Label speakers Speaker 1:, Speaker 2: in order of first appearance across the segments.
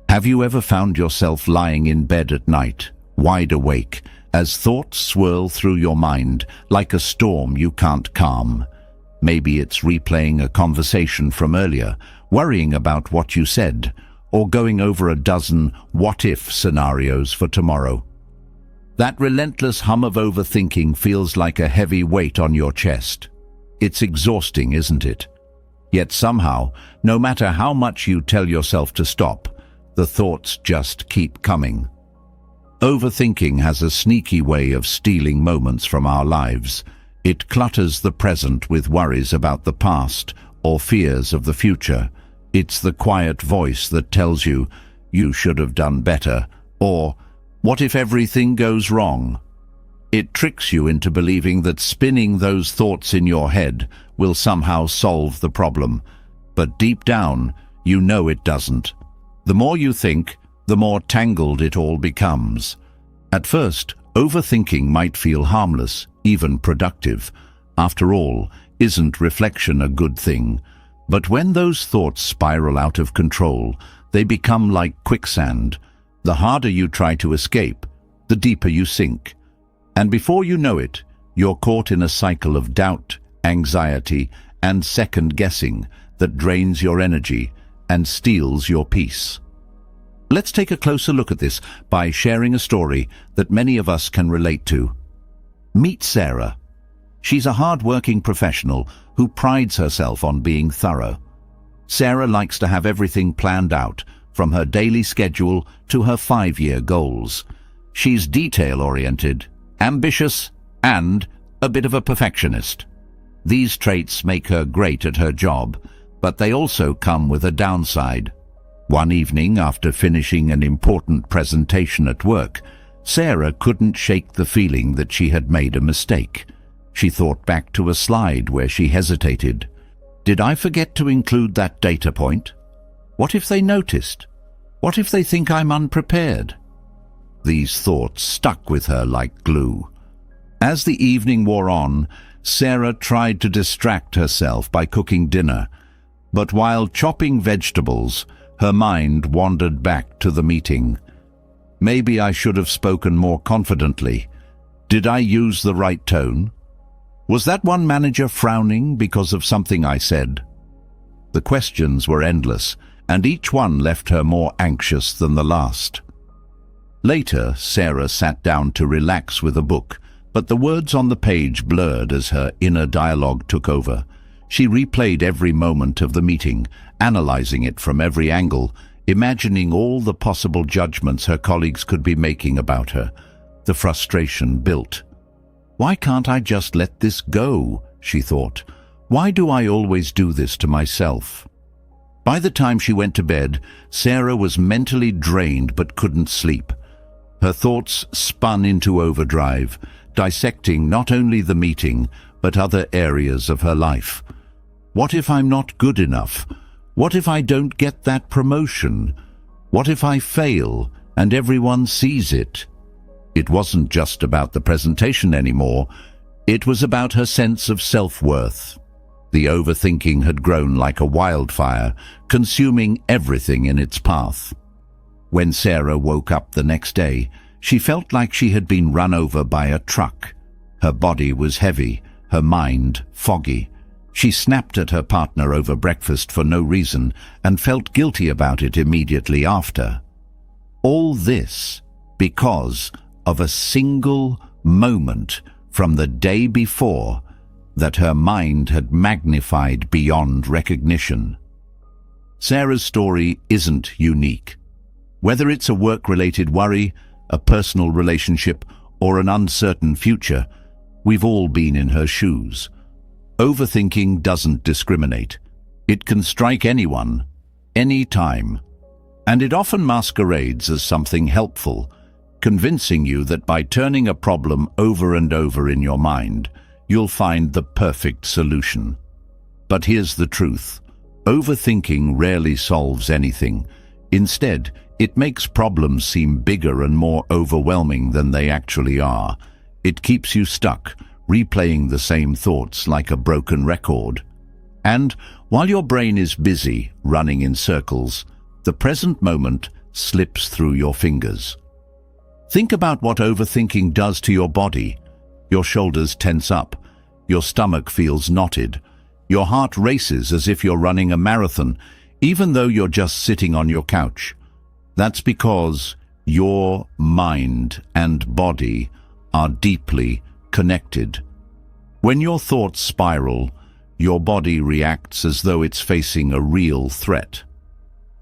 Speaker 1: Have you ever found yourself lying in bed at night, wide awake, as thoughts swirl through your mind like a storm you can't calm? Maybe it's replaying a conversation from earlier, worrying about what you said, or going over a dozen what-if scenarios for tomorrow. That relentless hum of overthinking feels like a heavy weight on your chest. It's exhausting, isn't it? Yet somehow, no matter how much you tell yourself to stop, the thoughts just keep coming. Overthinking has a sneaky way of stealing moments from our lives. It clutters the present with worries about the past or fears of the future. It's the quiet voice that tells you, "You should have done better," or "What if everything goes wrong?" It tricks you into believing that spinning those thoughts in your head will somehow solve the problem. But deep down, you know it doesn't. The more you think, the more tangled it all becomes. At first, overthinking might feel harmless, even productive. After all, isn't reflection a good thing? But when those thoughts spiral out of control, they become like quicksand. The harder you try to escape, the deeper you sink. And before you know it, you're caught in a cycle of doubt, anxiety, and second-guessing that drains your energy and steals your peace. Let's take a closer look at this by sharing a story that many of us can relate to. Meet Sarah. She's a hard-working professional who prides herself on being thorough. Sarah likes to have everything planned out, from her daily schedule to her 5-year goals. She's detail-oriented, ambitious, and a bit of a perfectionist. These traits make her great at her job, but they also come with a downside. One evening, after finishing an important presentation at work, Sarah couldn't shake the feeling that she had made a mistake. She thought back to a slide where she hesitated. Did I forget to include that data point? What if they noticed? What if they think I'm unprepared? These thoughts stuck with her like glue. As the evening wore on, Sarah tried to distract herself by cooking dinner, but while chopping vegetables, her mind wandered back to the meeting. Maybe I should have spoken more confidently. Did I use the right tone? Was that one manager frowning because of something I said? The questions were endless, and each one left her more anxious than the last. Later, Sarah sat down to relax with a book, but the words on the page blurred as her inner dialogue took over. She replayed every moment of the meeting, analyzing it from every angle, imagining all the possible judgments her colleagues could be making about her. The frustration built. "Why can't I just let this go?" she thought. "Why do I always do this to myself?" By the time she went to bed, Sarah was mentally drained but couldn't sleep. Her thoughts spun into overdrive, dissecting not only the meeting, but other areas of her life. What if I'm not good enough? What if I don't get that promotion? What if I fail and everyone sees it? It wasn't just about the presentation anymore. It was about her sense of self-worth. The overthinking had grown like a wildfire, consuming everything in its path. When Sarah woke up the next day, she felt like she had been run over by a truck. Her body was heavy, her mind foggy. She snapped at her partner over breakfast for no reason and felt guilty about it immediately after. All this because of a single moment from the day before that her mind had magnified beyond recognition. Sarah's story isn't unique. Whether it's a work-related worry, a personal relationship, or an uncertain future, we've all been in her shoes. Overthinking doesn't discriminate. It can strike anyone, any time. And it often masquerades as something helpful, convincing you that by turning a problem over and over in your mind, you'll find the perfect solution. But here's the truth. Overthinking rarely solves anything. Instead, it makes problems seem bigger and more overwhelming than they actually are. It keeps you stuck, replaying the same thoughts like a broken record. And while your brain is busy, running in circles, the present moment slips through your fingers. Think about what overthinking does to your body. Your shoulders tense up, your stomach feels knotted, your heart races as if you're running a marathon, even though you're just sitting on your couch. That's because your mind and body are deeply connected. When your thoughts spiral, your body reacts as though it's facing a real threat.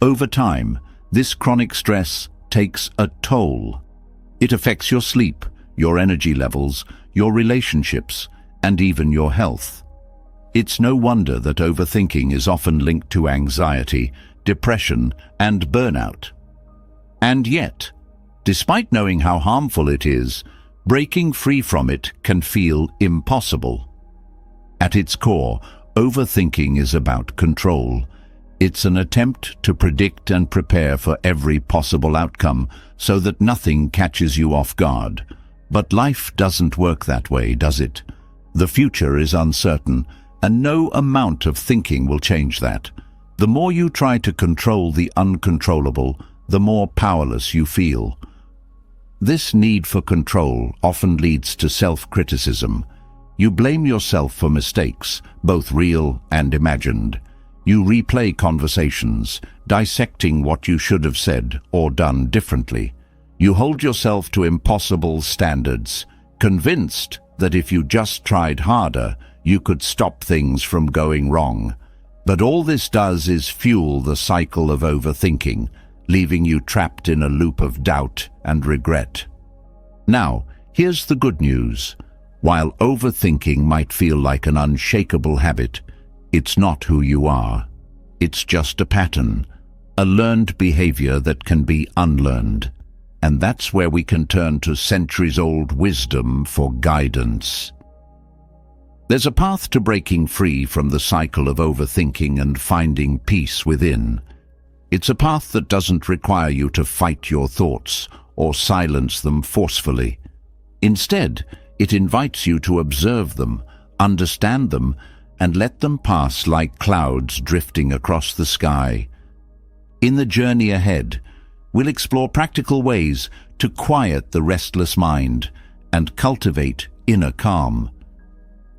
Speaker 1: Over time, this chronic stress takes a toll. It affects your sleep, your energy levels, your relationships, and even your health. It's no wonder that overthinking is often linked to anxiety, depression, and burnout. And yet, despite knowing how harmful it is, breaking free from it can feel impossible. At its core, overthinking is about control. It's an attempt to predict and prepare for every possible outcome so that nothing catches you off guard. But life doesn't work that way, does it? The future is uncertain, and no amount of thinking will change that. The more you try to control the uncontrollable, the more powerless you feel. This need for control often leads to self-criticism. You blame yourself for mistakes, both real and imagined. You replay conversations, dissecting what you should have said or done differently. You hold yourself to impossible standards, convinced that if you just tried harder, you could stop things from going wrong. But all this does is fuel the cycle of overthinking, leaving you trapped in a loop of doubt and regret. Now, here's the good news. While overthinking might feel like an unshakable habit, it's not who you are. It's just a pattern, a learned behavior that can be unlearned. And that's where we can turn to centuries-old wisdom for guidance. There's a path to breaking free from the cycle of overthinking and finding peace within. It's a path that doesn't require you to fight your thoughts or silence them forcefully. Instead, it invites you to observe them, understand them, and let them pass like clouds drifting across the sky. In the journey ahead, we'll explore practical ways to quiet the restless mind and cultivate inner calm.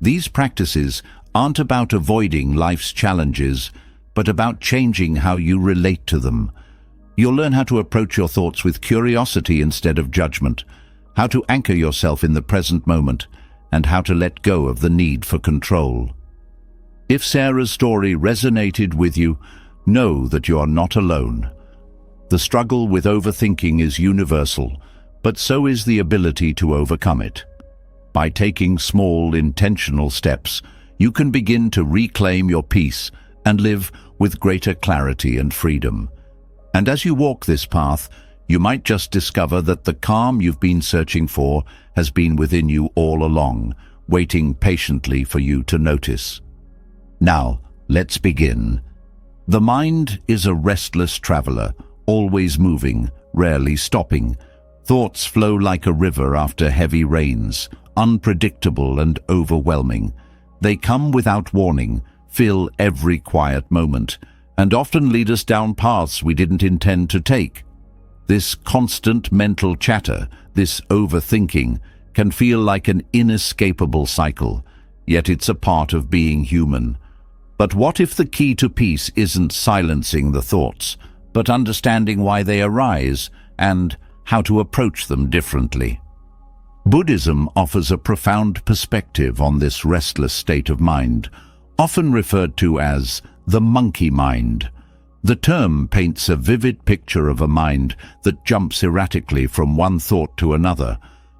Speaker 1: These practices aren't about avoiding life's challenges, but about changing how you relate to them. You'll learn how to approach your thoughts with curiosity instead of judgment, how to anchor yourself in the present moment, and how to let go of the need for control. If Sarah's story resonated with you, know that you are not alone. The struggle with overthinking is universal, but so is the ability to overcome it. By taking small, intentional steps, you can begin to reclaim your peace and live with greater clarity and freedom. And as you walk this path, you might just discover that the calm you've been searching for has been within you all along, waiting patiently for you to notice. Now, let's begin. The mind is a restless traveler, always moving, rarely stopping. Thoughts flow like a river after heavy rains, unpredictable and overwhelming. They come without warning, fill every quiet moment, and often lead us down paths we didn't intend to take. This constant mental chatter, this overthinking, can feel like an inescapable cycle, yet it's a part of being human. But what if the key to peace isn't silencing the thoughts, but understanding why they arise and how to approach them differently? Buddhism offers a profound perspective on this restless state of mind, often referred to as the monkey mind. The term paints a vivid picture of a mind that jumps erratically from one thought to another,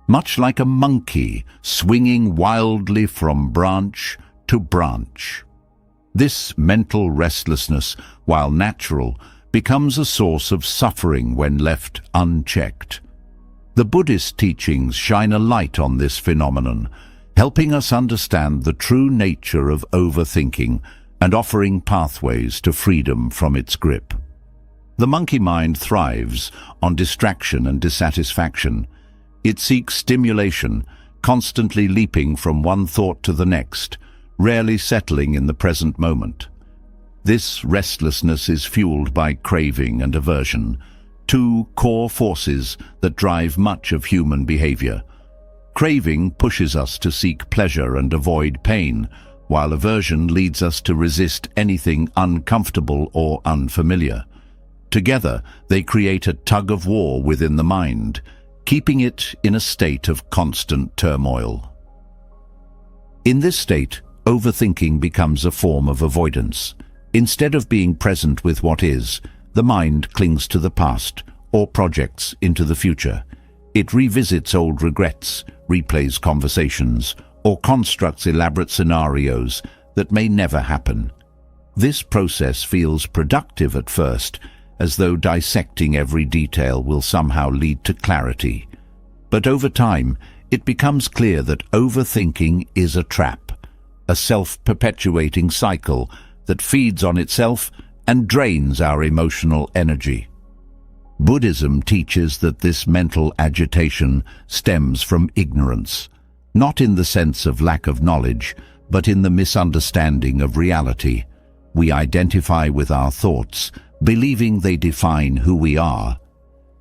Speaker 1: much like a monkey swinging wildly from branch to branch. This mental restlessness, while natural, becomes a source of suffering when left unchecked. The Buddhist teachings shine a light on this phenomenon, helping us understand the true nature of overthinking and offering pathways to freedom from its grip. The monkey mind thrives on distraction and dissatisfaction. It seeks stimulation, constantly leaping from one thought to the next, rarely settling in the present moment. This restlessness is fueled by craving and aversion, two core forces that drive much of human behavior. Craving pushes us to seek pleasure and avoid pain, while aversion leads us to resist anything uncomfortable or unfamiliar. Together, they create a tug-of-war within the mind, keeping it in a state of constant turmoil. In this state, overthinking becomes a form of avoidance. Instead of being present with what is, the mind clings to the past or projects into the future. It revisits old regrets, replays conversations, or constructs elaborate scenarios that may never happen. This process feels productive at first, as though dissecting every detail will somehow lead to clarity. But over time, it becomes clear that overthinking is a trap, a self-perpetuating cycle that feeds on itself and drains our emotional energy. Buddhism teaches that this mental agitation stems from ignorance, not in the sense of lack of knowledge, but in the misunderstanding of reality. We identify with our thoughts, believing they define who we are.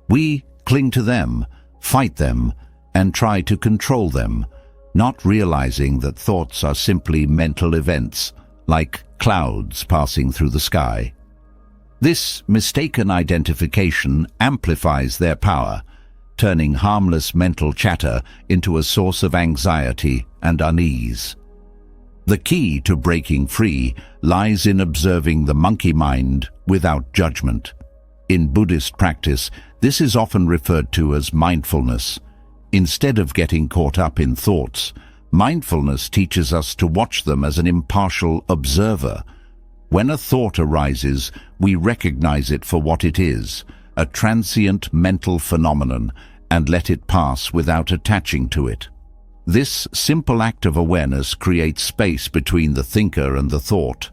Speaker 1: We cling to them, fight them, and try to control them, not realizing that thoughts are simply mental events, like clouds passing through the sky. This mistaken identification amplifies their power, turning harmless mental chatter into a source of anxiety and unease. The key to breaking free lies in observing the monkey mind without judgment. In Buddhist practice, this is often referred to as mindfulness. Instead of getting caught up in thoughts, mindfulness teaches us to watch them as an impartial observer. When a thought arises, we recognize it for what it is, a transient mental phenomenon, and let it pass without attaching to it. This simple act of awareness creates space between the thinker and the thought,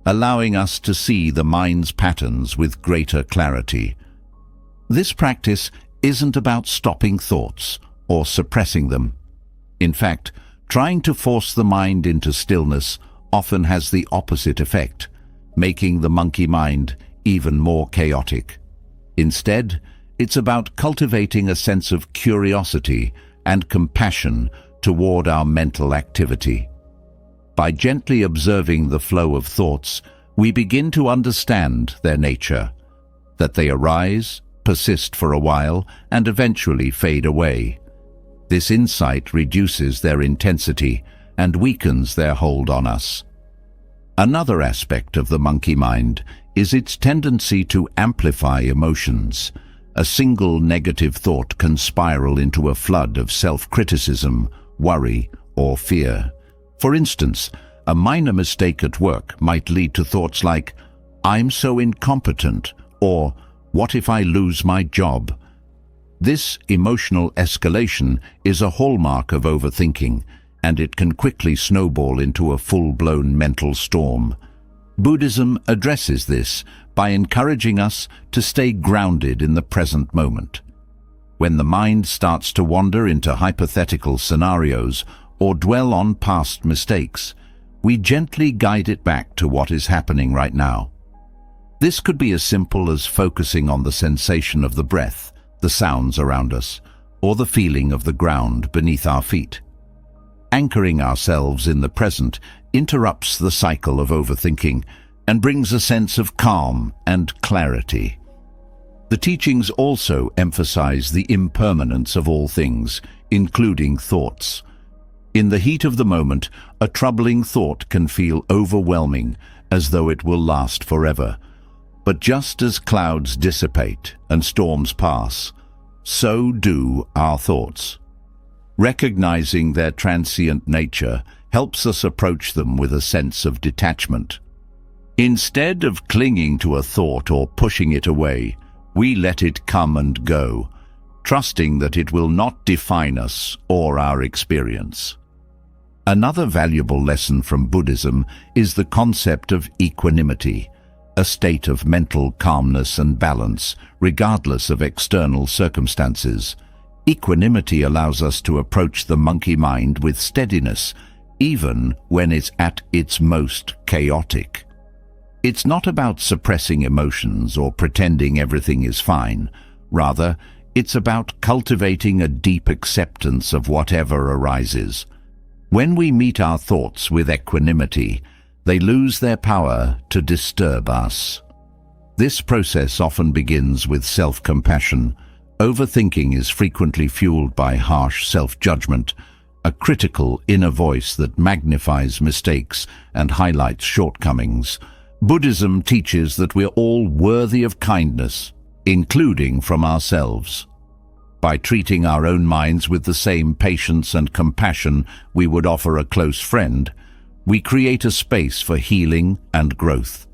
Speaker 1: allowing us to see the mind's patterns with greater clarity. This practice isn't about stopping thoughts or suppressing them. In fact, trying to force the mind into stillness often has the opposite effect, making the monkey mind even more chaotic. Instead, it's about cultivating a sense of curiosity and compassion toward our mental activity. By gently observing the flow of thoughts, we begin to understand their nature, that they arise, persist for a while, and eventually fade away. This insight reduces their intensity and weakens their hold on us. Another aspect of the monkey mind is its tendency to amplify emotions. A single negative thought can spiral into a flood of self-criticism, worry, or fear. For instance, a minor mistake at work might lead to thoughts like, "I'm so incompetent," or "What if I lose my job?" This emotional escalation is a hallmark of overthinking, and it can quickly snowball into a full-blown mental storm. Buddhism addresses this by encouraging us to stay grounded in the present moment. When the mind starts to wander into hypothetical scenarios or dwell on past mistakes, we gently guide it back to what is happening right now. This could be as simple as focusing on the sensation of the breath, the sounds around us, or the feeling of the ground beneath our feet. Anchoring ourselves in the present interrupts the cycle of overthinking and brings a sense of calm and clarity. The teachings also emphasize the impermanence of all things, including thoughts. In the heat of the moment, a troubling thought can feel overwhelming, as though it will last forever. But just as clouds dissipate and storms pass, so do our thoughts. Recognizing their transient nature helps us approach them with a sense of detachment. Instead of clinging to a thought or pushing it away, we let it come and go, trusting that it will not define us or our experience. Another valuable lesson from Buddhism is the concept of equanimity, a state of mental calmness and balance, regardless of external circumstances. Equanimity allows us to approach the monkey mind with steadiness, even when it's at its most chaotic. It's not about suppressing emotions or pretending everything is fine. Rather, it's about cultivating a deep acceptance of whatever arises. When we meet our thoughts with equanimity, they lose their power to disturb us. This process often begins with self-compassion. Overthinking is frequently fueled by harsh self-judgment, a critical inner voice that magnifies mistakes and highlights shortcomings. Buddhism teaches that we're all worthy of kindness, including from ourselves. By treating our own minds with the same patience and compassion we would offer a close friend, we create a space for healing and growth.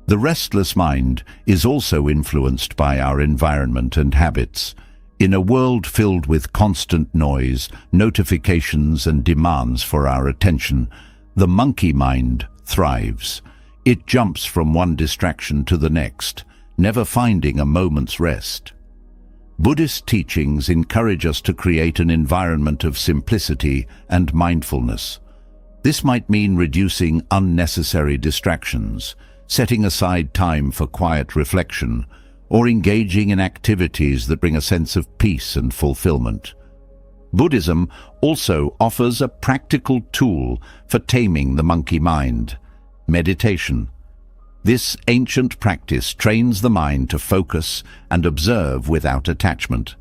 Speaker 1: The restless mind is also influenced by our environment and habits. In a world filled with constant noise, notifications, and demands for our attention, the monkey mind thrives. It jumps from one distraction to the next, never finding a moment's rest. Buddhist teachings encourage us to create an environment of simplicity and mindfulness. This might mean reducing unnecessary distractions, setting aside time for quiet reflection, or engaging in activities that bring a sense of peace and fulfillment. Buddhism also offers a practical tool for taming the monkey mind: meditation. This ancient practice trains the mind to focus and observe without attachment.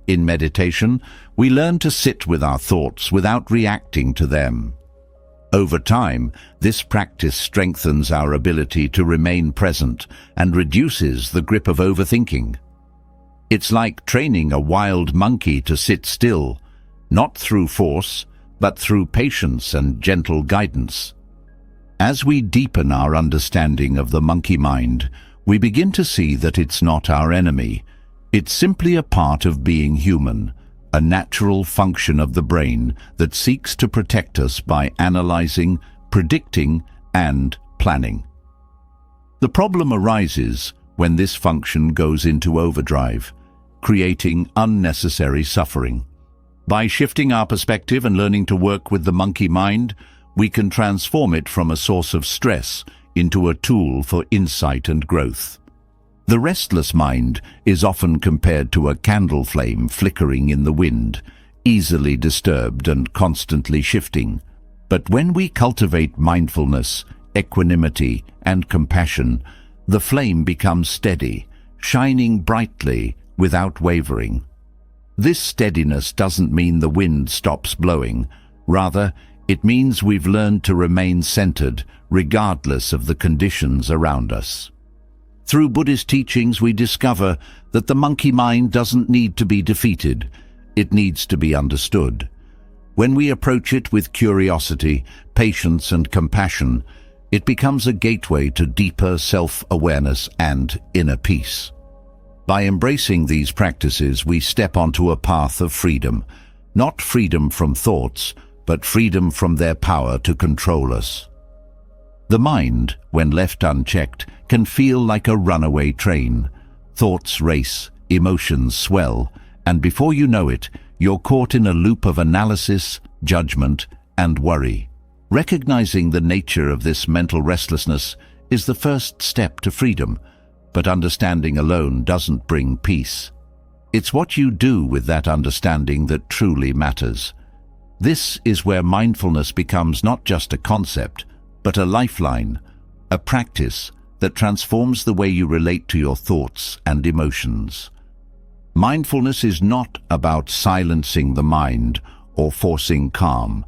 Speaker 1: In meditation, we learn to sit with our thoughts without reacting to them. Over time, this practice strengthens our ability to remain present and reduces the grip of overthinking. It's like training a wild monkey to sit still, not through force, but through patience and gentle guidance. As we deepen our understanding of the monkey mind, we begin to see that it's not our enemy. It's simply a part of being human, a natural function of the brain that seeks to protect us by analyzing, predicting, and planning. The problem arises when this function goes into overdrive, creating unnecessary suffering. By shifting our perspective and learning to work with the monkey mind, we can transform it from a source of stress into a tool for insight and growth. The restless mind is often compared to a candle flame flickering in the wind, easily disturbed and constantly shifting. But when we cultivate mindfulness, equanimity, and compassion, the flame becomes steady, shining brightly without wavering. This steadiness doesn't mean the wind stops blowing. Rather, it means we've learned to remain centered, regardless of the conditions around us. Through Buddhist teachings, we discover that the monkey mind doesn't need to be defeated. It needs to be understood. When we approach it with curiosity, patience, and compassion, it becomes a gateway to deeper self-awareness and inner peace. By embracing these practices, we step onto a path of freedom, not freedom from thoughts, but freedom from their power to control us. The mind, when left unchecked, can feel like a runaway train. Thoughts race, emotions swell, and before you know it, you're caught in a loop of analysis, judgment, and worry. Recognizing the nature of this mental restlessness is the first step to freedom, but understanding alone doesn't bring peace. It's what you do with that understanding that truly matters. This is where mindfulness becomes not just a concept, but a lifeline, a practice that transforms the way you relate to your thoughts and emotions. Mindfulness is not about silencing the mind or forcing calm.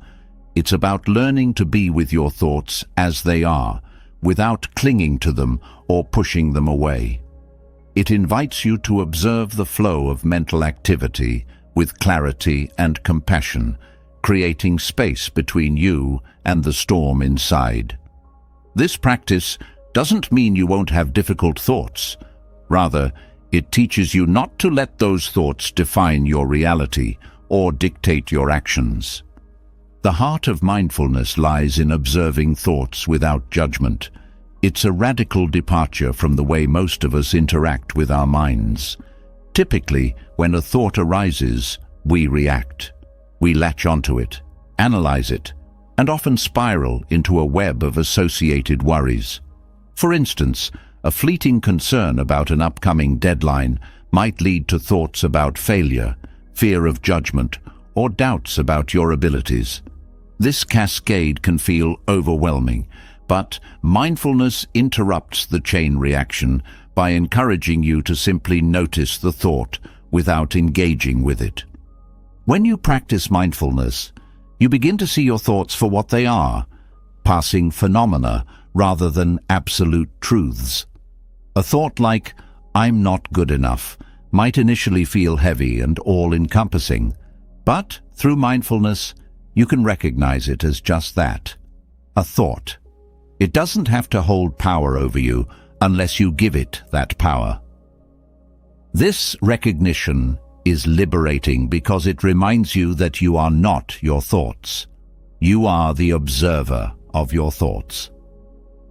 Speaker 1: It's about learning to be with your thoughts as they are, without clinging to them or pushing them away. It invites you to observe the flow of mental activity with clarity and compassion, creating space between you and the storm inside. This practice doesn't mean you won't have difficult thoughts. Rather, it teaches you not to let those thoughts define your reality or dictate your actions. The heart of mindfulness lies in observing thoughts without judgment. It's a radical departure from the way most of us interact with our minds. Typically, when a thought arises, we react. We latch onto it, analyze it, and often spiral into a web of associated worries. For instance, a fleeting concern about an upcoming deadline might lead to thoughts about failure, fear of judgment, or doubts about your abilities. This cascade can feel overwhelming, but mindfulness interrupts the chain reaction by encouraging you to simply notice the thought without engaging with it. When you practice mindfulness, you begin to see your thoughts for what they are, passing phenomena rather than absolute truths. A thought like, "I'm not good enough," might initially feel heavy and all-encompassing, but through mindfulness, you can recognize it as just that, a thought. It doesn't have to hold power over you unless you give it that power. This recognition is liberating because it reminds you that you are not your thoughts. You are the observer of your thoughts.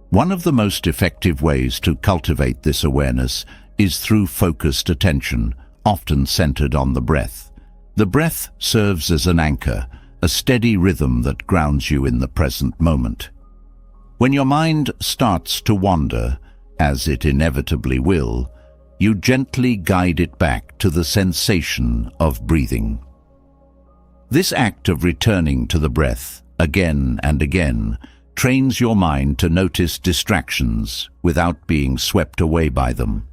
Speaker 1: One of the most effective ways to cultivate this awareness is through focused attention, often centered on the breath. The breath serves as an anchor, a steady rhythm that grounds you in the present moment. When your mind starts to wander, as it inevitably will, you gently guide it back to the sensation of breathing. This act of returning to the breath again and again trains your mind to notice distractions without being swept away by them.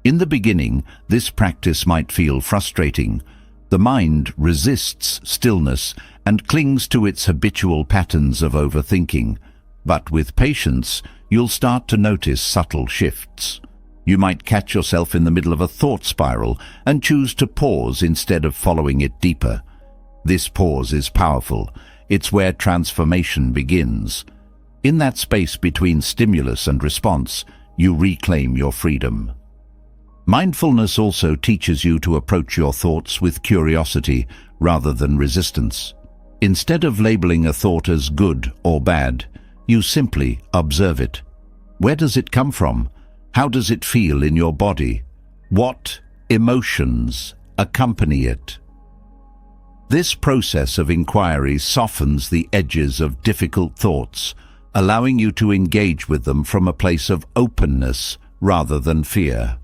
Speaker 1: In the beginning, this practice might feel frustrating. The mind resists stillness and clings to its habitual patterns of overthinking. But with patience, you'll start to notice subtle shifts. You might catch yourself in the middle of a thought spiral and choose to pause instead of following it deeper. This pause is powerful. It's where transformation begins. In that space between stimulus and response, you reclaim your freedom. Mindfulness also teaches you to approach your thoughts with curiosity rather than resistance. Instead of labeling a thought as good or bad, you simply observe it. Where does it come from? How does it feel in your body? What emotions accompany it? This process of inquiry softens the edges of difficult thoughts, allowing you to engage with them from a place of openness rather than fear.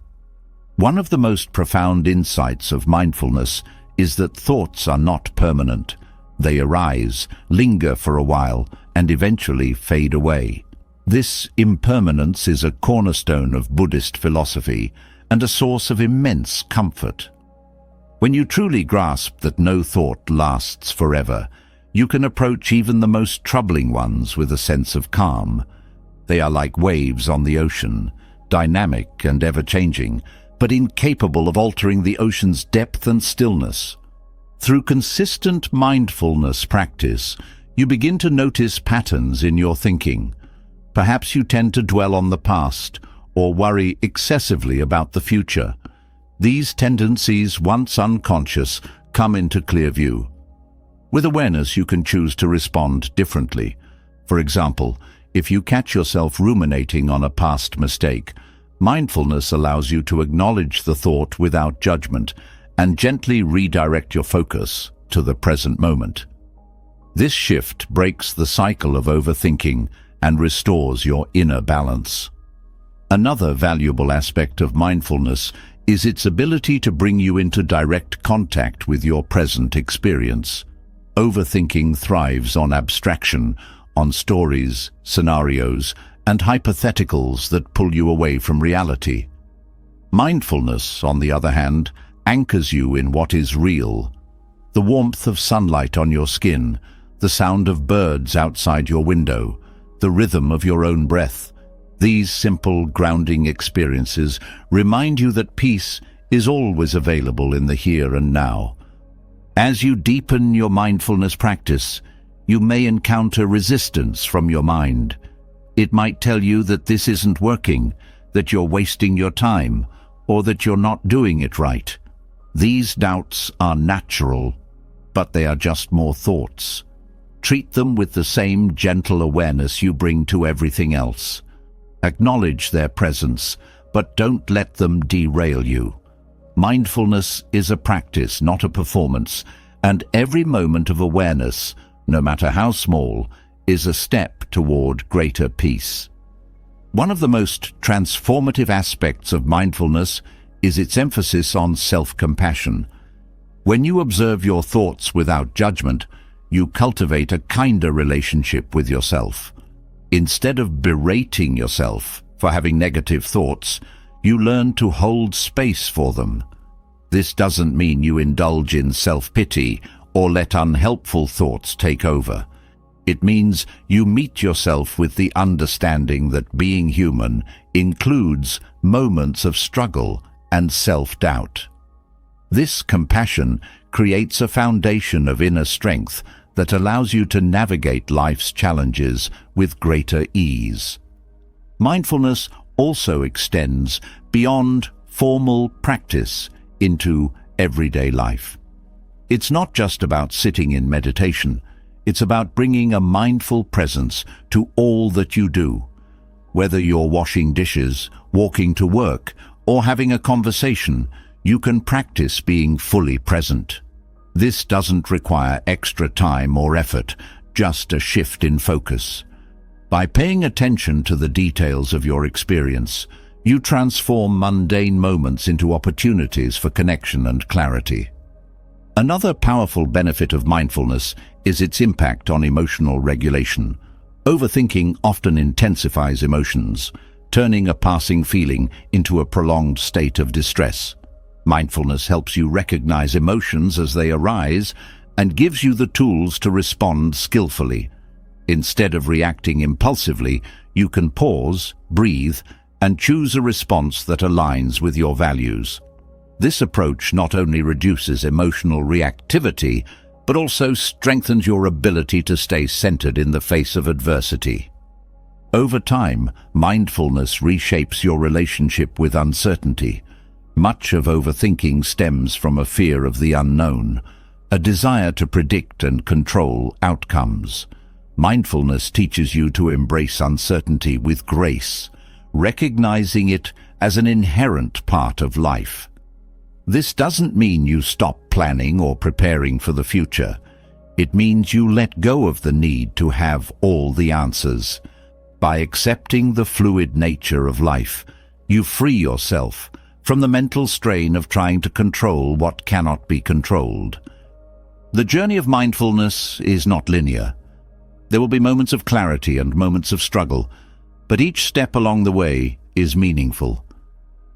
Speaker 1: One of the most profound insights of mindfulness is that thoughts are not permanent. They arise, linger for a while, and eventually fade away. This impermanence is a cornerstone of Buddhist philosophy and a source of immense comfort. When you truly grasp that no thought lasts forever, you can approach even the most troubling ones with a sense of calm. They are like waves on the ocean, dynamic and ever-changing, but incapable of altering the ocean's depth and stillness. Through consistent mindfulness practice, you begin to notice patterns in your thinking. Perhaps you tend to dwell on the past or worry excessively about the future. These tendencies, once unconscious, come into clear view. With awareness, you can choose to respond differently. For example, if you catch yourself ruminating on a past mistake, mindfulness allows you to acknowledge the thought without judgment and gently redirect your focus to the present moment. This shift breaks the cycle of overthinking and restores your inner balance. Another valuable aspect of mindfulness is its ability to bring you into direct contact with your present experience. Overthinking thrives on abstraction, on stories, scenarios, and hypotheticals that pull you away from reality. Mindfulness, on the other hand, anchors you in what is real. The warmth of sunlight on your skin, the sound of birds outside your window, the rhythm of your own breath. These simple, grounding experiences remind you that peace is always available in the here and now. As you deepen your mindfulness practice, you may encounter resistance from your mind. It might tell you that this isn't working, that you're wasting your time, or that you're not doing it right. These doubts are natural, but they are just more thoughts. Treat them with the same gentle awareness you bring to everything else. Acknowledge their presence, but don't let them derail you. Mindfulness is a practice, not a performance, and every moment of awareness, no matter how small, is a step toward greater peace. One of the most transformative aspects of mindfulness is its emphasis on self-compassion. When you observe your thoughts without judgment, you cultivate a kinder relationship with yourself. Instead of berating yourself for having negative thoughts, you learn to hold space for them. This doesn't mean you indulge in self-pity or let unhelpful thoughts take over. It means you meet yourself with the understanding that being human includes moments of struggle and self-doubt. This compassion creates a foundation of inner strength that allows you to navigate life's challenges with greater ease. Mindfulness also extends beyond formal practice into everyday life. It's not just about sitting in meditation. It's about bringing a mindful presence to all that you do. Whether you're washing dishes, walking to work, or having a conversation, you can practice being fully present. This doesn't require extra time or effort, just a shift in focus. By paying attention to the details of your experience, you transform mundane moments into opportunities for connection and clarity. Another powerful benefit of mindfulness is its impact on emotional regulation. Overthinking often intensifies emotions, turning a passing feeling into a prolonged state of distress. Mindfulness helps you recognize emotions as they arise and gives you the tools to respond skillfully. Instead of reacting impulsively, you can pause, breathe, and choose a response that aligns with your values. This approach not only reduces emotional reactivity, but also strengthens your ability to stay centered in the face of adversity. Over time, mindfulness reshapes your relationship with uncertainty. Much of overthinking stems from a fear of the unknown, a desire to predict and control outcomes. Mindfulness teaches you to embrace uncertainty with grace, recognizing it as an inherent part of life. This doesn't mean you stop planning or preparing for the future. It means you let go of the need to have all the answers. By accepting the fluid nature of life, you free yourself from the mental strain of trying to control what cannot be controlled. The journey of mindfulness is not linear. There will be moments of clarity and moments of struggle, but each step along the way is meaningful.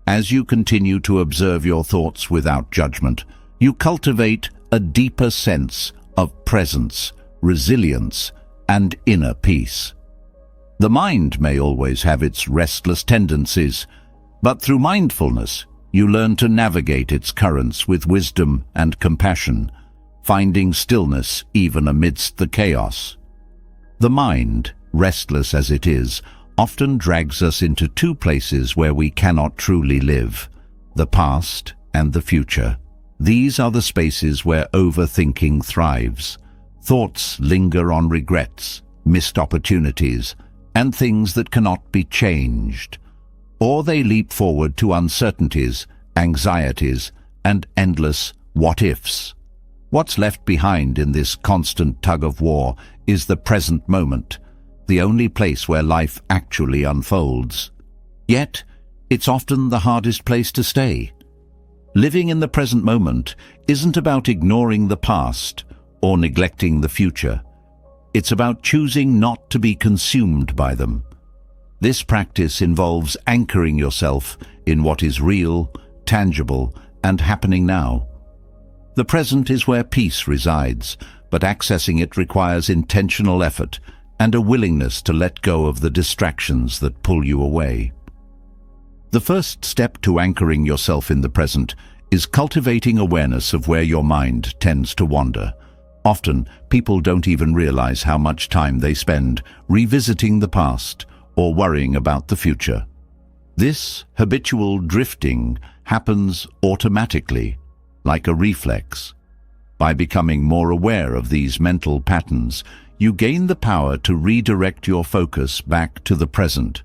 Speaker 1: As you continue to observe your thoughts without judgment, you cultivate a deeper sense of presence, resilience, and inner peace. The mind may always have its restless tendencies, but through mindfulness, you learn to navigate its currents with wisdom and compassion, finding stillness even amidst the chaos. The mind, restless as it is, often drags us into two places where we cannot truly live: the past and the future. These are the spaces where overthinking thrives. Thoughts linger on regrets, missed opportunities, and things that cannot be changed. Or they leap forward to uncertainties, anxieties, and endless what-ifs. What's left behind in this constant tug-of-war is the present moment, the only place where life actually unfolds. Yet, it's often the hardest place to stay. Living in the present moment isn't about ignoring the past or neglecting the future. It's about choosing not to be consumed by them. This practice involves anchoring yourself in what is real, tangible, and happening now. The present is where peace resides, but accessing it requires intentional effort and a willingness to let go of the distractions that pull you away. The first step to anchoring yourself in the present is cultivating awareness of where your mind tends to wander. Often, people don't even realize how much time they spend revisiting the past or worrying about the future. This habitual drifting happens automatically, like a reflex. By becoming more aware of these mental patterns, you gain the power to redirect your focus back to the present.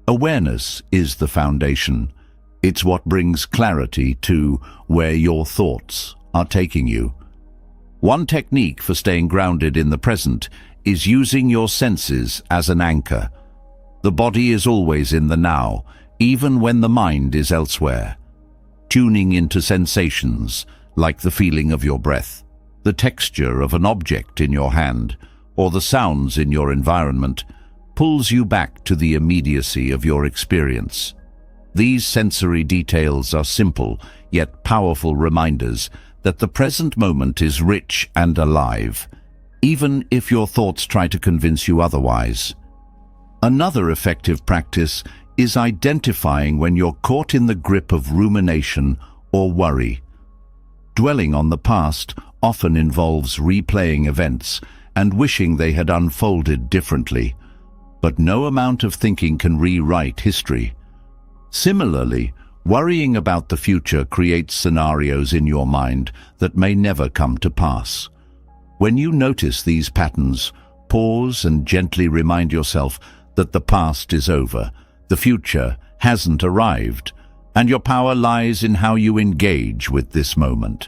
Speaker 1: Awareness is the foundation. It's what brings clarity to where your thoughts are taking you. One technique for staying grounded in the present is using your senses as an anchor. The body is always in the now, even when the mind is elsewhere. tuning into sensations like the feeling of your breath, the texture of an object in your hand, or the sounds in your environment, pulls you back to the immediacy of your experience. These sensory details are simple, yet powerful reminders that the present moment is rich and alive, even if your thoughts try to convince you otherwise. Another effective practice is identifying when you're caught in the grip of rumination or worry. Dwelling on the past often involves replaying events and wishing they had unfolded differently, but no amount of thinking can rewrite history. Similarly, worrying about the future creates scenarios in your mind that may never come to pass. When you notice these patterns, pause and gently remind yourself that the past is over, the future hasn't arrived, and your power lies in how you engage with this moment.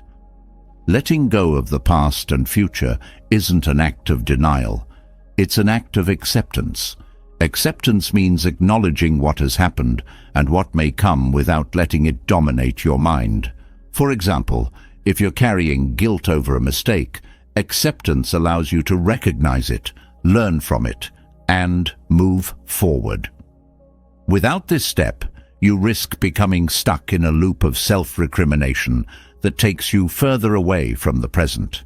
Speaker 1: Letting go of the past and future isn't an act of denial. It's an act of acceptance. Acceptance means acknowledging what has happened and what may come without letting it dominate your mind. For example, if you're carrying guilt over a mistake, acceptance allows you to recognize it, learn from it, and move forward. Without this step, you risk becoming stuck in a loop of self-recrimination that takes you further away from the present.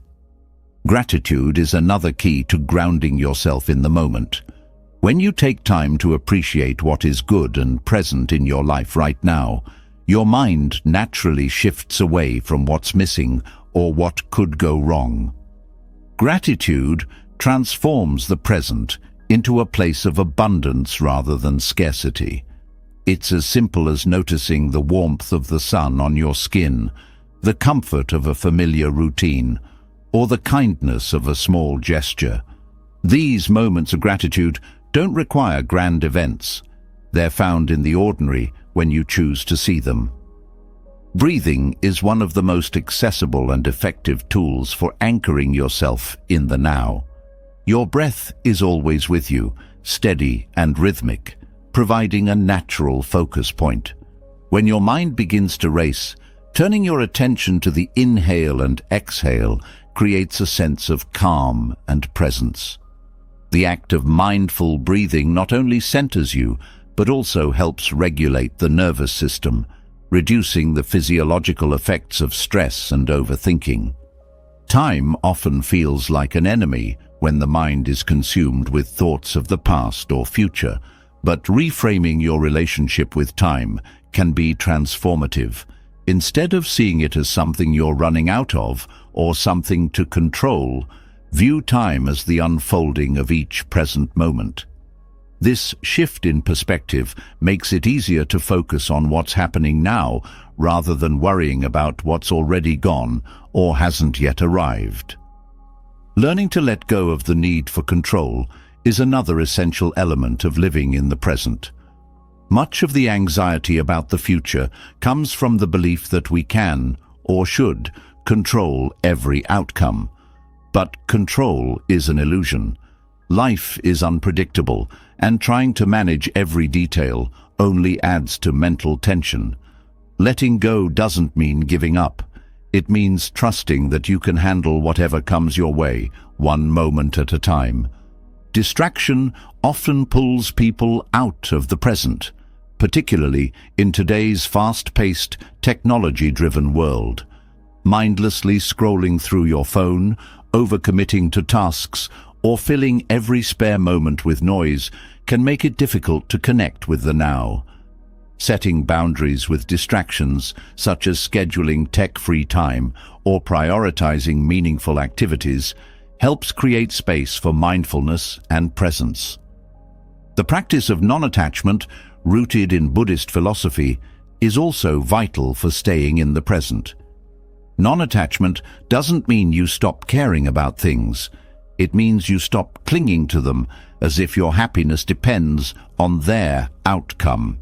Speaker 1: Gratitude is another key to grounding yourself in the moment. When you take time to appreciate what is good and present in your life right now, your mind naturally shifts away from what's missing or what could go wrong. Gratitude transforms the present into a place of abundance rather than scarcity. It's as simple as noticing the warmth of the sun on your skin, the comfort of a familiar routine, or the kindness of a small gesture. These moments of gratitude don't require grand events. They're found in the ordinary when you choose to see them. Breathing is one of the most accessible and effective tools for anchoring yourself in the now. Your breath is always with you, steady and rhythmic, providing a natural focus point. When your mind begins to race, turning your attention to the inhale and exhale creates a sense of calm and presence. The act of mindful breathing not only centers you, but also helps regulate the nervous system, reducing the physiological effects of stress and overthinking. Time often feels like an enemy when the mind is consumed with thoughts of the past or future, but reframing your relationship with time can be transformative. Instead of seeing it as something you're running out of or something to control, view time as the unfolding of each present moment. This shift in perspective makes it easier to focus on what's happening now rather than worrying about what's already gone or hasn't yet arrived. Learning to let go of the need for control is another essential element of living in the present. Much of the anxiety about the future comes from the belief that we can, or should, control every outcome. But control is an illusion. Life is unpredictable, and trying to manage every detail only adds to mental tension. Letting go doesn't mean giving up. It means trusting that you can handle whatever comes your way, one moment at a time. Distraction often pulls people out of the present, particularly in today's fast-paced, technology-driven world. Mindlessly scrolling through your phone, overcommitting to tasks, or filling every spare moment with noise can make it difficult to connect with the now. Setting boundaries with distractions, such as scheduling tech-free time or prioritizing meaningful activities, helps create space for mindfulness and presence. The practice of non-attachment, rooted in Buddhist philosophy, is also vital for staying in the present. Non-attachment doesn't mean you stop caring about things. It means you stop clinging to them as if your happiness depends on their outcome.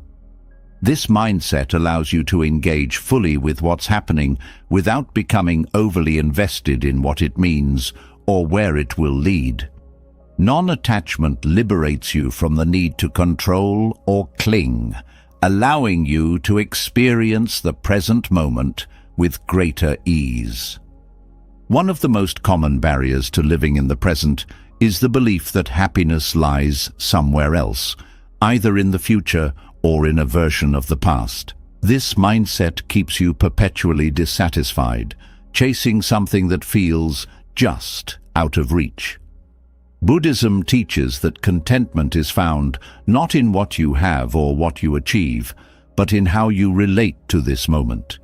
Speaker 1: This mindset allows you to engage fully with what's happening without becoming overly invested in what it means or where it will lead. Non-attachment liberates you from the need to control or cling, allowing you to experience the present moment with greater ease. One of the most common barriers to living in the present is the belief that happiness lies somewhere else, either in the future or in a version of the past. This mindset keeps you perpetually dissatisfied, chasing something that feels just out of reach. Buddhism teaches that contentment is found not in what you have or what you achieve, but in how you relate to this moment.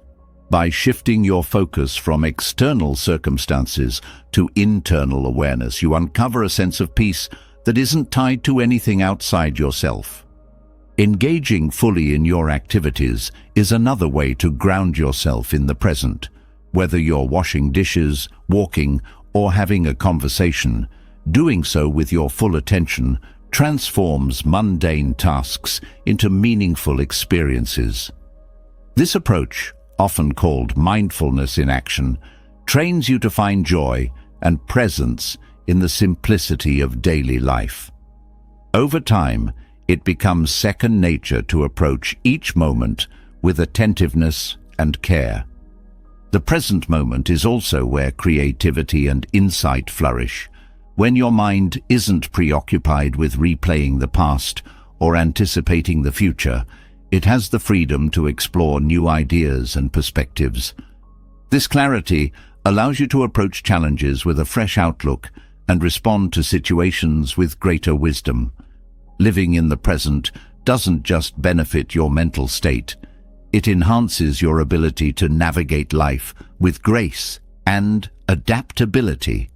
Speaker 1: By shifting your focus from external circumstances to internal awareness, you uncover a sense of peace that isn't tied to anything outside yourself. Engaging fully in your activities is another way to ground yourself in the present. Whether you're washing dishes, walking, or having a conversation, doing so with your full attention transforms mundane tasks into meaningful experiences. This approach, often called mindfulness in action, trains you to find joy and presence in the simplicity of daily life. Over time, it becomes second nature to approach each moment with attentiveness and care. The present moment is also where creativity and insight flourish. When your mind isn't preoccupied with replaying the past or anticipating the future, it has the freedom to explore new ideas and perspectives. This clarity allows you to approach challenges with a fresh outlook and respond to situations with greater wisdom. Living in the present doesn't just benefit your mental state, it enhances your ability to navigate life with grace and adaptability.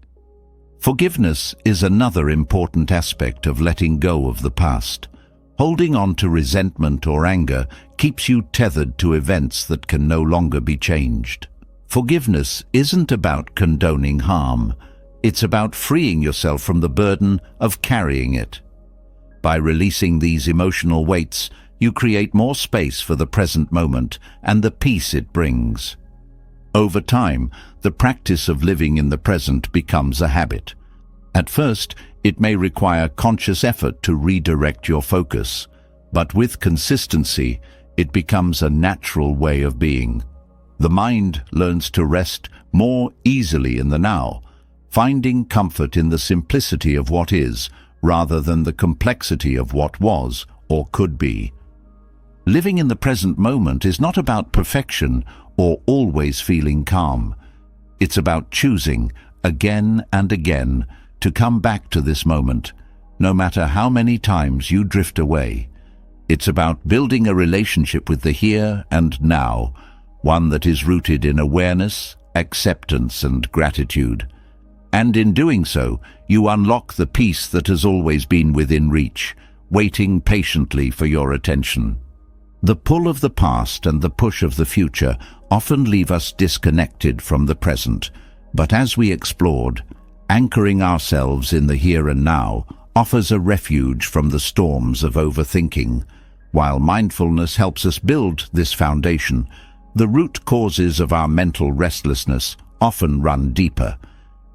Speaker 1: Forgiveness is another important aspect of letting go of the past. Holding on to resentment or anger keeps you tethered to events that can no longer be changed. Forgiveness isn't about condoning harm. It's about freeing yourself from the burden of carrying it. By releasing these emotional weights, you create more space for the present moment and the peace it brings. Over time, the practice of living in the present becomes a habit. At first, it may require conscious effort to redirect your focus, but with consistency, it becomes a natural way of being. The mind learns to rest more easily in the now, finding comfort in the simplicity of what is, rather than the complexity of what was or could be. Living in the present moment is not about perfection or always feeling calm. It's about choosing, again and again, to come back to this moment, no matter how many times you drift away. It's about building a relationship with the here and now, one that is rooted in awareness, acceptance, and gratitude. And in doing so, you unlock the peace that has always been within reach, waiting patiently for your attention. The pull of the past and the push of the future often leave us disconnected from the present, but as we explored, anchoring ourselves in the here and now offers a refuge from the storms of overthinking. While mindfulness helps us build this foundation, the root causes of our mental restlessness often run deeper.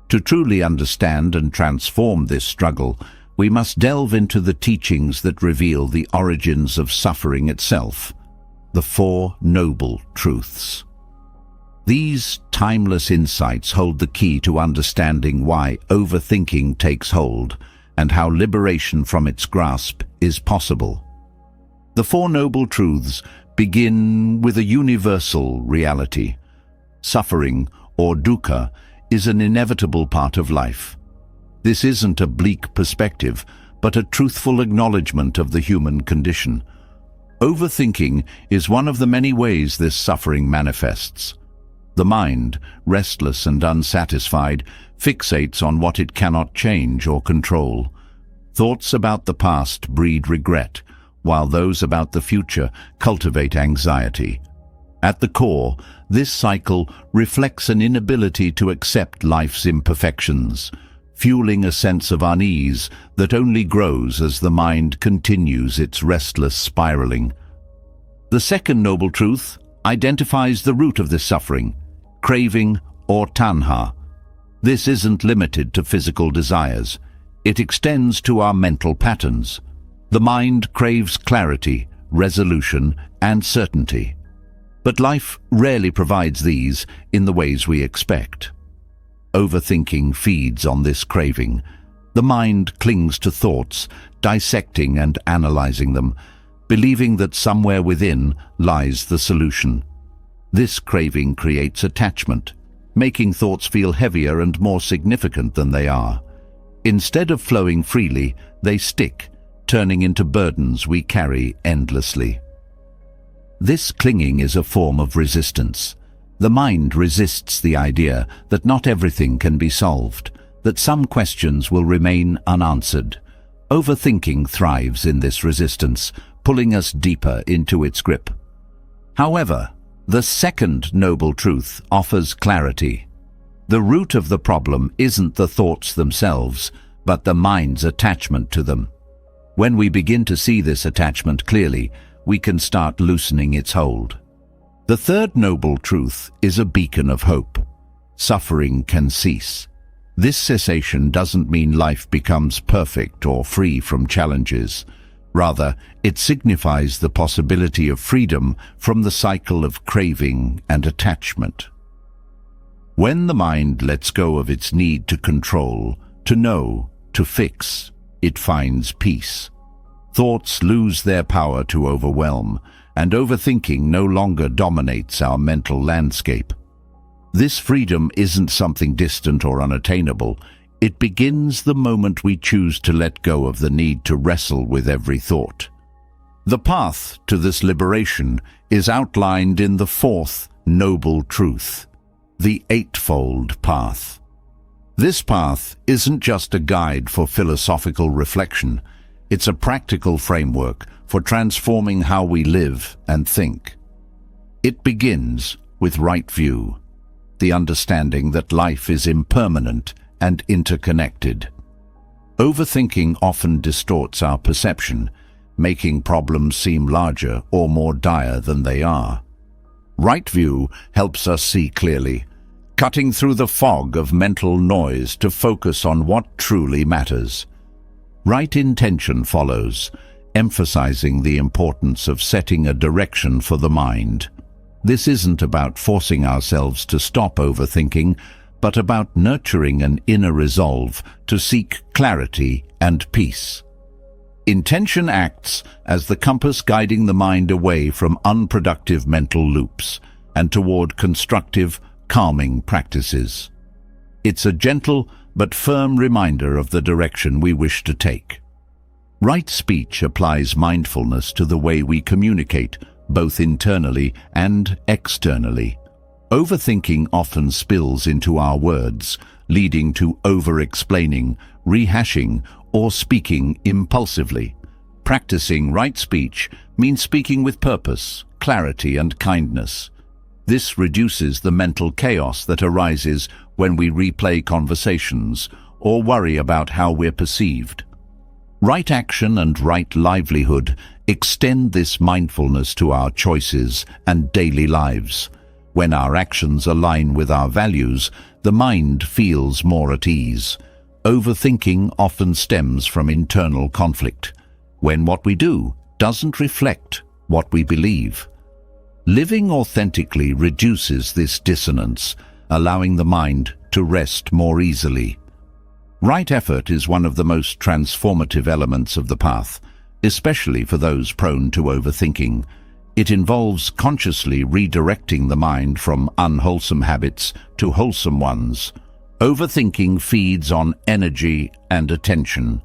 Speaker 1: To truly understand and transform this struggle, we must delve into the teachings that reveal the origins of suffering itself, the Four Noble Truths. These timeless insights hold the key to understanding why overthinking takes hold and how liberation from its grasp is possible. The Four Noble Truths begin with a universal reality. Suffering, or dukkha, is an inevitable part of life. This isn't a bleak perspective, but a truthful acknowledgement of the human condition. Overthinking is one of the many ways this suffering manifests. The mind, restless and unsatisfied, fixates on what it cannot change or control. Thoughts about the past breed regret, while those about the future cultivate anxiety. At the core, this cycle reflects an inability to accept life's imperfections, fueling a sense of unease that only grows as the mind continues its restless spiraling. The second noble truth identifies the root of this suffering, craving or tanha. This isn't limited to physical desires. It extends to our mental patterns. The mind craves clarity, resolution, and certainty. But life rarely provides these in the ways we expect. Overthinking feeds on this craving. The mind clings to thoughts, dissecting and analyzing them, believing that somewhere within lies the solution. This craving creates attachment, making thoughts feel heavier and more significant than they are. Instead of flowing freely, they stick, turning into burdens we carry endlessly. This clinging is a form of resistance. The mind resists the idea that not everything can be solved, that some questions will remain unanswered. Overthinking thrives in this resistance, pulling us deeper into its grip. However, the second noble truth offers clarity. The root of the problem isn't the thoughts themselves, but the mind's attachment to them. When we begin to see this attachment clearly, we can start loosening its hold. The third noble truth is a beacon of hope. Suffering can cease. This cessation doesn't mean life becomes perfect or free from challenges. Rather, it signifies the possibility of freedom from the cycle of craving and attachment. When the mind lets go of its need to control, to know, to fix, it finds peace. Thoughts lose their power to overwhelm, and overthinking no longer dominates our mental landscape. This freedom isn't something distant or unattainable. It begins the moment we choose to let go of the need to wrestle with every thought. The path to this liberation is outlined in the fourth noble truth, the Eightfold Path. This path isn't just a guide for philosophical reflection. It's a practical framework for transforming how we live and think. It begins with right view, the understanding that life is impermanent and interconnected. Overthinking often distorts our perception, making problems seem larger or more dire than they are. Right view helps us see clearly, cutting through the fog of mental noise to focus on what truly matters. Right intention follows, emphasizing the importance of setting a direction for the mind. This isn't about forcing ourselves to stop overthinking, but about nurturing an inner resolve to seek clarity and peace. Intention acts as the compass guiding the mind away from unproductive mental loops and toward constructive, calming practices. It's a gentle but firm reminder of the direction we wish to take. Right speech applies mindfulness to the way we communicate, both internally and externally. Overthinking often spills into our words, leading to over-explaining, rehashing, or speaking impulsively. Practicing right speech means speaking with purpose, clarity, and kindness. This reduces the mental chaos that arises when we replay conversations or worry about how we're perceived. Right action and right livelihood extend this mindfulness to our choices and daily lives. When our actions align with our values, the mind feels more at ease. Overthinking often stems from internal conflict, when what we do doesn't reflect what we believe. Living authentically reduces this dissonance, allowing the mind to rest more easily. Right effort is one of the most transformative elements of the path, especially for those prone to overthinking. It involves consciously redirecting the mind from unwholesome habits to wholesome ones. Overthinking feeds on energy and attention.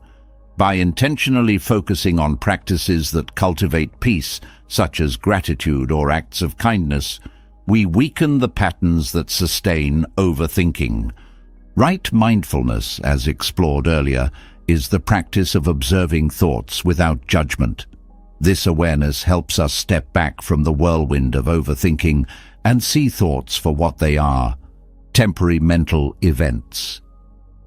Speaker 1: By intentionally focusing on practices that cultivate peace, such as gratitude or acts of kindness, we weaken the patterns that sustain overthinking. Right mindfulness, as explored earlier, is the practice of observing thoughts without judgment. This awareness helps us step back from the whirlwind of overthinking and see thoughts for what they are, temporary mental events.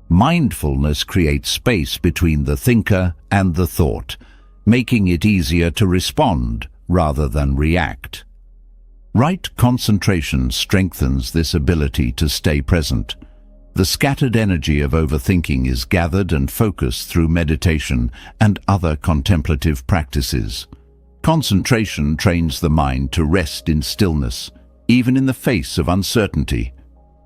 Speaker 1: Mindfulness creates space between the thinker and the thought, making it easier to respond rather than react. Right concentration strengthens this ability to stay present. The scattered energy of overthinking is gathered and focused through meditation and other contemplative practices. Concentration trains the mind to rest in stillness, even in the face of uncertainty.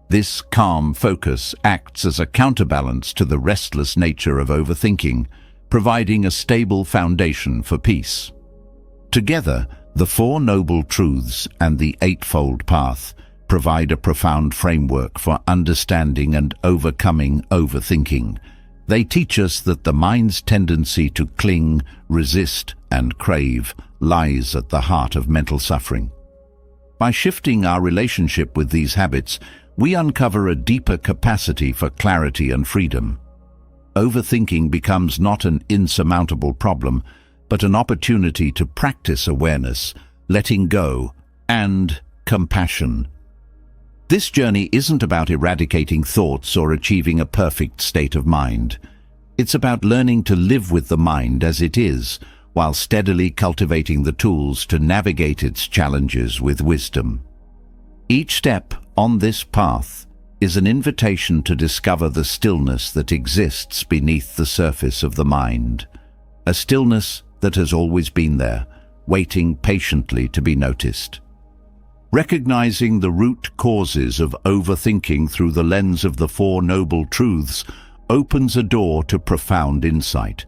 Speaker 1: This calm focus acts as a counterbalance to the restless nature of overthinking, providing a stable foundation for peace. Together, the Four Noble Truths and the Eightfold Path provide a profound framework for understanding and overcoming overthinking. They teach us that the mind's tendency to cling, resist, and crave lies at the heart of mental suffering. By shifting our relationship with these habits, we uncover a deeper capacity for clarity and freedom. Overthinking becomes not an insurmountable problem, but an opportunity to practice awareness, letting go, and compassion. This journey isn't about eradicating thoughts or achieving a perfect state of mind. It's about learning to live with the mind as it is, while steadily cultivating the tools to navigate its challenges with wisdom. Each step on this path is an invitation to discover the stillness that exists beneath the surface of the mind, a stillness that has always been there, waiting patiently to be noticed. Recognizing the root causes of overthinking through the lens of the Four Noble Truths opens a door to profound insight.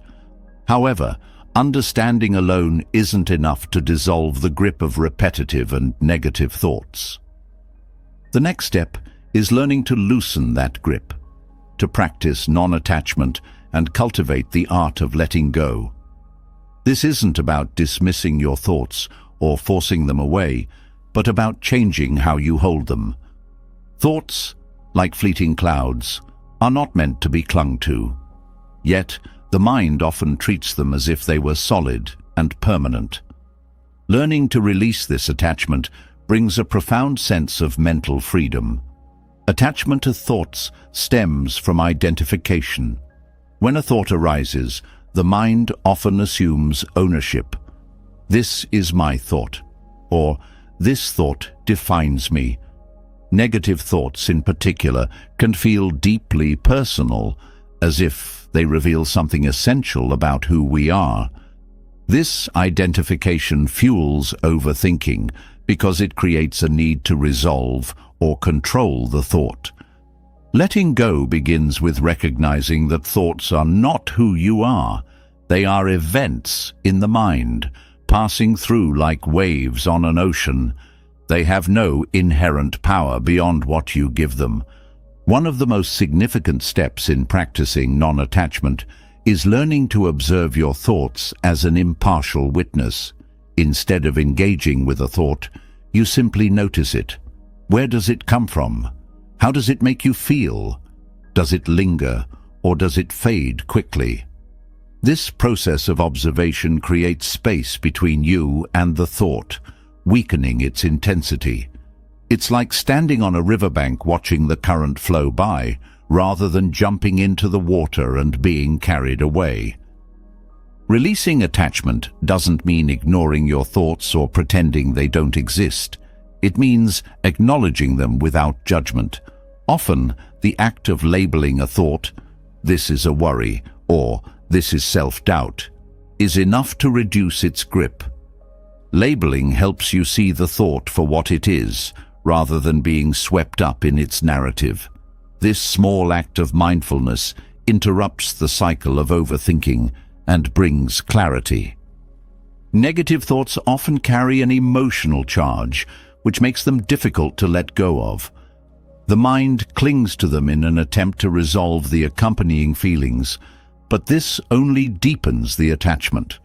Speaker 1: However, understanding alone isn't enough to dissolve the grip of repetitive and negative thoughts. The next step is learning to loosen that grip, to practice non-attachment and cultivate the art of letting go. This isn't about dismissing your thoughts or forcing them away, but about changing how you hold them. Thoughts, like fleeting clouds, are not meant to be clung to. Yet, the mind often treats them as if they were solid and permanent. Learning to release this attachment brings a profound sense of mental freedom. Attachment to thoughts stems from identification. When a thought arises, the mind often assumes ownership. This is my thought, or this thought defines me. Negative thoughts in particular can feel deeply personal, as if they reveal something essential about who we are. This identification fuels overthinking because it creates a need to resolve or control the thought. Letting go begins with recognizing that thoughts are not who you are. They are events in the mind, passing through like waves on an ocean. They have no inherent power beyond what you give them. One of the most significant steps in practicing non-attachment is learning to observe your thoughts as an impartial witness. Instead of engaging with a thought, you simply notice it. Where does it come from? How does it make you feel? Does it linger, or does it fade quickly? This process of observation creates space between you and the thought, weakening its intensity. It's like standing on a riverbank watching the current flow by, rather than jumping into the water and being carried away. Releasing attachment doesn't mean ignoring your thoughts or pretending they don't exist. It means acknowledging them without judgment. Often, the act of labeling a thought, "This is a worry," or "This is self-doubt," is enough to reduce its grip. Labeling helps you see the thought for what it is, rather than being swept up in its narrative. This small act of mindfulness interrupts the cycle of overthinking and brings clarity. Negative thoughts often carry an emotional charge, which makes them difficult to let go of. The mind clings to them in an attempt to resolve the accompanying feelings, but this only deepens the attachment.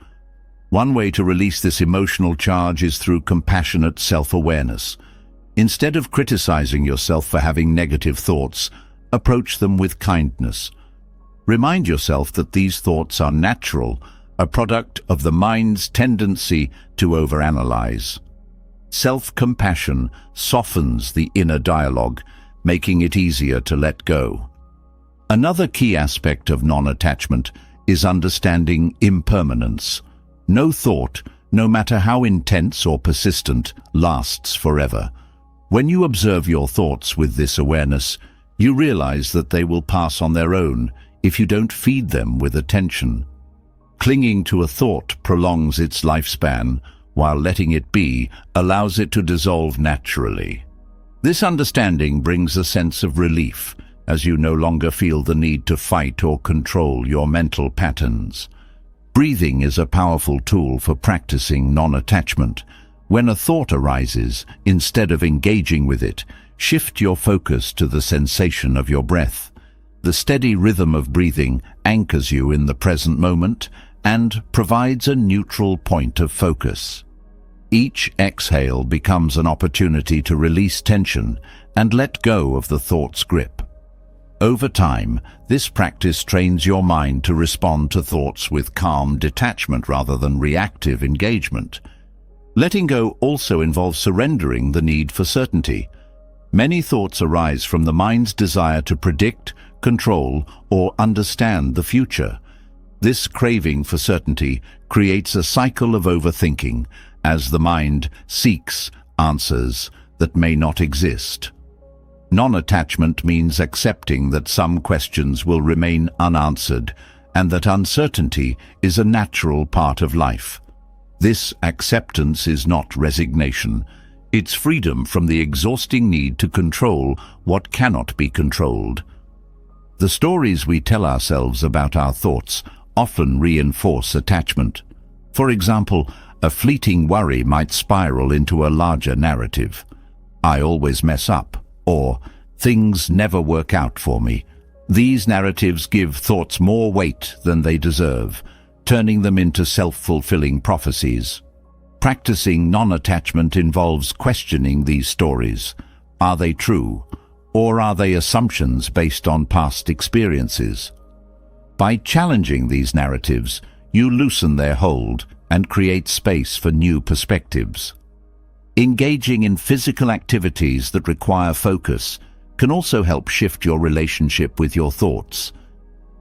Speaker 1: One way to release this emotional charge is through compassionate self-awareness. Instead of criticizing yourself for having negative thoughts, approach them with kindness. Remind yourself that these thoughts are natural, a product of the mind's tendency to overanalyze. Self-compassion softens the inner dialogue, making it easier to let go. Another key aspect of non-attachment is understanding impermanence. No thought, no matter how intense or persistent, lasts forever. When you observe your thoughts with this awareness, you realize that they will pass on their own if you don't feed them with attention. Clinging to a thought prolongs its lifespan, while letting it be allows it to dissolve naturally. This understanding brings a sense of relief, as you no longer feel the need to fight or control your mental patterns. Breathing is a powerful tool for practicing non-attachment. When a thought arises, instead of engaging with it, shift your focus to the sensation of your breath. The steady rhythm of breathing anchors you in the present moment and provides a neutral point of focus. Each exhale becomes an opportunity to release tension and let go of the thought's grip. Over time, this practice trains your mind to respond to thoughts with calm detachment rather than reactive engagement. Letting go also involves surrendering the need for certainty. Many thoughts arise from the mind's desire to predict, control, or understand the future. This craving for certainty creates a cycle of overthinking, as the mind seeks answers that may not exist. Non-attachment means accepting that some questions will remain unanswered and that uncertainty is a natural part of life. This acceptance is not resignation. It's freedom from the exhausting need to control what cannot be controlled. The stories we tell ourselves about our thoughts often reinforce attachment. For example, a fleeting worry might spiral into a larger narrative. I always mess up, or things never work out for me. These narratives give thoughts more weight than they deserve, turning them into self-fulfilling prophecies. Practicing non-attachment involves questioning these stories. Are they true, or are they assumptions based on past experiences? By challenging these narratives, you loosen their hold and create space for new perspectives. Engaging in physical activities that require focus can also help shift your relationship with your thoughts.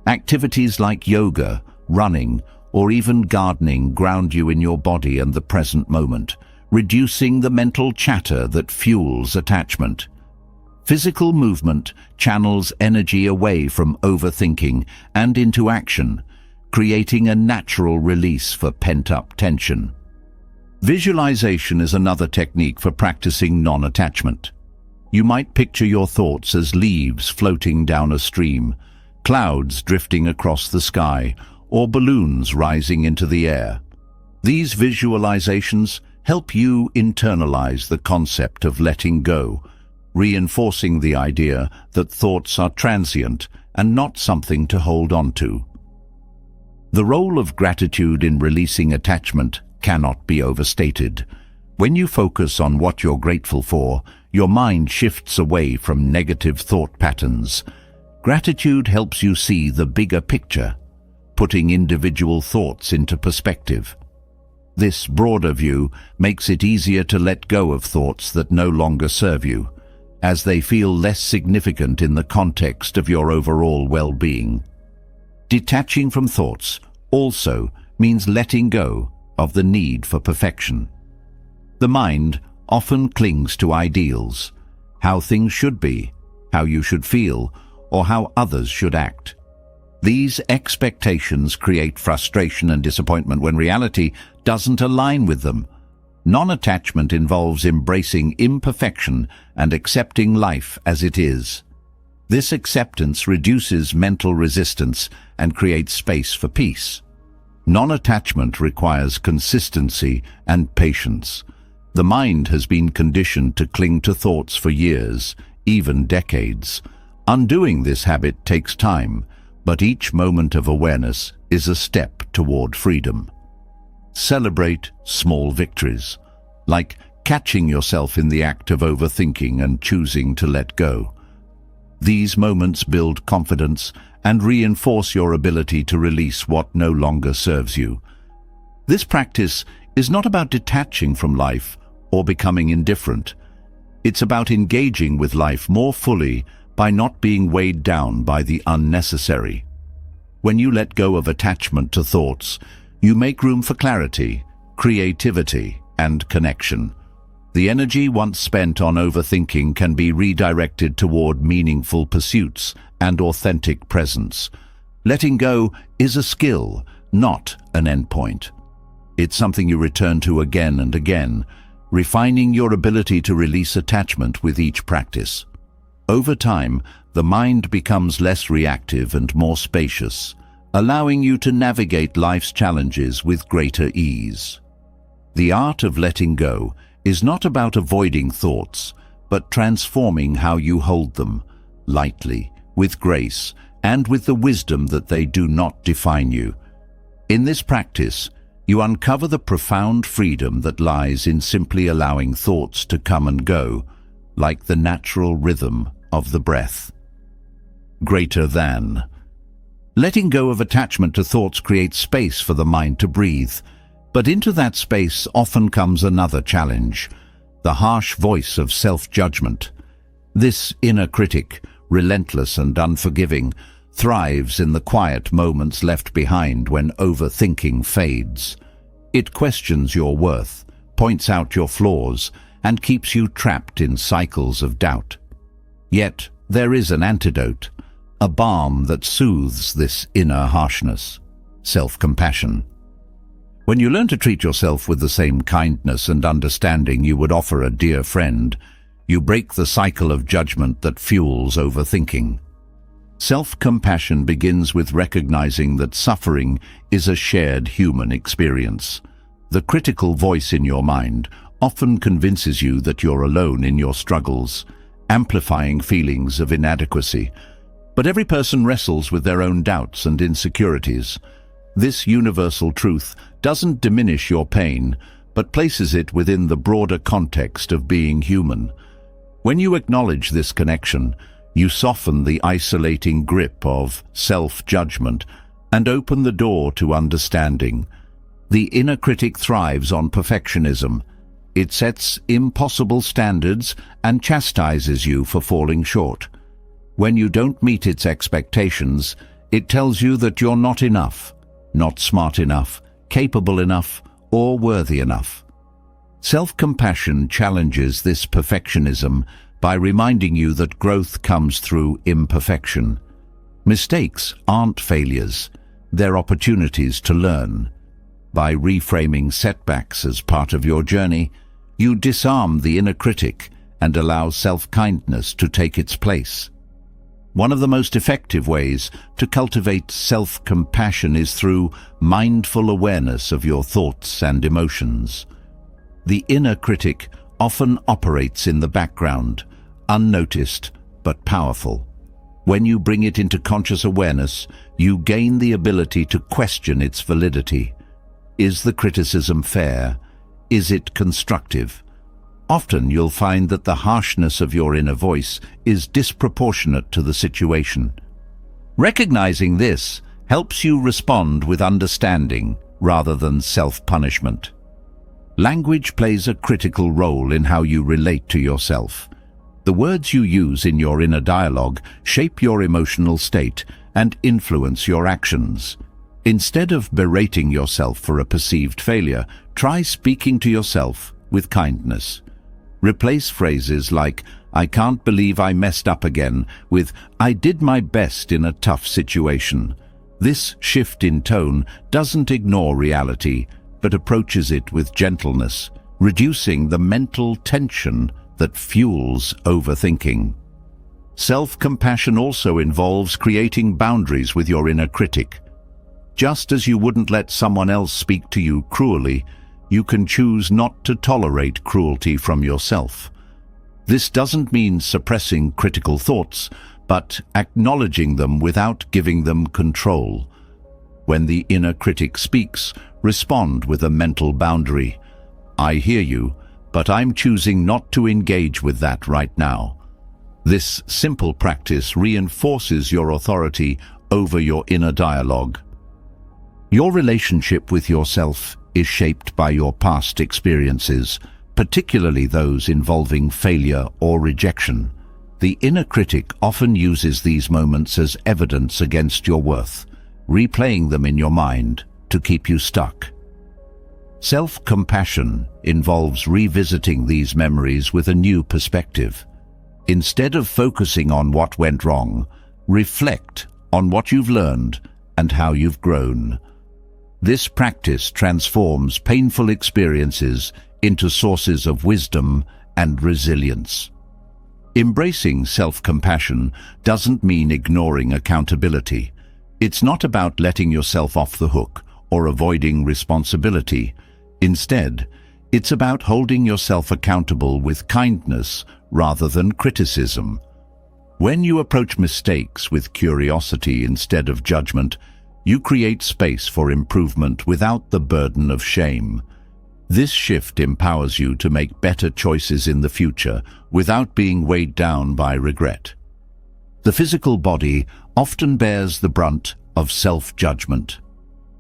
Speaker 1: Activities like yoga, running, or even gardening ground you in your body and the present moment, reducing the mental chatter that fuels attachment. Physical movement channels energy away from overthinking and into action, creating a natural release for pent-up tension. Visualization is another technique for practicing non-attachment. You might picture your thoughts as leaves floating down a stream, clouds drifting across the sky, or balloons rising into the air. These visualizations help you internalize the concept of letting go, reinforcing the idea that thoughts are transient and not something to hold on to. The role of gratitude in releasing attachment cannot be overstated. When you focus on what you're grateful for, your mind shifts away from negative thought patterns. Gratitude helps you see the bigger picture, putting individual thoughts into perspective. This broader view makes it easier to let go of thoughts that no longer serve you, as they feel less significant in the context of your overall well-being. Detaching from thoughts also means letting go of the need for perfection. The mind often clings to ideals, how things should be, how you should feel, or how others should act. These expectations create frustration and disappointment when reality doesn't align with them. Non-attachment involves embracing imperfection and accepting life as it is. This acceptance reduces mental resistance and creates space for peace. Non-attachment requires consistency and patience. The mind has been conditioned to cling to thoughts for years, even decades. Undoing this habit takes time, but each moment of awareness is a step toward freedom. Celebrate small victories, like catching yourself in the act of overthinking and choosing to let go. These moments build confidence and reinforce your ability to release what no longer serves you. This practice is not about detaching from life or becoming indifferent. It's about engaging with life more fully by not being weighed down by the unnecessary. When you let go of attachment to thoughts, you make room for clarity, creativity, and connection. The energy once spent on overthinking can be redirected toward meaningful pursuits and authentic presence. Letting go is a skill, not an endpoint. It's something you return to again and again, refining your ability to release attachment with each practice. Over time, the mind becomes less reactive and more spacious, allowing you to navigate life's challenges with greater ease. The art of letting go is not about avoiding thoughts, but transforming how you hold them, lightly, with grace, and with the wisdom that they do not define you. In this practice, you uncover the profound freedom that lies in simply allowing thoughts to come and go, like the natural rhythm of the breath. Greater than. Letting go of attachment to thoughts creates space for the mind to breathe, but into that space often comes another challenge, the harsh voice of self-judgment. This inner critic, relentless and unforgiving, thrives in the quiet moments left behind when overthinking fades. It questions your worth, points out your flaws, and keeps you trapped in cycles of doubt. Yet there is an antidote, a balm that soothes this inner harshness: self-compassion. When you learn to treat yourself with the same kindness and understanding you would offer a dear friend, you break the cycle of judgment that fuels overthinking. Self-compassion begins with recognizing that suffering is a shared human experience. The critical voice in your mind often convinces you that you're alone in your struggles, amplifying feelings of inadequacy. But every person wrestles with their own doubts and insecurities. This universal truth doesn't diminish your pain, but places it within the broader context of being human. When you acknowledge this connection, you soften the isolating grip of self-judgment and open the door to understanding. The inner critic thrives on perfectionism. It sets impossible standards and chastises you for falling short. When you don't meet its expectations, it tells you that you're not enough, not smart enough, capable enough, or worthy enough. Self-compassion challenges this perfectionism by reminding you that growth comes through imperfection. Mistakes aren't failures, they're opportunities to learn. By reframing setbacks as part of your journey, you disarm the inner critic and allow self-kindness to take its place. One of the most effective ways to cultivate self-compassion is through mindful awareness of your thoughts and emotions. The inner critic often operates in the background, unnoticed but powerful. When you bring it into conscious awareness, you gain the ability to question its validity. Is the criticism fair? Is it constructive? Often you'll find that the harshness of your inner voice is disproportionate to the situation. Recognizing this helps you respond with understanding rather than self-punishment. Language plays a critical role in how you relate to yourself. The words you use in your inner dialogue shape your emotional state and influence your actions. Instead of berating yourself for a perceived failure, try speaking to yourself with kindness. Replace phrases like, "I can't believe I messed up again," with, "I did my best in a tough situation." This shift in tone doesn't ignore reality, but approaches it with gentleness, reducing the mental tension that fuels overthinking. Self-compassion also involves creating boundaries with your inner critic. Just as you wouldn't let someone else speak to you cruelly, you can choose not to tolerate cruelty from yourself. This doesn't mean suppressing critical thoughts, but acknowledging them without giving them control. When the inner critic speaks, respond with a mental boundary. "I hear you, but I'm choosing not to engage with that right now." This simple practice reinforces your authority over your inner dialogue. Your relationship with yourself is shaped by your past experiences, particularly those involving failure or rejection. The inner critic often uses these moments as evidence against your worth, replaying them in your mind to keep you stuck. Self-compassion involves revisiting these memories with a new perspective. Instead of focusing on what went wrong, reflect on what you've learned and how you've grown. This practice transforms painful experiences into sources of wisdom and resilience. Embracing self-compassion doesn't mean ignoring accountability. It's not about letting yourself off the hook or avoiding responsibility. Instead, it's about holding yourself accountable with kindness rather than criticism. When you approach mistakes with curiosity instead of judgment, you create space for improvement without the burden of shame. This shift empowers you to make better choices in the future without being weighed down by regret. The physical body often bears the brunt of self-judgment.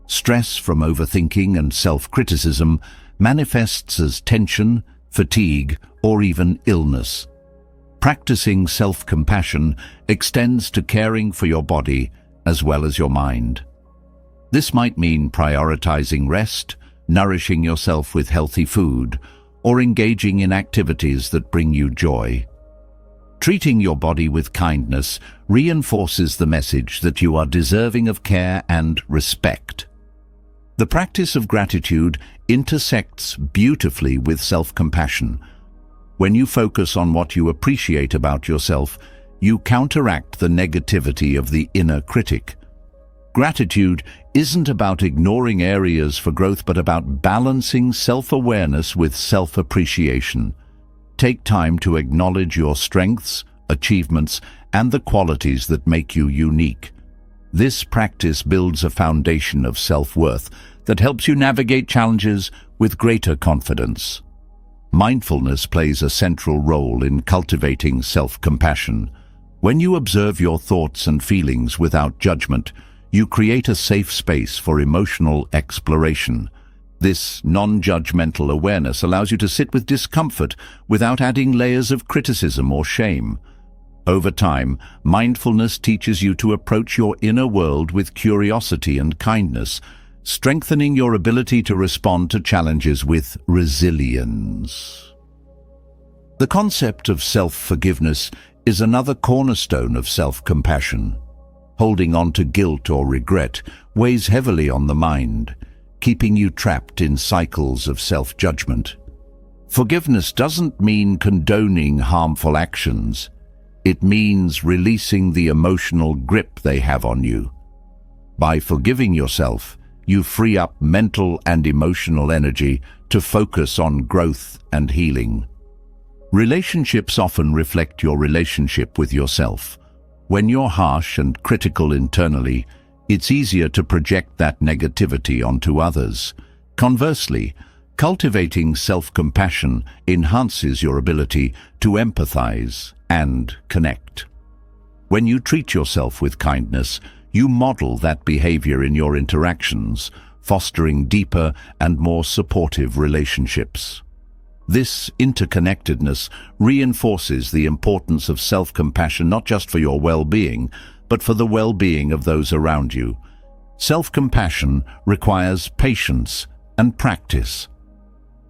Speaker 1: Stress from overthinking and self-criticism manifests as tension, fatigue, or even illness. Practicing self-compassion extends to caring for your body as well as your mind. This might mean prioritizing rest, nourishing yourself with healthy food, or engaging in activities that bring you joy. Treating your body with kindness reinforces the message that you are deserving of care and respect. The practice of gratitude intersects beautifully with self-compassion. When you focus on what you appreciate about yourself, you counteract the negativity of the inner critic. Gratitude isn't about ignoring areas for growth, but about balancing self-awareness with self-appreciation. Take time to acknowledge your strengths, achievements, and the qualities that make you unique. This practice builds a foundation of self-worth that helps you navigate challenges with greater confidence. Mindfulness plays a central role in cultivating self-compassion. When you observe your thoughts and feelings without judgment, you create a safe space for emotional exploration. This non-judgmental awareness allows you to sit with discomfort without adding layers of criticism or shame. Over time, mindfulness teaches you to approach your inner world with curiosity and kindness, strengthening your ability to respond to challenges with resilience. The concept of self-forgiveness is another cornerstone of self-compassion. Holding on to guilt or regret weighs heavily on the mind, keeping you trapped in cycles of self-judgment. Forgiveness doesn't mean condoning harmful actions. It means releasing the emotional grip they have on you. By forgiving yourself, you free up mental and emotional energy to focus on growth and healing. Relationships often reflect your relationship with yourself. When you're harsh and critical internally, it's easier to project that negativity onto others. Conversely, cultivating self-compassion enhances your ability to empathize and connect. When you treat yourself with kindness, you model that behavior in your interactions, fostering deeper and more supportive relationships. This interconnectedness reinforces the importance of self-compassion not just for your well-being, but for the well-being of those around you. Self-compassion requires patience and practice.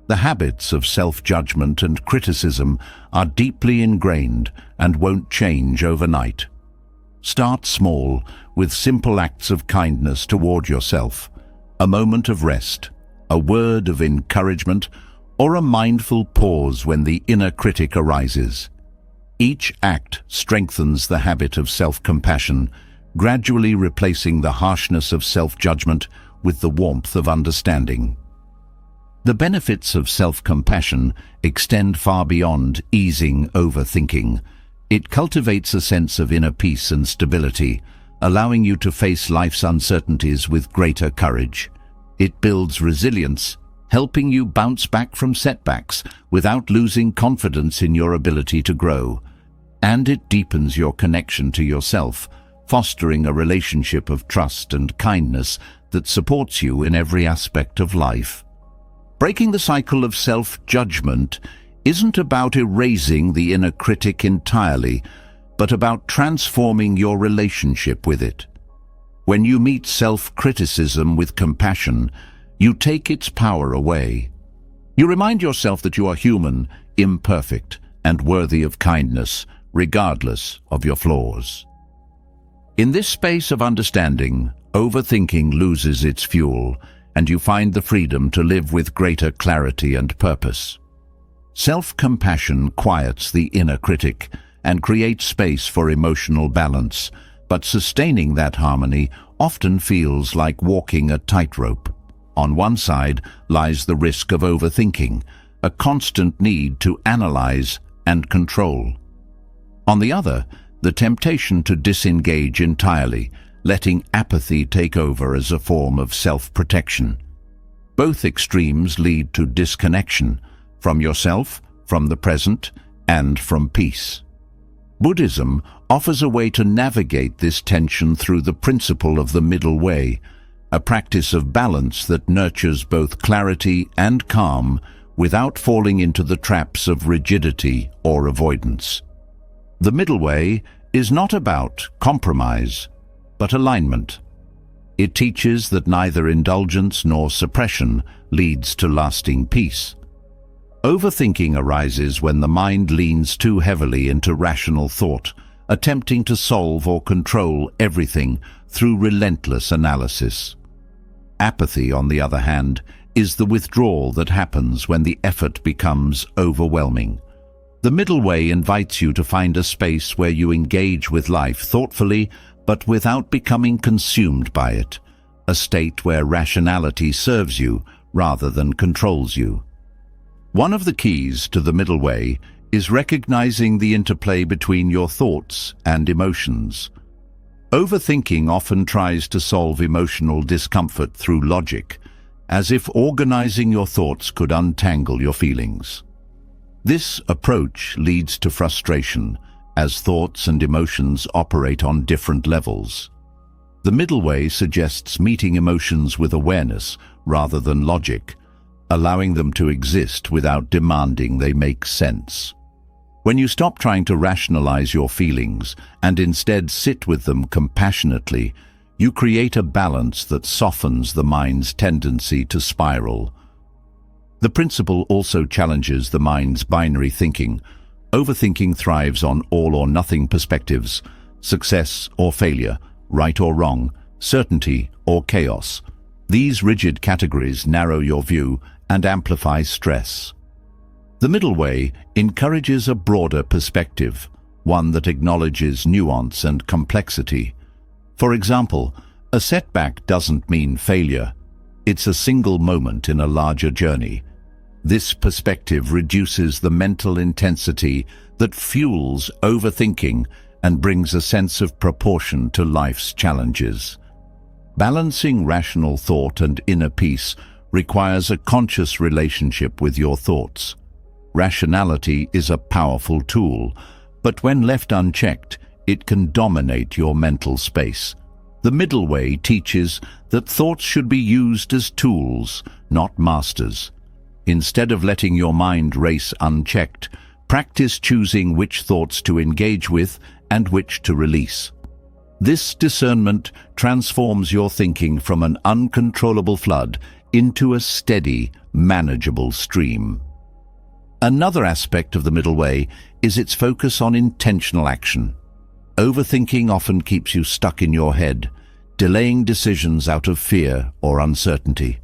Speaker 1: The habits of self-judgment and criticism are deeply ingrained and won't change overnight. Start small with simple acts of kindness toward yourself, a moment of rest, a word of encouragement, or a mindful pause when the inner critic arises. Each act strengthens the habit of self-compassion, gradually replacing the harshness of self-judgment with the warmth of understanding. The benefits of self-compassion extend far beyond easing overthinking. It cultivates a sense of inner peace and stability, allowing you to face life's uncertainties with greater courage. It builds resilience, helping you bounce back from setbacks without losing confidence in your ability to grow. And it deepens your connection to yourself, fostering a relationship of trust and kindness that supports you in every aspect of life. Breaking the cycle of self-judgment isn't about erasing the inner critic entirely, but about transforming your relationship with it. When you meet self-criticism with compassion, you take its power away. You remind yourself that you are human, imperfect, and worthy of kindness, regardless of your flaws. In this space of understanding, overthinking loses its fuel. and you find the freedom to live with greater clarity and purpose. Self-compassion quiets the inner critic and creates space for emotional balance, but sustaining that harmony often feels like walking a tightrope. On one side lies the risk of overthinking, a constant need to analyze and control. On the other, the temptation to disengage entirely, letting apathy take over as a form of self-protection. Both extremes lead to disconnection from yourself, from the present, and from peace. Buddhism offers a way to navigate this tension through the principle of the middle way, a practice of balance that nurtures both clarity and calm without falling into the traps of rigidity or avoidance. The middle way is not about compromise, but alignment. It teaches that neither indulgence nor suppression leads to lasting peace. Overthinking arises when the mind leans too heavily into rational thought, attempting to solve or control everything through relentless analysis. Apathy, on the other hand, is the withdrawal that happens when the effort becomes overwhelming. The middle way invites you to find a space where you engage with life thoughtfully, but without becoming consumed by it, a state where rationality serves you rather than controls you. One of the keys to the middle way is recognizing the interplay between your thoughts and emotions. Overthinking often tries to solve emotional discomfort through logic, as if organizing your thoughts could untangle your feelings. This approach leads to frustration, as thoughts and emotions operate on different levels. The middle way suggests meeting emotions with awareness rather than logic, allowing them to exist without demanding they make sense. When you stop trying to rationalize your feelings and instead sit with them compassionately, you create a balance that softens the mind's tendency to spiral. The principle also challenges the mind's binary thinking. Overthinking thrives on all or nothing perspectives, success or failure, right or wrong, certainty or chaos. These rigid categories narrow your view and amplify stress. The middle way encourages a broader perspective, one that acknowledges nuance and complexity. For example, a setback doesn't mean failure. It's a single moment in a larger journey. This perspective reduces the mental intensity that fuels overthinking and brings a sense of proportion to life's challenges. Balancing rational thought and inner peace requires a conscious relationship with your thoughts. Rationality is a powerful tool, but when left unchecked, it can dominate your mental space. The middle way teaches that thoughts should be used as tools, not masters. Instead of letting your mind race unchecked, practice choosing which thoughts to engage with and which to release. This discernment transforms your thinking from an uncontrollable flood into a steady, manageable stream. Another aspect of the middle way is its focus on intentional action. Overthinking often keeps you stuck in your head, delaying decisions out of fear or uncertainty.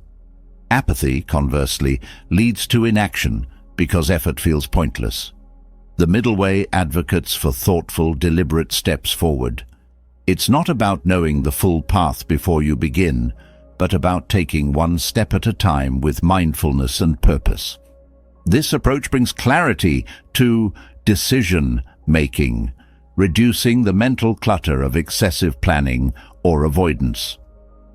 Speaker 1: Apathy, conversely, leads to inaction because effort feels pointless. The middle way advocates for thoughtful, deliberate steps forward. It's not about knowing the full path before you begin, but about taking one step at a time with mindfulness and purpose. This approach brings clarity to decision-making, reducing the mental clutter of excessive planning or avoidance.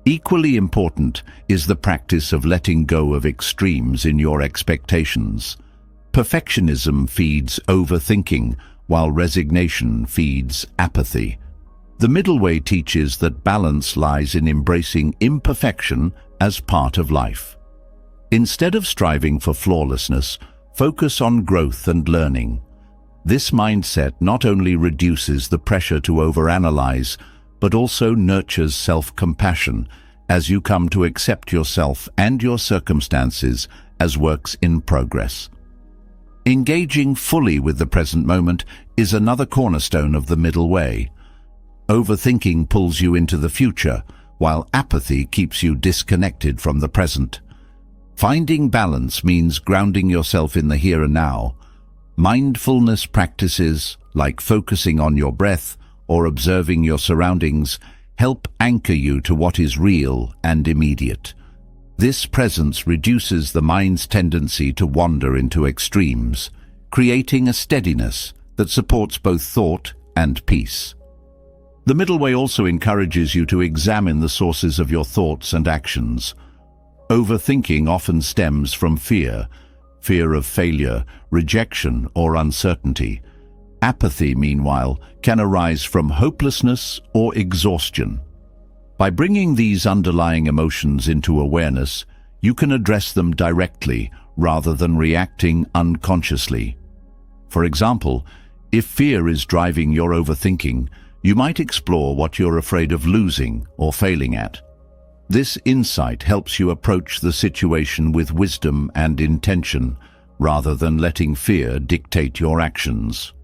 Speaker 1: Equally important is the practice of letting go of extremes in your expectations. Perfectionism feeds overthinking, while resignation feeds apathy. The middle way teaches that balance lies in embracing imperfection as part of life. Instead of striving for flawlessness, focus on growth and learning. This mindset not only reduces the pressure to overanalyze, but also nurtures self-compassion as you come to accept yourself and your circumstances as works in progress. Engaging fully with the present moment is another cornerstone of the middle way. Overthinking pulls you into the future, while apathy keeps you disconnected from the present. Finding balance means grounding yourself in the here and now. Mindfulness practices, like focusing on your breath or observing your surroundings, help anchor you to what is real and immediate. This presence reduces the mind's tendency to wander into extremes, creating a steadiness that supports both thought and peace. The middle way also encourages you to examine the sources of your thoughts and actions. Overthinking often stems from fear of failure, rejection, or uncertainty. Apathy, meanwhile, can arise from hopelessness or exhaustion. By bringing these underlying emotions into awareness, you can address them directly rather than reacting unconsciously. For example, if fear is driving your overthinking, you might explore what you're afraid of losing or failing at. This insight helps you approach the situation with wisdom and intention, rather than letting fear dictate your actions.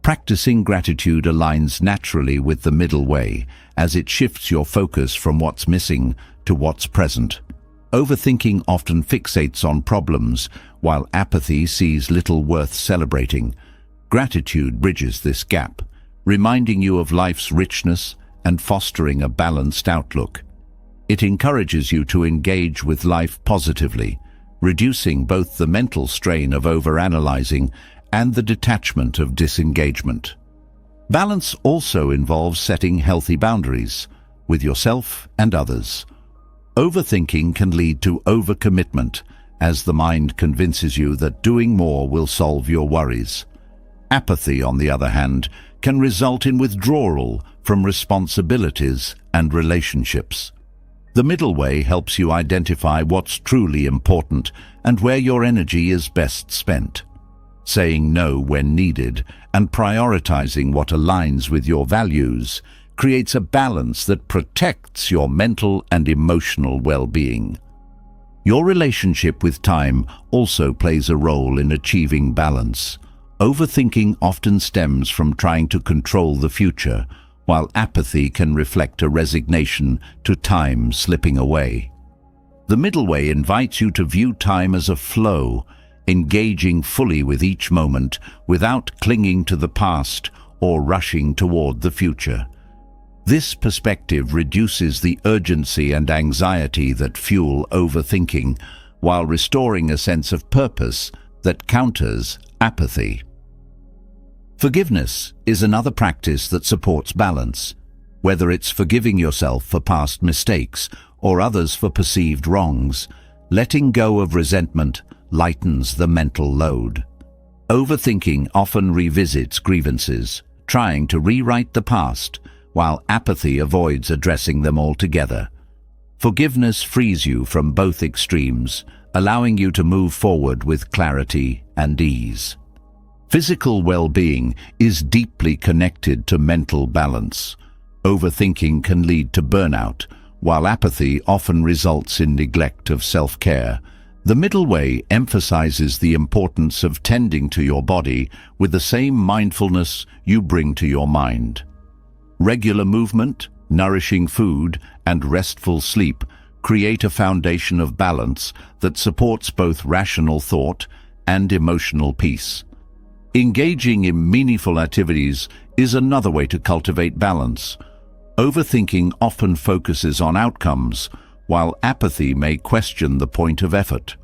Speaker 1: Practicing gratitude aligns naturally with the middle way, as it shifts your focus from what's missing to what's present. Overthinking often fixates on problems, while apathy sees little worth celebrating. Gratitude bridges this gap, reminding you of life's richness and fostering a balanced outlook. It encourages you to engage with life positively, reducing both the mental strain of overanalyzing and the detachment of disengagement. Balance also involves setting healthy boundaries with yourself and others. Overthinking can lead to overcommitment, as the mind convinces you that doing more will solve your worries. Apathy, on the other hand, can result in withdrawal from responsibilities and relationships. The middle way helps you identify what's truly important and where your energy is best spent. Saying no when needed and prioritizing what aligns with your values creates a balance that protects your mental and emotional well-being. Your relationship with time also plays a role in achieving balance. Overthinking often stems from trying to control the future, while apathy can reflect a resignation to time slipping away. The middle way invites you to view time as a flow, engaging fully with each moment without clinging to the past or rushing toward the future. This perspective reduces the urgency and anxiety that fuel overthinking, while restoring a sense of purpose that counters apathy. Forgiveness is another practice that supports balance. Whether it's forgiving yourself for past mistakes or others for perceived wrongs, letting go of resentment lightens the mental load. Overthinking often revisits grievances, trying to rewrite the past, while apathy avoids addressing them altogether. Forgiveness frees you from both extremes, allowing you to move forward with clarity and ease. Physical well-being is deeply connected to mental balance. Overthinking can lead to burnout, while apathy often results in neglect of self-care. The middle way emphasizes the importance of tending to your body with the same mindfulness you bring to your mind. Regular movement, nourishing food, and restful sleep create a foundation of balance that supports both rational thought and emotional peace. Engaging in meaningful activities is another way to cultivate balance. Overthinking often focuses on outcomes, while apathy may question the point of effort.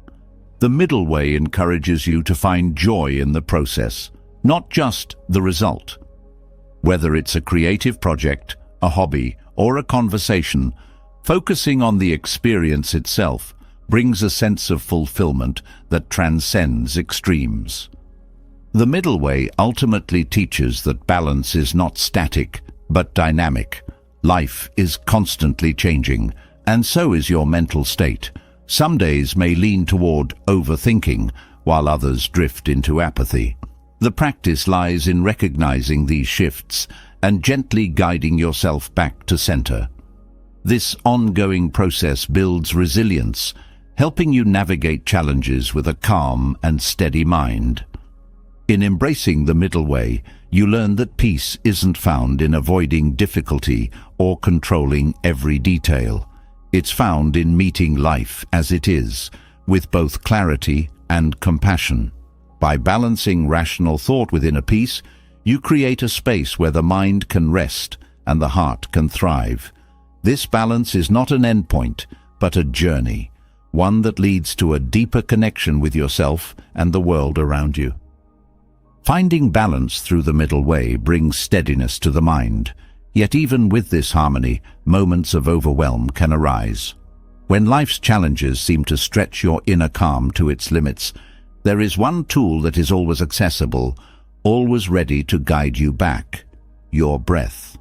Speaker 1: The middle way encourages you to find joy in the process, not just the result. Whether it's a creative project, a hobby, or a conversation, focusing on the experience itself brings a sense of fulfillment that transcends extremes. The middle way ultimately teaches that balance is not static, but dynamic. Life is constantly changing, and so is your mental state. Some days may lean toward overthinking, while others drift into apathy. The practice lies in recognizing these shifts and gently guiding yourself back to center. This ongoing process builds resilience, helping you navigate challenges with a calm and steady mind. In embracing the middle way, you learn that peace isn't found in avoiding difficulty or controlling every detail. It's found in meeting life as it is, with both clarity and compassion. By balancing rational thought within a peace, you create a space where the mind can rest and the heart can thrive. This balance is not an endpoint, but a journey, one that leads to a deeper connection with yourself and the world around you. Finding balance through the middle way brings steadiness to the mind. Yet even with this harmony, moments of overwhelm can arise. When life's challenges seem to stretch your inner calm to its limits, there is one tool that is always accessible, always ready to guide you back: your breath.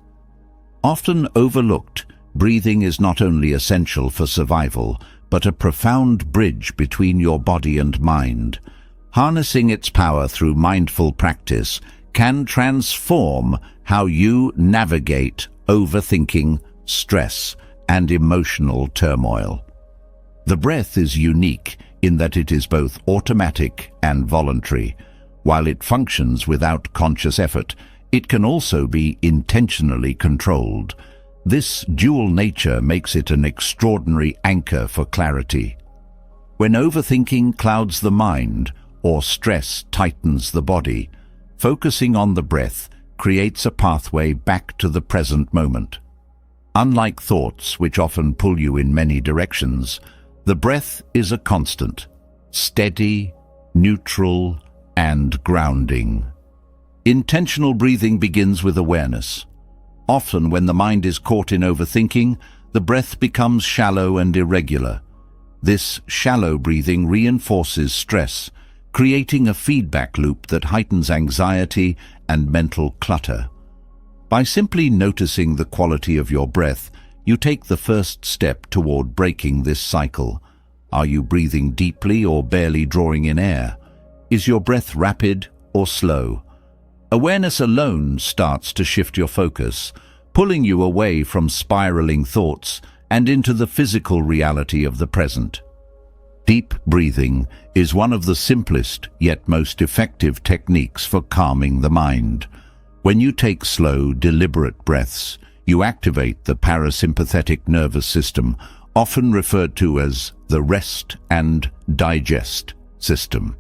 Speaker 1: Often overlooked, breathing is not only essential for survival, but a profound bridge between your body and mind. Harnessing its power through mindful practice can transform how you navigate overthinking, stress, and emotional turmoil. The breath is unique in that it is both automatic and voluntary. While it functions without conscious effort, it can also be intentionally controlled. This dual nature makes it an extraordinary anchor for clarity. When overthinking clouds the mind or stress tightens the body, focusing on the breath creates a pathway back to the present moment. Unlike thoughts, which often pull you in many directions, the breath is a constant, steady, neutral, and grounding. Intentional breathing begins with awareness. Often, when the mind is caught in overthinking, the breath becomes shallow and irregular. This shallow breathing reinforces stress, creating a feedback loop that heightens anxiety and mental clutter. By simply noticing the quality of your breath, you take the first step toward breaking this cycle. Are you breathing deeply or barely drawing in air? Is your breath rapid or slow? Awareness alone starts to shift your focus, pulling you away from spiraling thoughts and into the physical reality of the present. Deep breathing is one of the simplest yet most effective techniques for calming the mind. When you take slow, deliberate breaths, you activate the parasympathetic nervous system, often referred to as the rest and digest system.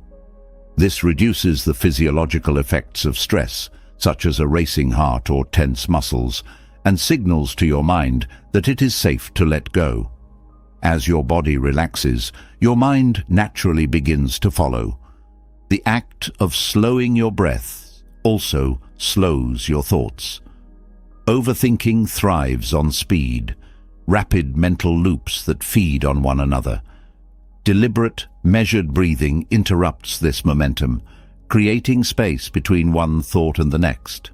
Speaker 1: This reduces the physiological effects of stress, such as a racing heart or tense muscles, and signals to your mind that it is safe to let go. As your body relaxes, your mind naturally begins to follow. The act of slowing your breath also slows your thoughts. Overthinking thrives on speed, rapid mental loops that feed on one another. Deliberate, measured breathing interrupts this momentum, creating space between one thought and the next.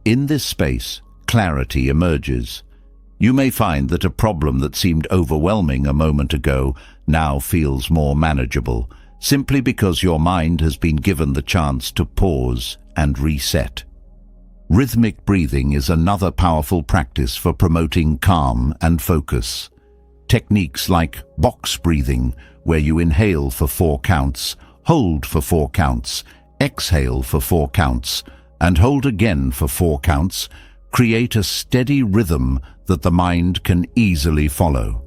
Speaker 1: In this space, clarity emerges. You may find that a problem that seemed overwhelming a moment ago now feels more manageable, simply because your mind has been given the chance to pause and reset. Rhythmic breathing is another powerful practice for promoting calm and focus. Techniques like box breathing, where you inhale for 4 counts, hold for 4 counts, exhale for 4 counts, and hold again for 4 counts, create a steady rhythm that the mind can easily follow.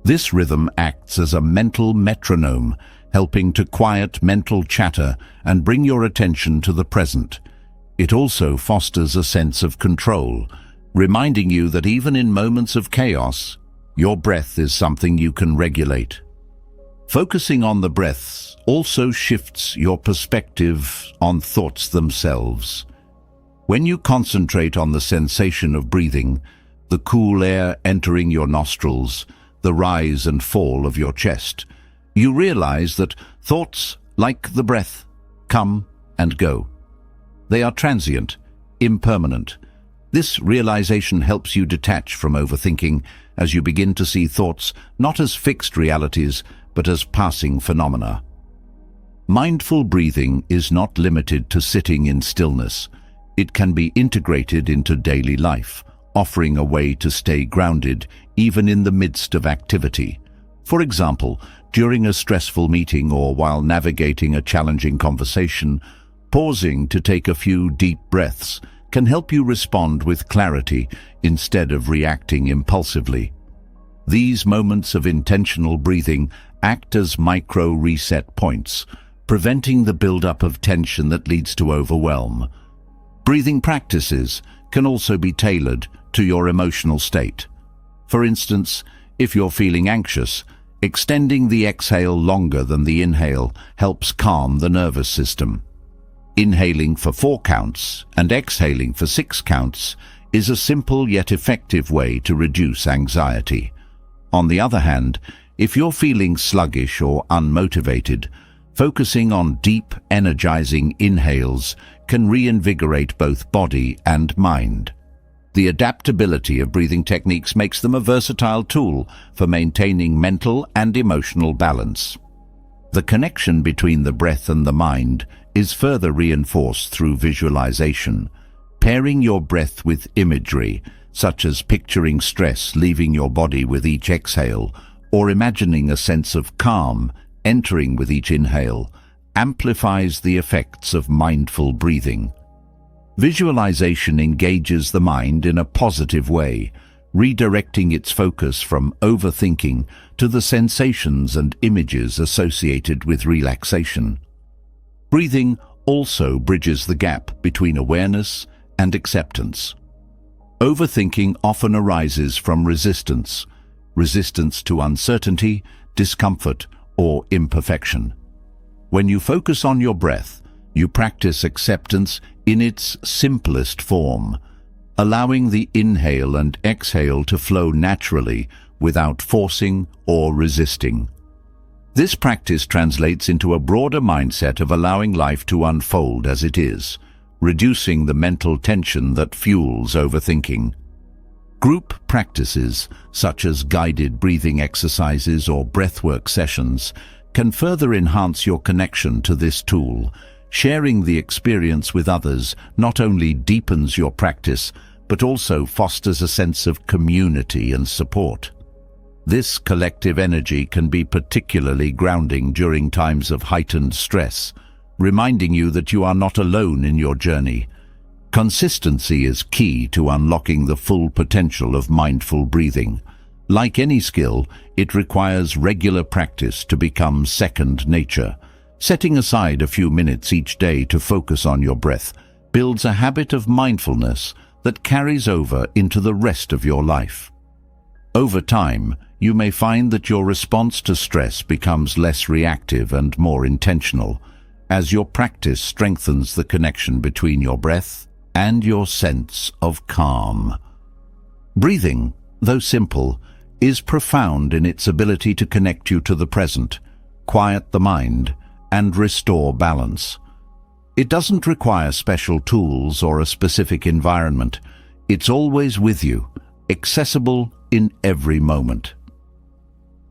Speaker 1: This rhythm acts as a mental metronome, helping to quiet mental chatter and bring your attention to the present. It also fosters a sense of control, reminding you that even in moments of chaos, your breath is something you can regulate. Focusing on the breaths also shifts your perspective on thoughts themselves. When you concentrate on the sensation of breathing, the cool air entering your nostrils, the rise and fall of your chest, you realize that thoughts, like the breath, come and go. They are transient, impermanent. This realization helps you detach from overthinking as you begin to see thoughts not as fixed realities, but as passing phenomena. Mindful breathing is not limited to sitting in stillness. It can be integrated into daily life, offering a way to stay grounded even in the midst of activity. For example, during a stressful meeting or while navigating a challenging conversation, Pausing to take a few deep breaths can help you respond with clarity instead of reacting impulsively. These moments of intentional breathing act as micro-reset points, preventing the buildup of tension that leads to overwhelm. Breathing practices can also be tailored to your emotional state. For instance, if you're feeling anxious, extending the exhale longer than the inhale helps calm the nervous system. Inhaling for 4 counts and exhaling for 6 counts is a simple yet effective way to reduce anxiety. On the other hand, if you're feeling sluggish or unmotivated, focusing on deep, energizing inhales can reinvigorate both body and mind. The adaptability of breathing techniques makes them a versatile tool for maintaining mental and emotional balance. The connection between the breath and the mind is further reinforced through visualization. Pairing your breath with imagery, such as picturing stress leaving your body with each exhale, or imagining a sense of calm entering with each inhale, amplifies the effects of mindful breathing. Visualization engages the mind in a positive way, redirecting its focus from overthinking to the sensations and images associated with relaxation. Breathing also bridges the gap between awareness and acceptance. Overthinking often arises from resistance to uncertainty, discomfort, or imperfection. When you focus on your breath, you practice acceptance in its simplest form, allowing the inhale and exhale to flow naturally without forcing or resisting. This practice translates into a broader mindset of allowing life to unfold as it is, reducing the mental tension that fuels overthinking. Group practices, such as guided breathing exercises or breathwork sessions, can further enhance your connection to this tool. Sharing the experience with others not only deepens your practice, but also fosters a sense of community and support. This collective energy can be particularly grounding during times of heightened stress, reminding you that you are not alone in your journey. Consistency is key to unlocking the full potential of mindful breathing. Like any skill, it requires regular practice to become second nature. Setting aside a few minutes each day to focus on your breath builds a habit of mindfulness that carries over into the rest of your life. Over time, you may find that your response to stress becomes less reactive and more intentional, as your practice strengthens the connection between your breath and your sense of calm. Breathing, though simple, is profound in its ability to connect you to the present, quiet the mind, and restore balance. It doesn't require special tools or a specific environment. It's always with you, accessible in every moment.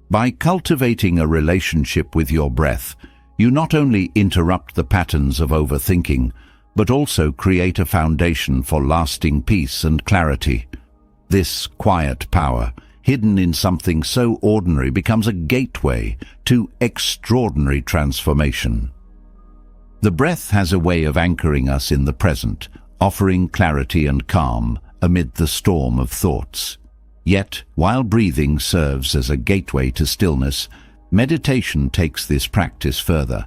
Speaker 1: By cultivating a relationship with your breath, you not only interrupt the patterns of overthinking, but also create a foundation for lasting peace and clarity. This quiet power, hidden in something so ordinary, becomes a gateway to extraordinary transformation. The breath has a way of anchoring us in the present, offering clarity and calm amid the storm of thoughts. Yet, while breathing serves as a gateway to stillness, meditation takes this practice further,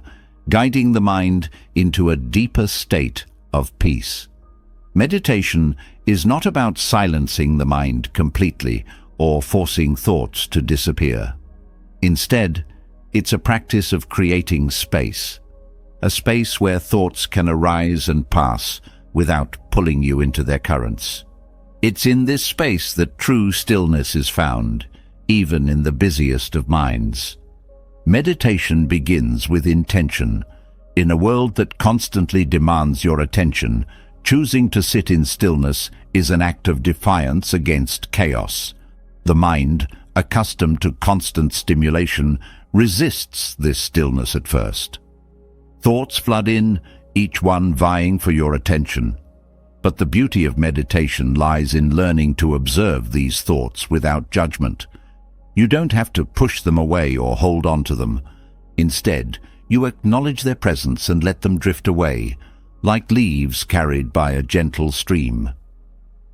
Speaker 1: guiding the mind into a deeper state of peace. Meditation is not about silencing the mind completely or forcing thoughts to disappear. Instead, it's a practice of creating space, a space where thoughts can arise and pass without pulling you into their currents. It's in this space that true stillness is found, even in the busiest of minds. Meditation begins with intention. In a world that constantly demands your attention, choosing to sit in stillness is an act of defiance against chaos. The mind, accustomed to constant stimulation, resists this stillness at first. Thoughts flood in, each one vying for your attention. But the beauty of meditation lies in learning to observe these thoughts without judgment. You don't have to push them away or hold on to them. Instead, you acknowledge their presence and let them drift away, like leaves carried by a gentle stream.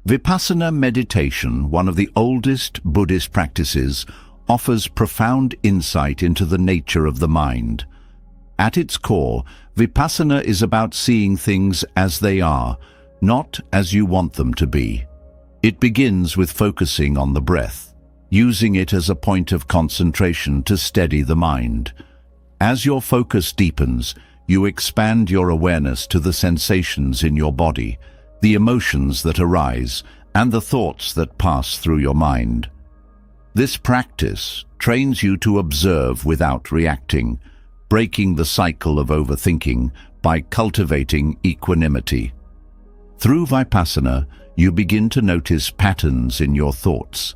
Speaker 1: Vipassana meditation, one of the oldest Buddhist practices, offers profound insight into the nature of the mind. At its core, Vipassana is about seeing things as they are, not as you want them to be. It begins with focusing on the breath, using it as a point of concentration to steady the mind. As your focus deepens, you expand your awareness to the sensations in your body, the emotions that arise, and the thoughts that pass through your mind. This practice trains you to observe without reacting, breaking the cycle of overthinking by cultivating equanimity. Through Vipassana, you begin to notice patterns in your thoughts.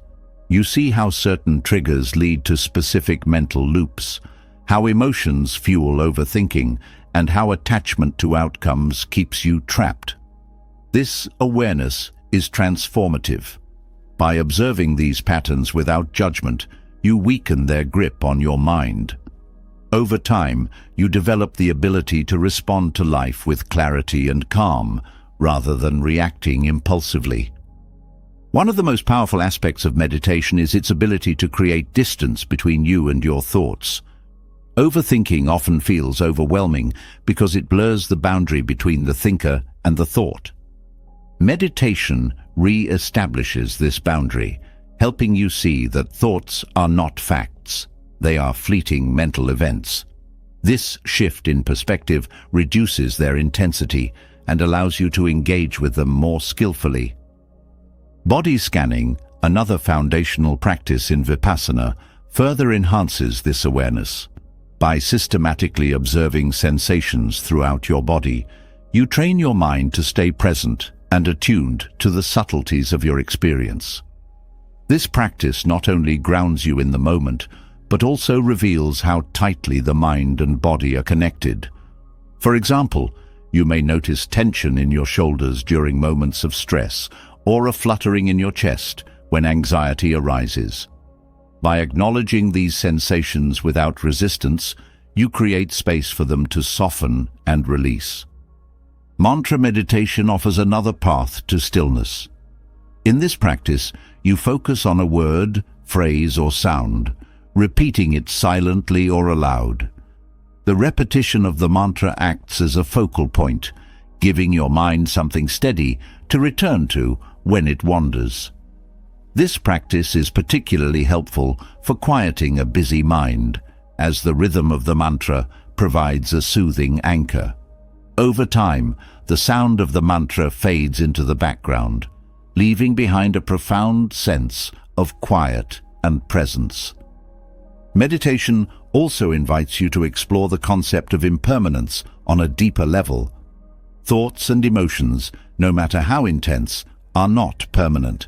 Speaker 1: You see how certain triggers lead to specific mental loops, how emotions fuel overthinking, and how attachment to outcomes keeps you trapped. This awareness is transformative. By observing these patterns without judgment, you weaken their grip on your mind. Over time, you develop the ability to respond to life with clarity and calm, rather than reacting impulsively. One of the most powerful aspects of meditation is its ability to create distance between you and your thoughts. Overthinking often feels overwhelming because it blurs the boundary between the thinker and the thought. Meditation re-establishes this boundary, helping you see that thoughts are not facts. They are fleeting mental events. This shift in perspective reduces their intensity and allows you to engage with them more skillfully. Body scanning, another foundational practice in Vipassana, further enhances this awareness. By systematically observing sensations throughout your body, you train your mind to stay present and attuned to the subtleties of your experience. This practice not only grounds you in the moment, but also reveals how tightly the mind and body are connected. For example, you may notice tension in your shoulders during moments of stress, or a fluttering in your chest when anxiety arises. By acknowledging these sensations without resistance, you create space for them to soften and release. Mantra meditation offers another path to stillness. In this practice, you focus on a word, phrase, or sound, repeating it silently or aloud. The repetition of the mantra acts as a focal point, giving your mind something steady to return to when it wanders. This practice is particularly helpful for quieting a busy mind, as the rhythm of the mantra provides a soothing anchor. Over time, the sound of the mantra fades into the background, leaving behind a profound sense of quiet and presence. Meditation also invites you to explore the concept of impermanence on a deeper level. Thoughts and emotions, no matter how intense, are not permanent.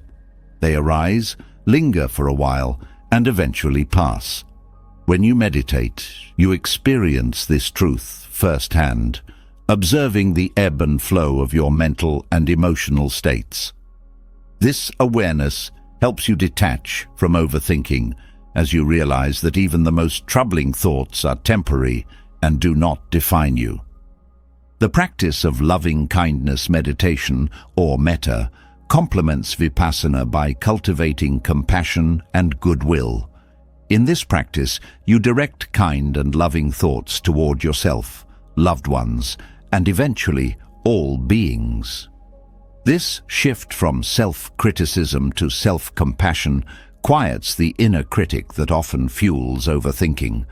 Speaker 1: They arise, linger for a while, and eventually pass. When you meditate, you experience this truth firsthand, observing the ebb and flow of your mental and emotional states. This awareness helps you detach from overthinking, as you realize that even the most troubling thoughts are temporary and do not define you. The practice of loving-kindness meditation, or metta, complements Vipassana by cultivating compassion and goodwill. In this practice, you direct kind and loving thoughts toward yourself, loved ones, and eventually all beings. This shift from self-criticism to self-compassion quiets the inner critic that often fuels overthinking.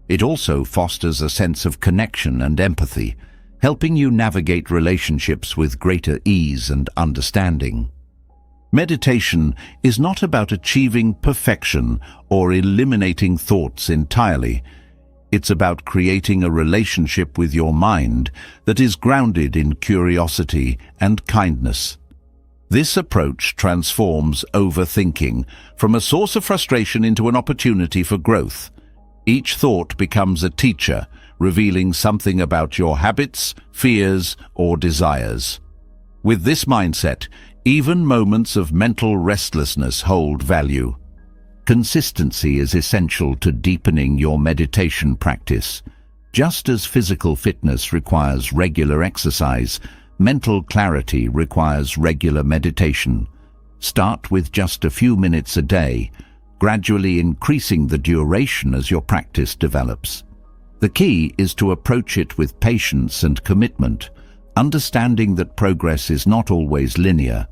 Speaker 1: It also fosters a sense of connection and empathy, helping you navigate relationships with greater ease and understanding. Meditation is not about achieving perfection or eliminating thoughts entirely. It's about creating a relationship with your mind that is grounded in curiosity and kindness. This approach transforms overthinking from a source of frustration into an opportunity for growth. Each thought becomes a teacher, revealing something about your habits, fears, or desires. With this mindset, even moments of mental restlessness hold value. Consistency is essential to deepening your meditation practice. Just as physical fitness requires regular exercise, mental clarity requires regular meditation. Start with just a few minutes a day, gradually increasing the duration as your practice develops. The key is to approach it with patience and commitment, understanding that progress is not always linear.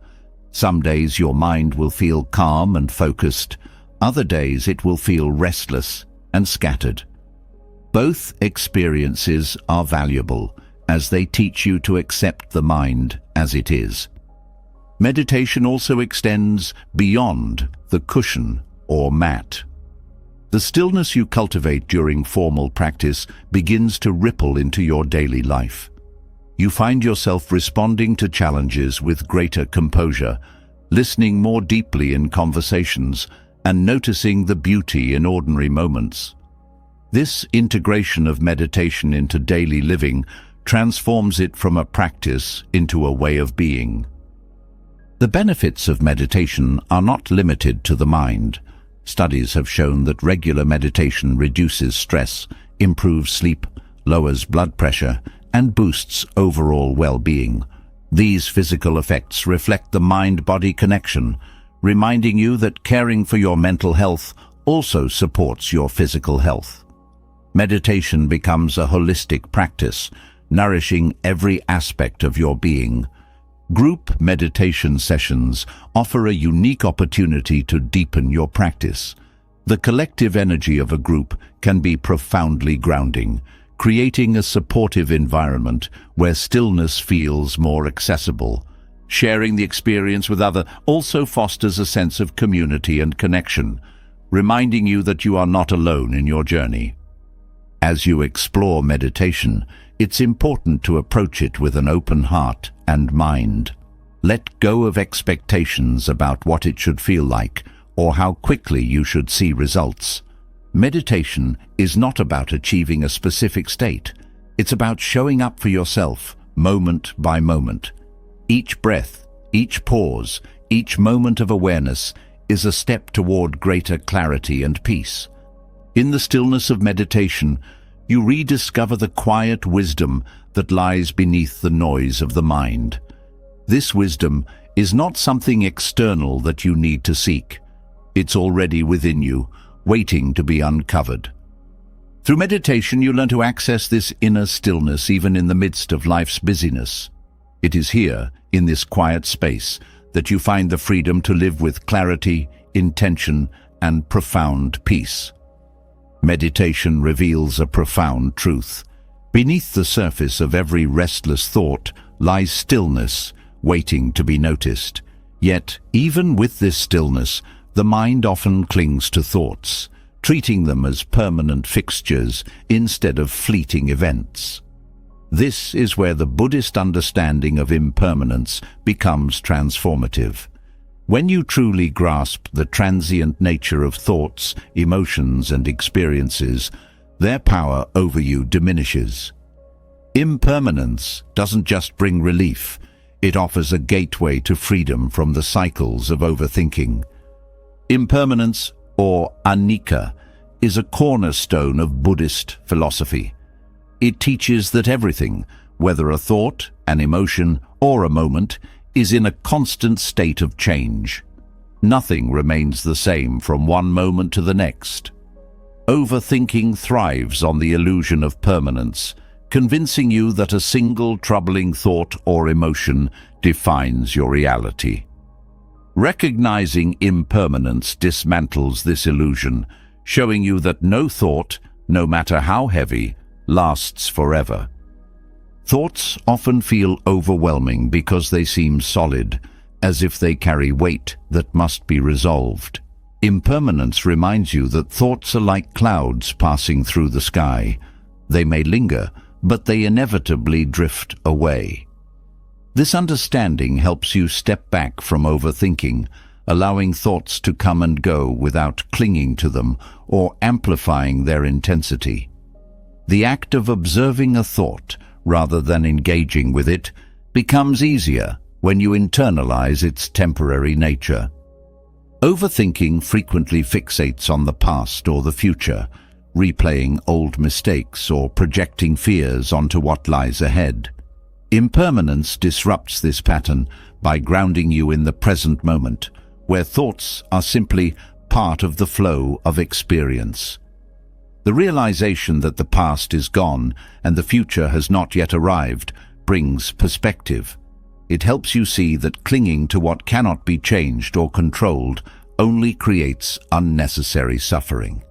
Speaker 1: Some days your mind will feel calm and focused, other days it will feel restless and scattered. Both experiences are valuable, as they teach you to accept the mind as it is. Meditation also extends beyond the cushion or mat. The stillness you cultivate during formal practice begins to ripple into your daily life. You find yourself responding to challenges with greater composure, listening more deeply in conversations, and noticing the beauty in ordinary moments. This integration of meditation into daily living transforms it from a practice into a way of being. The benefits of meditation are not limited to the mind. Studies have shown that regular meditation reduces stress, improves sleep, lowers blood pressure, and boosts overall well-being. These physical effects reflect the mind-body connection, reminding you that caring for your mental health also supports your physical health. Meditation becomes a holistic practice, nourishing every aspect of your being. Group meditation sessions offer a unique opportunity to deepen your practice. The collective energy of a group can be profoundly grounding, creating a supportive environment where stillness feels more accessible. Sharing the experience with others also fosters a sense of community and connection, reminding you that you are not alone in your journey. As you explore meditation, it's important to approach it with an open heart and mind. Let go of expectations about what it should feel like or how quickly you should see results. Meditation is not about achieving a specific state. It's about showing up for yourself, moment by moment. Each breath, each pause, each moment of awareness is a step toward greater clarity and peace. In the stillness of meditation, you rediscover the quiet wisdom that lies beneath the noise of the mind. This wisdom is not something external that you need to seek. It's already within you, waiting to be uncovered. Through meditation, you learn to access this inner stillness even in the midst of life's busyness. It is here, in this quiet space, that you find the freedom to live with clarity, intention, and profound peace. Meditation reveals a profound truth. Beneath the surface of every restless thought lies stillness, waiting to be noticed. Yet, even with this stillness, the mind often clings to thoughts, treating them as permanent fixtures instead of fleeting events. This is where the Buddhist understanding of impermanence becomes transformative. When you truly grasp the transient nature of thoughts, emotions, and experiences, their power over you diminishes. Impermanence doesn't just bring relief, it offers a gateway to freedom from the cycles of overthinking. Impermanence, or anicca, is a cornerstone of Buddhist philosophy. It teaches that everything, whether a thought, an emotion, or a moment, is in a constant state of change. Nothing remains the same from one moment to the next. Overthinking thrives on the illusion of permanence, convincing you that a single troubling thought or emotion defines your reality. Recognizing impermanence dismantles this illusion, showing you that no thought, no matter how heavy, lasts forever. Thoughts often feel overwhelming because they seem solid, as if they carry weight that must be resolved. Impermanence reminds you that thoughts are like clouds passing through the sky. They may linger, but they inevitably drift away. This understanding helps you step back from overthinking, allowing thoughts to come and go without clinging to them or amplifying their intensity. The act of observing a thought, rather than engaging with it, becomes easier when you internalize its temporary nature. Overthinking frequently fixates on the past or the future, replaying old mistakes or projecting fears onto what lies ahead. Impermanence disrupts this pattern by grounding you in the present moment, where thoughts are simply part of the flow of experience. The realization that the past is gone and the future has not yet arrived brings perspective. It helps you see that clinging to what cannot be changed or controlled only creates unnecessary suffering.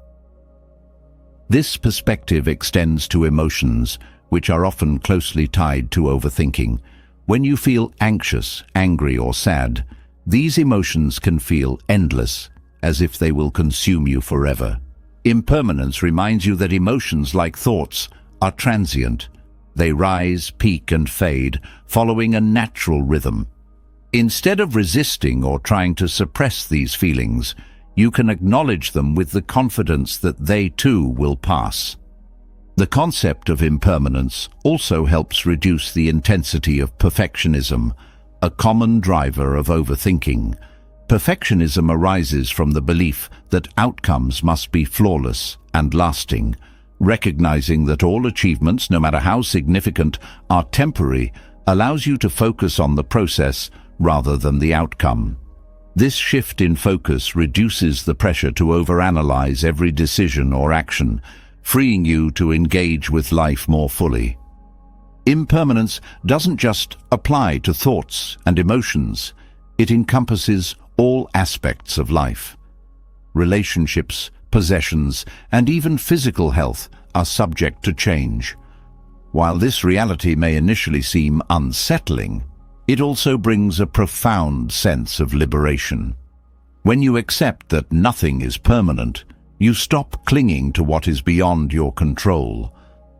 Speaker 1: This perspective extends to emotions, which are often closely tied to overthinking. When you feel anxious, angry, or sad, these emotions can feel endless, as if they will consume you forever. Impermanence reminds you that emotions, like thoughts, are transient. They rise, peak, and fade, following a natural rhythm. Instead of resisting or trying to suppress these feelings, you can acknowledge them with the confidence that they too will pass. The concept of impermanence also helps reduce the intensity of perfectionism, a common driver of overthinking. Perfectionism arises from the belief that outcomes must be flawless and lasting. Recognizing that all achievements, no matter how significant, are temporary, allows you to focus on the process rather than the outcome. This shift in focus reduces the pressure to overanalyze every decision or action, freeing you to engage with life more fully. Impermanence doesn't just apply to thoughts and emotions. It encompasses all aspects of life. Relationships, possessions, and even physical health are subject to change. While this reality may initially seem unsettling, it also brings a profound sense of liberation. When you accept that nothing is permanent, you stop clinging to what is beyond your control.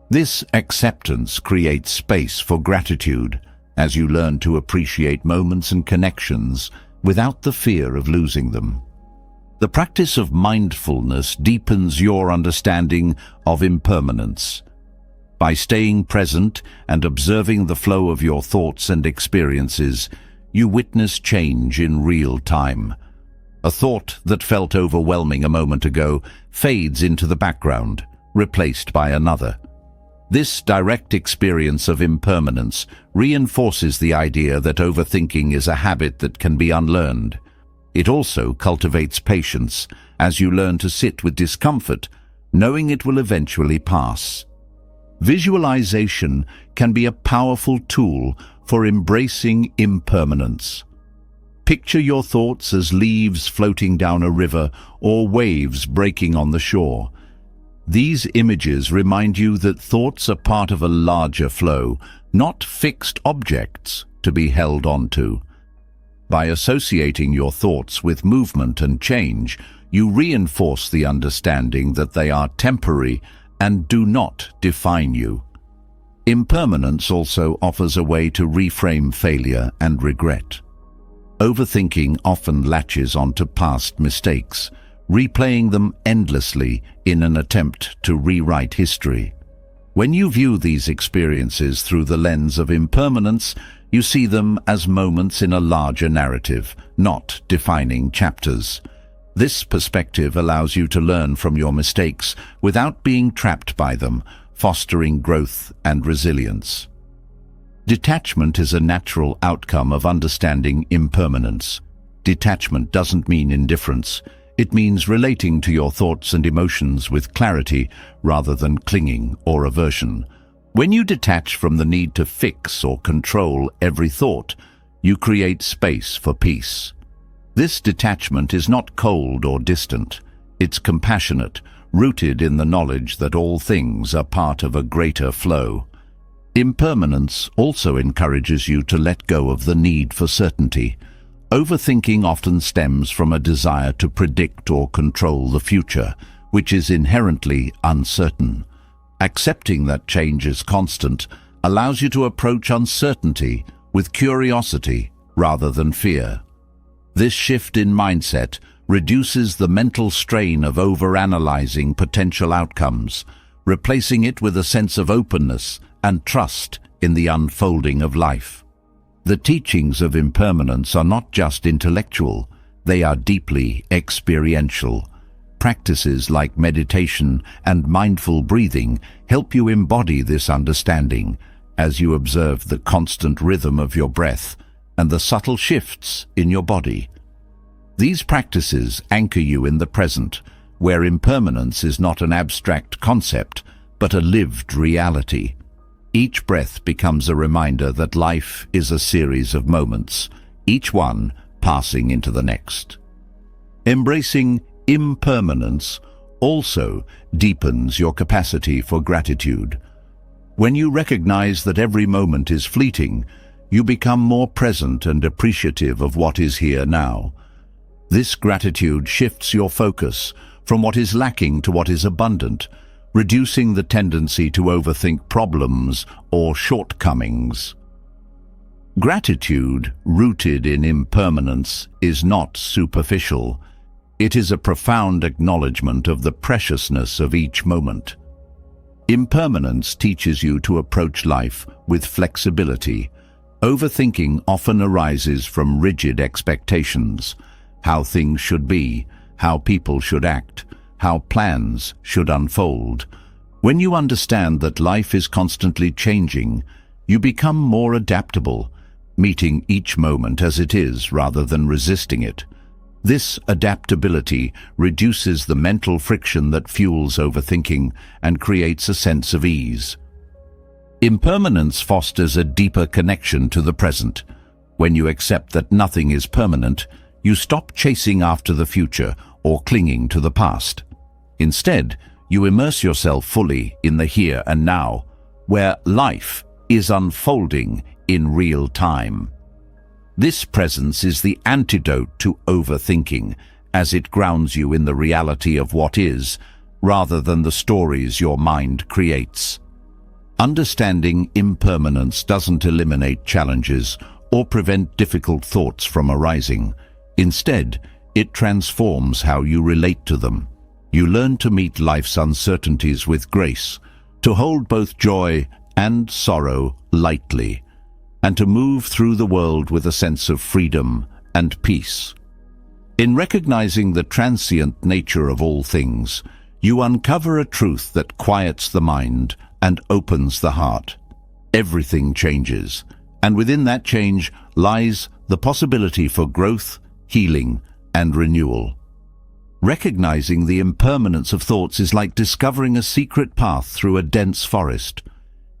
Speaker 1: This acceptance creates space for gratitude as you learn to appreciate moments and connections without the fear of losing them. The practice of mindfulness deepens your understanding of impermanence. By staying present and observing the flow of your thoughts and experiences, you witness change in real time. A thought that felt overwhelming a moment ago fades into the background, replaced by another. This direct experience of impermanence reinforces the idea that overthinking is a habit that can be unlearned. It also cultivates patience as you learn to sit with discomfort, knowing it will eventually pass. Visualization can be a powerful tool for embracing impermanence. Picture your thoughts as leaves floating down a river or waves breaking on the shore. These images remind you that thoughts are part of a larger flow, not fixed objects to be held onto. By associating your thoughts with movement and change, you reinforce the understanding that they are temporary and do not define you. Impermanence also offers a way to reframe failure and regret. Overthinking often latches onto past mistakes, replaying them endlessly in an attempt to rewrite history. When you view these experiences through the lens of impermanence, you see them as moments in a larger narrative, not defining chapters. This perspective allows you to learn from your mistakes without being trapped by them, fostering growth and resilience. Detachment is a natural outcome of understanding impermanence. Detachment doesn't mean indifference. It means relating to your thoughts and emotions with clarity rather than clinging or aversion. When you detach from the need to fix or control every thought, you create space for peace. This detachment is not cold or distant. It's compassionate, rooted in the knowledge that all things are part of a greater flow. Impermanence also encourages you to let go of the need for certainty. Overthinking often stems from a desire to predict or control the future, which is inherently uncertain. Accepting that change is constant allows you to approach uncertainty with curiosity rather than fear. This shift in mindset reduces the mental strain of overanalyzing potential outcomes, replacing it with a sense of openness and trust in the unfolding of life. The teachings of impermanence are not just intellectual, they are deeply experiential. Practices like meditation and mindful breathing help you embody this understanding as you observe the constant rhythm of your breath and the subtle shifts in your body. These practices anchor you in the present, where impermanence is not an abstract concept, but a lived reality. Each breath becomes a reminder that life is a series of moments, each one passing into the next. Embracing impermanence also deepens your capacity for gratitude. When you recognize that every moment is fleeting, you become more present and appreciative of what is here now. This gratitude shifts your focus from what is lacking to what is abundant, reducing the tendency to overthink problems or shortcomings. Gratitude, rooted in impermanence, is not superficial. It is a profound acknowledgement of the preciousness of each moment. Impermanence teaches you to approach life with flexibility. Overthinking often arises from rigid expectations: how things should be, how people should act, how plans should unfold. When you understand that life is constantly changing, you become more adaptable, meeting each moment as it is rather than resisting it. This adaptability reduces the mental friction that fuels overthinking and creates a sense of ease. Impermanence fosters a deeper connection to the present. When you accept that nothing is permanent, you stop chasing after the future or clinging to the past. Instead, you immerse yourself fully in the here and now, where life is unfolding in real time. This presence is the antidote to overthinking, as it grounds you in the reality of what is, rather than the stories your mind creates. Understanding impermanence doesn't eliminate challenges or prevent difficult thoughts from arising. Instead, it transforms how you relate to them. You learn to meet life's uncertainties with grace, to hold both joy and sorrow lightly, and to move through the world with a sense of freedom and peace. In recognizing the transient nature of all things, you uncover a truth that quiets the mind and opens the heart. Everything changes, and within that change lies the possibility for growth, healing, and renewal. Recognizing the impermanence of thoughts is like discovering a secret path through a dense forest.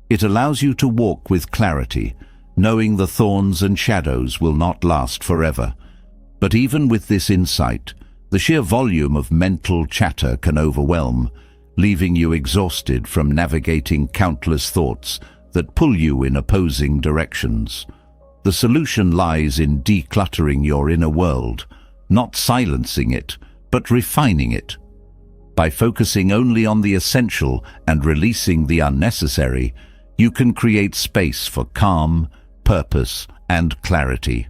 Speaker 1: It allows you to walk with clarity, knowing the thorns and shadows will not last forever. But even with this insight, the sheer volume of mental chatter can overwhelm, leaving you exhausted from navigating countless thoughts that pull you in opposing directions. The solution lies in decluttering your inner world, not silencing it, but refining it. By focusing only on the essential and releasing the unnecessary, you can create space for calm, purpose, and clarity.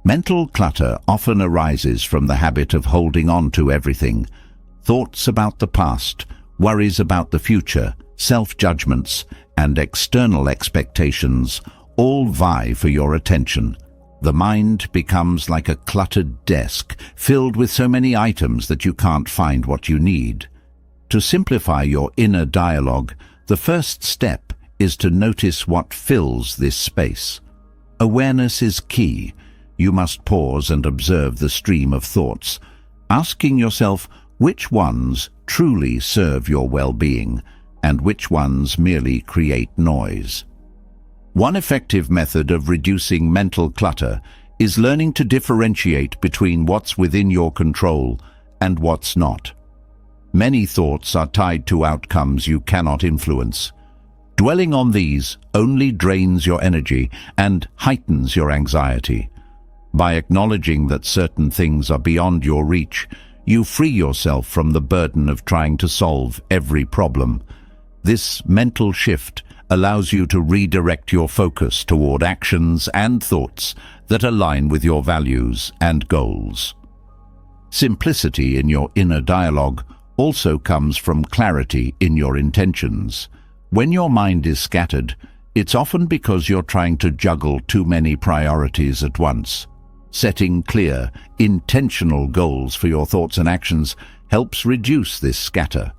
Speaker 1: Mental clutter often arises from the habit of holding on to everything. Thoughts about the past, worries about the future, self-judgments, and external expectations all vie for your attention. The mind becomes like a cluttered desk, filled with so many items that you can't find what you need. To simplify your inner dialogue, the first step is to notice what fills this space. Awareness is key. You must pause and observe the stream of thoughts, asking yourself which ones truly serve your well-being and which ones merely create noise. One effective method of reducing mental clutter is learning to differentiate between what's within your control and what's not. Many thoughts are tied to outcomes you cannot influence. Dwelling on these only drains your energy and heightens your anxiety. By acknowledging that certain things are beyond your reach, you free yourself from the burden of trying to solve every problem. This mental shift allows you to redirect your focus toward actions and thoughts that align with your values and goals. Simplicity in your inner dialogue also comes from clarity in your intentions. When your mind is scattered, it's often because you're trying to juggle too many priorities at once. Setting clear, intentional goals for your thoughts and actions helps reduce this scatter.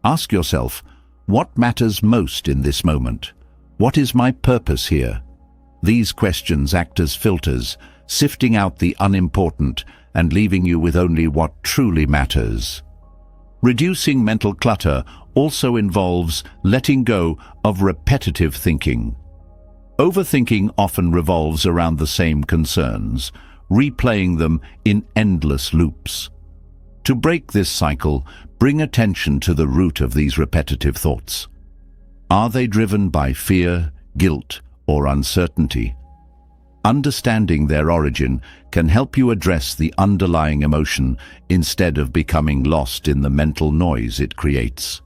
Speaker 1: Ask yourself, what matters most in this moment? What is my purpose here? These questions act as filters, sifting out the unimportant and leaving you with only what truly matters. Reducing mental clutter also involves letting go of repetitive thinking. Overthinking often revolves around the same concerns, replaying them in endless loops. To break this cycle, bring attention to the root of these repetitive thoughts. Are they driven by fear, guilt, or uncertainty? Understanding their origin can help you address the underlying emotion instead of becoming lost in the mental noise it creates.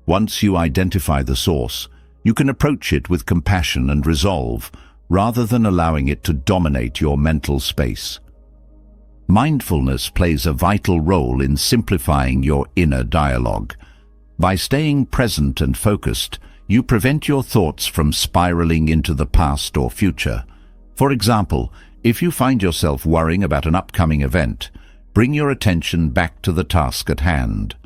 Speaker 1: Once you identify the source, you can approach it with compassion and resolve, rather than allowing it to dominate your mental space. Mindfulness plays a vital role in simplifying your inner dialogue. By staying present and focused, you prevent your thoughts from spiraling into the past or future. For example, if you find yourself worrying about an upcoming event, bring your attention back to the task at hand.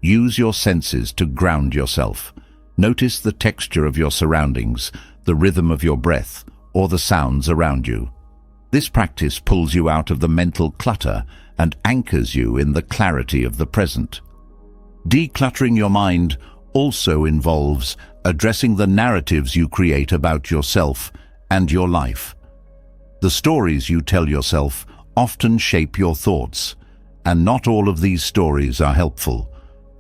Speaker 1: Use your senses to ground yourself. Notice the texture of your surroundings, the rhythm of your breath, or the sounds around you. This practice pulls you out of the mental clutter and anchors you in the clarity of the present. Decluttering your mind also involves addressing the narratives you create about yourself and your life. The stories you tell yourself often shape your thoughts, and not all of these stories are helpful.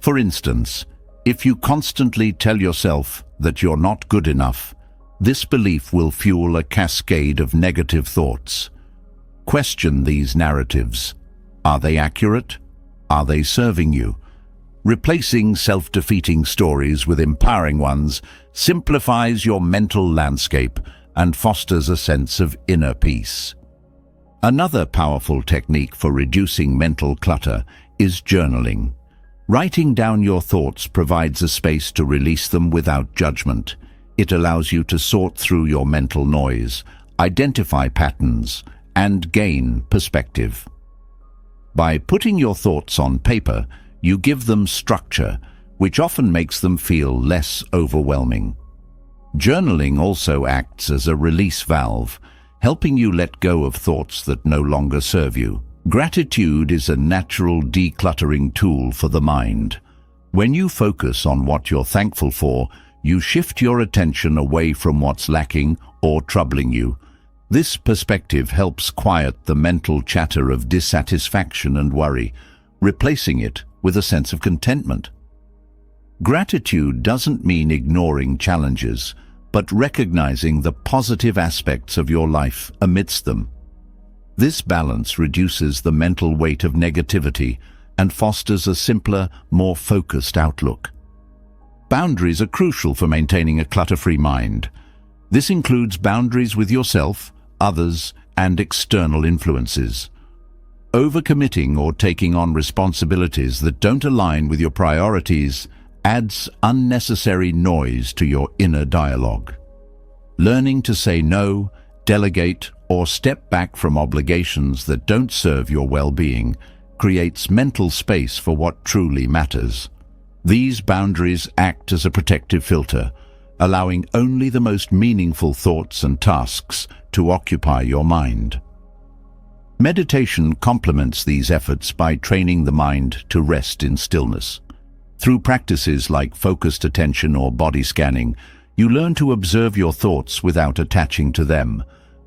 Speaker 1: For instance, if you constantly tell yourself that you're not good enough, this belief will fuel a cascade of negative thoughts. Question these narratives. Are they accurate? Are they serving you? Replacing self-defeating stories with empowering ones simplifies your mental landscape and fosters a sense of inner peace. Another powerful technique for reducing mental clutter is journaling. Writing down your thoughts provides a space to release them without judgment. It allows you to sort through your mental noise, identify patterns, and gain perspective. By putting your thoughts on paper, you give them structure, which often makes them feel less overwhelming. Journaling also acts as a release valve, helping you let go of thoughts that no longer serve you. Gratitude is a natural decluttering tool for the mind. When you focus on what you're thankful for, you shift your attention away from what's lacking or troubling you. This perspective helps quiet the mental chatter of dissatisfaction and worry, replacing it with a sense of contentment. Gratitude doesn't mean ignoring challenges, but recognizing the positive aspects of your life amidst them. This balance reduces the mental weight of negativity and fosters a simpler, more focused outlook. Boundaries are crucial for maintaining a clutter-free mind. This includes boundaries with yourself, others, and external influences. Overcommitting or taking on responsibilities that don't align with your priorities adds unnecessary noise to your inner dialogue. Learning to say no, delegate, or step back from obligations that don't serve your well-being creates mental space for what truly matters. These boundaries act as a protective filter, allowing only the most meaningful thoughts and tasks to occupy your mind. Meditation complements these efforts by training the mind to rest in stillness. Through practices like focused attention or body scanning, you learn to observe your thoughts without attaching to them.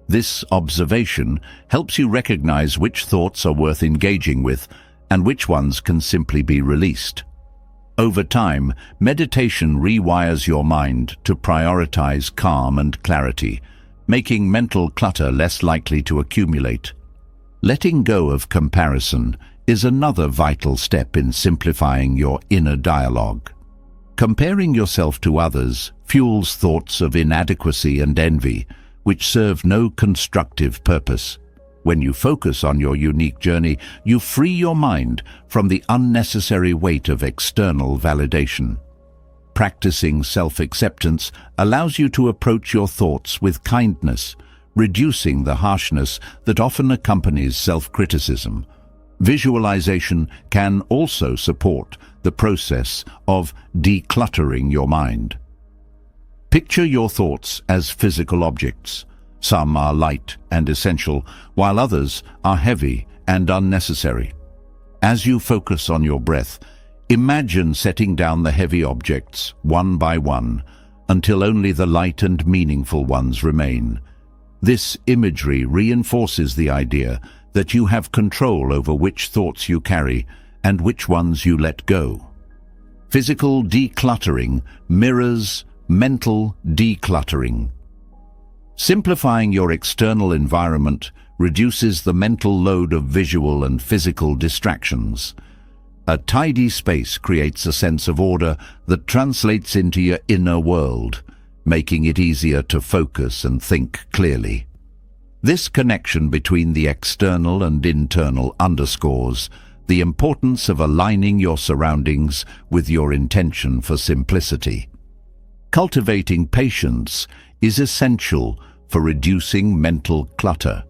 Speaker 1: This observation helps you recognize which thoughts are worth engaging with and which ones can simply be released. Over time, meditation rewires your mind to prioritize calm and clarity, making mental clutter less likely to accumulate. Letting go of comparison is another vital step in simplifying your inner dialogue. Comparing yourself to others fuels thoughts of inadequacy and envy, which serve no constructive purpose. When you focus on your unique journey, you free your mind from the unnecessary weight of external validation. Practicing self-acceptance allows you to approach your thoughts with kindness, reducing the harshness that often accompanies self-criticism. Visualization can also support the process of decluttering your mind. Picture your thoughts as physical objects. Some are light and essential, while others are heavy and unnecessary. As you focus on your breath, imagine setting down the heavy objects one by one until only the light and meaningful ones remain. This imagery reinforces the idea that you have control over which thoughts you carry and which ones you let go. Physical decluttering mirrors mental decluttering. Simplifying your external environment reduces the mental load of visual and physical distractions. A tidy space creates a sense of order that translates into your inner world, making it easier to focus and think clearly. This connection between the external and internal underscores the importance of aligning your surroundings with your intention for simplicity. Cultivating patience is essential for reducing mental clutter.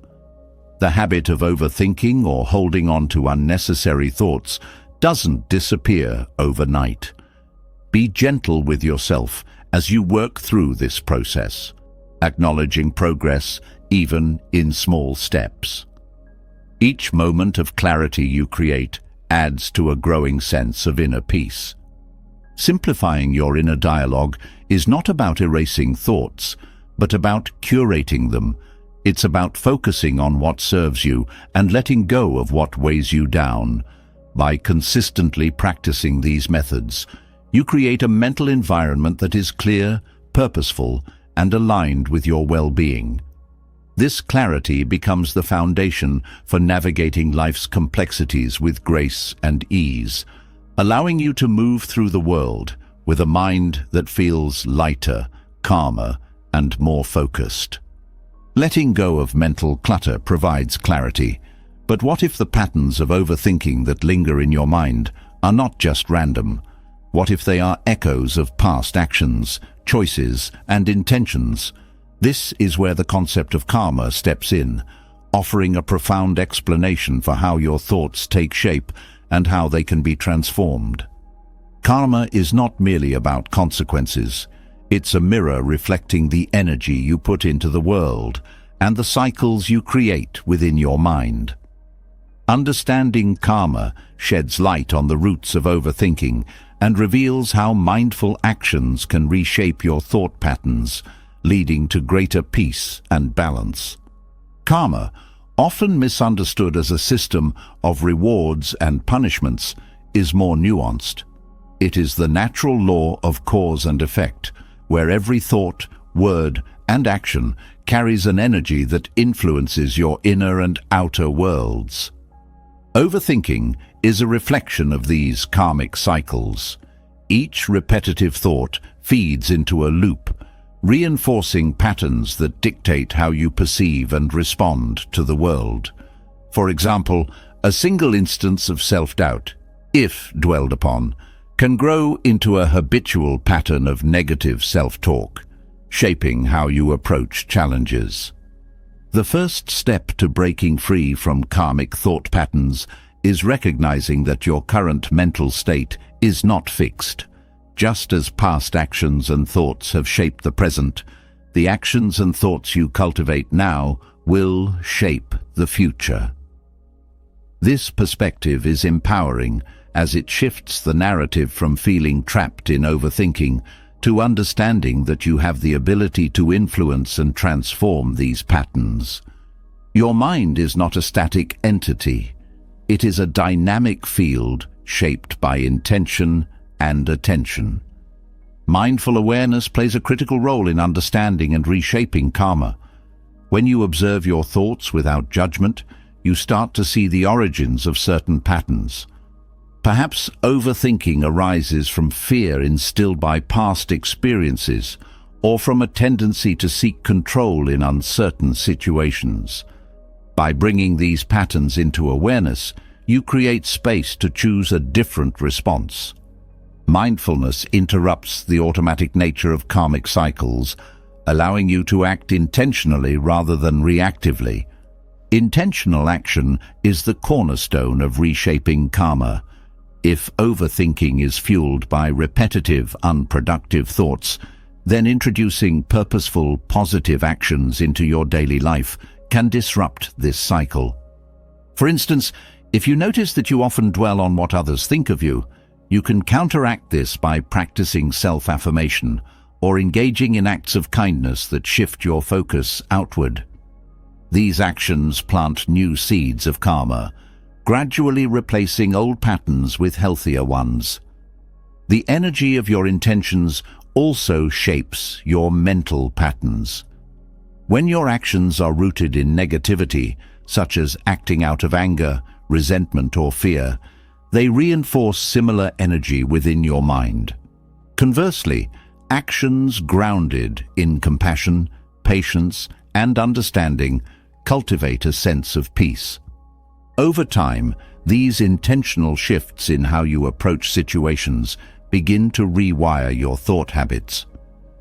Speaker 1: The habit of overthinking or holding on to unnecessary thoughts doesn't disappear overnight. Be gentle with yourself as you work through this process, acknowledging progress even in small steps. Each moment of clarity you create adds to a growing sense of inner peace. Simplifying your inner dialogue is not about erasing thoughts, but about curating them. It's about focusing on what serves you and letting go of what weighs you down. By consistently practicing these methods, you create a mental environment that is clear, purposeful, and aligned with your well-being. This clarity becomes the foundation for navigating life's complexities with grace and ease, allowing you to move through the world with a mind that feels lighter, calmer, and more focused. Letting go of mental clutter provides clarity, but what if the patterns of overthinking that linger in your mind are not just random? What if they are echoes of past actions, choices, and intentions? This is where the concept of karma steps in, offering a profound explanation for how your thoughts take shape and how they can be transformed. Karma is not merely about consequences. It's a mirror reflecting the energy you put into the world and the cycles you create within your mind. Understanding karma sheds light on the roots of overthinking and reveals how mindful actions can reshape your thought patterns, leading to greater peace and balance. Karma, often misunderstood as a system of rewards and punishments, is more nuanced. It is the natural law of cause and effect, where every thought, word, and action carries an energy that influences your inner and outer worlds. Overthinking is a reflection of these karmic cycles. Each repetitive thought feeds into a loop, reinforcing patterns that dictate how you perceive and respond to the world. For example, a single instance of self-doubt, if dwelled upon, can grow into a habitual pattern of negative self-talk, shaping how you approach challenges. The first step to breaking free from karmic thought patterns is recognizing that your current mental state is not fixed. Just as past actions and thoughts have shaped the present, the actions and thoughts you cultivate now will shape the future. This perspective is empowering as it shifts the narrative from feeling trapped in overthinking to understanding that you have the ability to influence and transform these patterns. Your mind is not a static entity. It is a dynamic field shaped by intention and attention. Mindful awareness plays a critical role in understanding and reshaping karma. When you observe your thoughts without judgment, you start to see the origins of certain patterns. Perhaps overthinking arises from fear instilled by past experiences or from a tendency to seek control in uncertain situations. By bringing these patterns into awareness, you create space to choose a different response. Mindfulness interrupts the automatic nature of karmic cycles, allowing you to act intentionally rather than reactively. Intentional action is the cornerstone of reshaping karma. If overthinking is fueled by repetitive, unproductive thoughts, then introducing purposeful, positive actions into your daily life can disrupt this cycle. For instance, if you notice that you often dwell on what others think of you, you can counteract this by practicing self-affirmation or engaging in acts of kindness that shift your focus outward. These actions plant new seeds of karma, gradually replacing old patterns with healthier ones. The energy of your intentions also shapes your mental patterns. When your actions are rooted in negativity, such as acting out of anger, resentment, or fear, they reinforce similar energy within your mind. Conversely, actions grounded in compassion, patience, and understanding cultivate a sense of peace. Over time, these intentional shifts in how you approach situations begin to rewire your thought habits.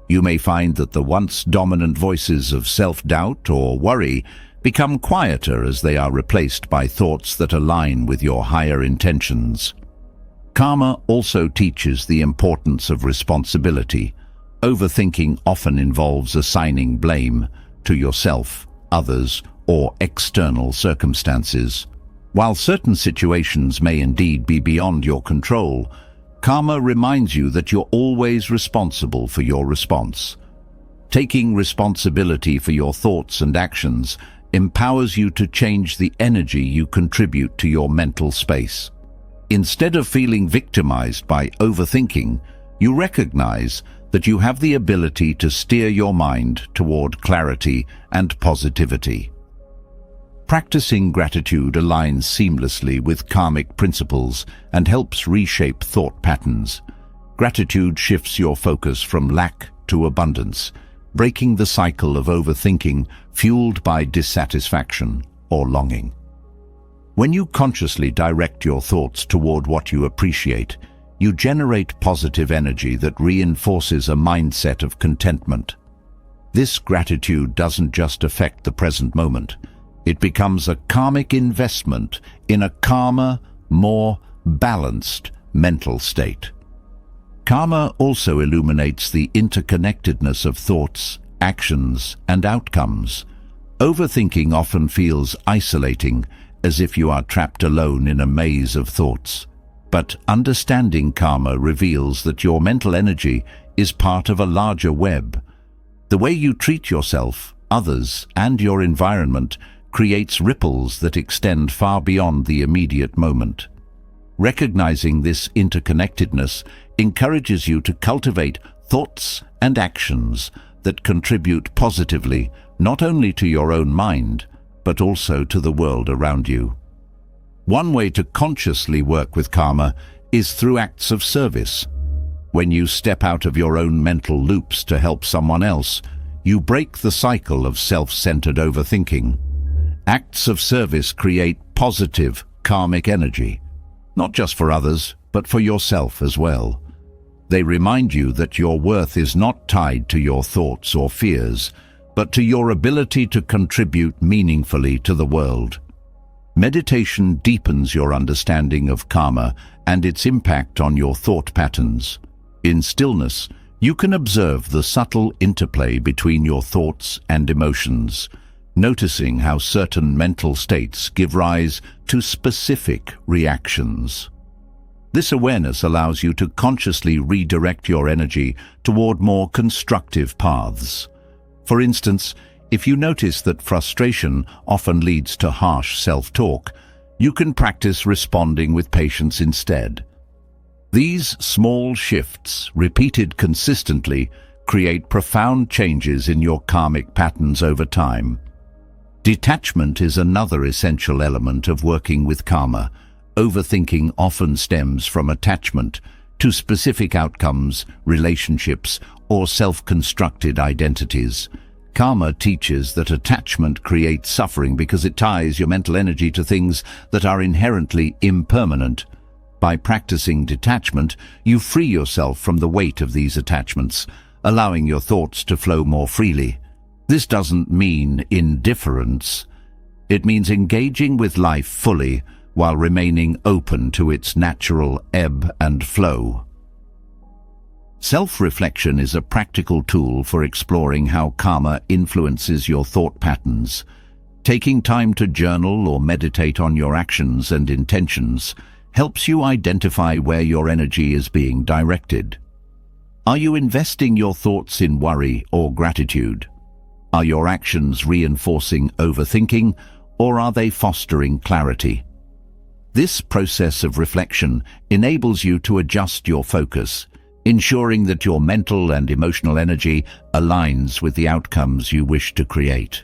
Speaker 1: You may find that the once dominant voices of self-doubt or worry become quieter as they are replaced by thoughts that align with your higher intentions. Karma also teaches the importance of responsibility. Overthinking often involves assigning blame to yourself, others, or external circumstances. While certain situations may indeed be beyond your control, karma reminds you that you're always responsible for your response. Taking responsibility for your thoughts and actions empowers you to change the energy you contribute to your mental space. Instead of feeling victimized by overthinking, you recognize that you have the ability to steer your mind toward clarity and positivity. Practicing gratitude aligns seamlessly with karmic principles and helps reshape thought patterns. Gratitude shifts your focus from lack to abundance, breaking the cycle of overthinking fueled by dissatisfaction or longing. When you consciously direct your thoughts toward what you appreciate, you generate positive energy that reinforces a mindset of contentment. This gratitude doesn't just affect the present moment. It becomes a karmic investment in a calmer, more balanced mental state. Karma also illuminates the interconnectedness of thoughts, actions, and outcomes. Overthinking often feels isolating, as if you are trapped alone in a maze of thoughts. But understanding karma reveals that your mental energy is part of a larger web. The way you treat yourself, others, and your environment creates ripples that extend far beyond the immediate moment. Recognizing this interconnectedness encourages you to cultivate thoughts and actions that contribute positively not only to your own mind, but also to the world around you. One way to consciously work with karma is through acts of service. When you step out of your own mental loops to help someone else, you break the cycle of self-centered overthinking. Acts of service create positive karmic energy, not just for others, but for yourself as well. They remind you that your worth is not tied to your thoughts or fears, but to your ability to contribute meaningfully to the world. Meditation deepens your understanding of karma and its impact on your thought patterns. In stillness, you can observe the subtle interplay between your thoughts and emotions, noticing how certain mental states give rise to specific reactions. This awareness allows you to consciously redirect your energy toward more constructive paths. For instance, if you notice that frustration often leads to harsh self-talk, you can practice responding with patience instead. These small shifts, repeated consistently, create profound changes in your karmic patterns over time. Detachment is another essential element of working with karma. Overthinking often stems from attachment to specific outcomes, relationships, or self-constructed identities. Karma teaches that attachment creates suffering because it ties your mental energy to things that are inherently impermanent. By practicing detachment, you free yourself from the weight of these attachments, allowing your thoughts to flow more freely. This doesn't mean indifference. It means engaging with life fully while remaining open to its natural ebb and flow. Self-reflection is a practical tool for exploring how karma influences your thought patterns. Taking time to journal or meditate on your actions and intentions helps you identify where your energy is being directed. Are you investing your thoughts in worry or gratitude? Are your actions reinforcing overthinking, or are they fostering clarity? This process of reflection enables you to adjust your focus, ensuring that your mental and emotional energy aligns with the outcomes you wish to create.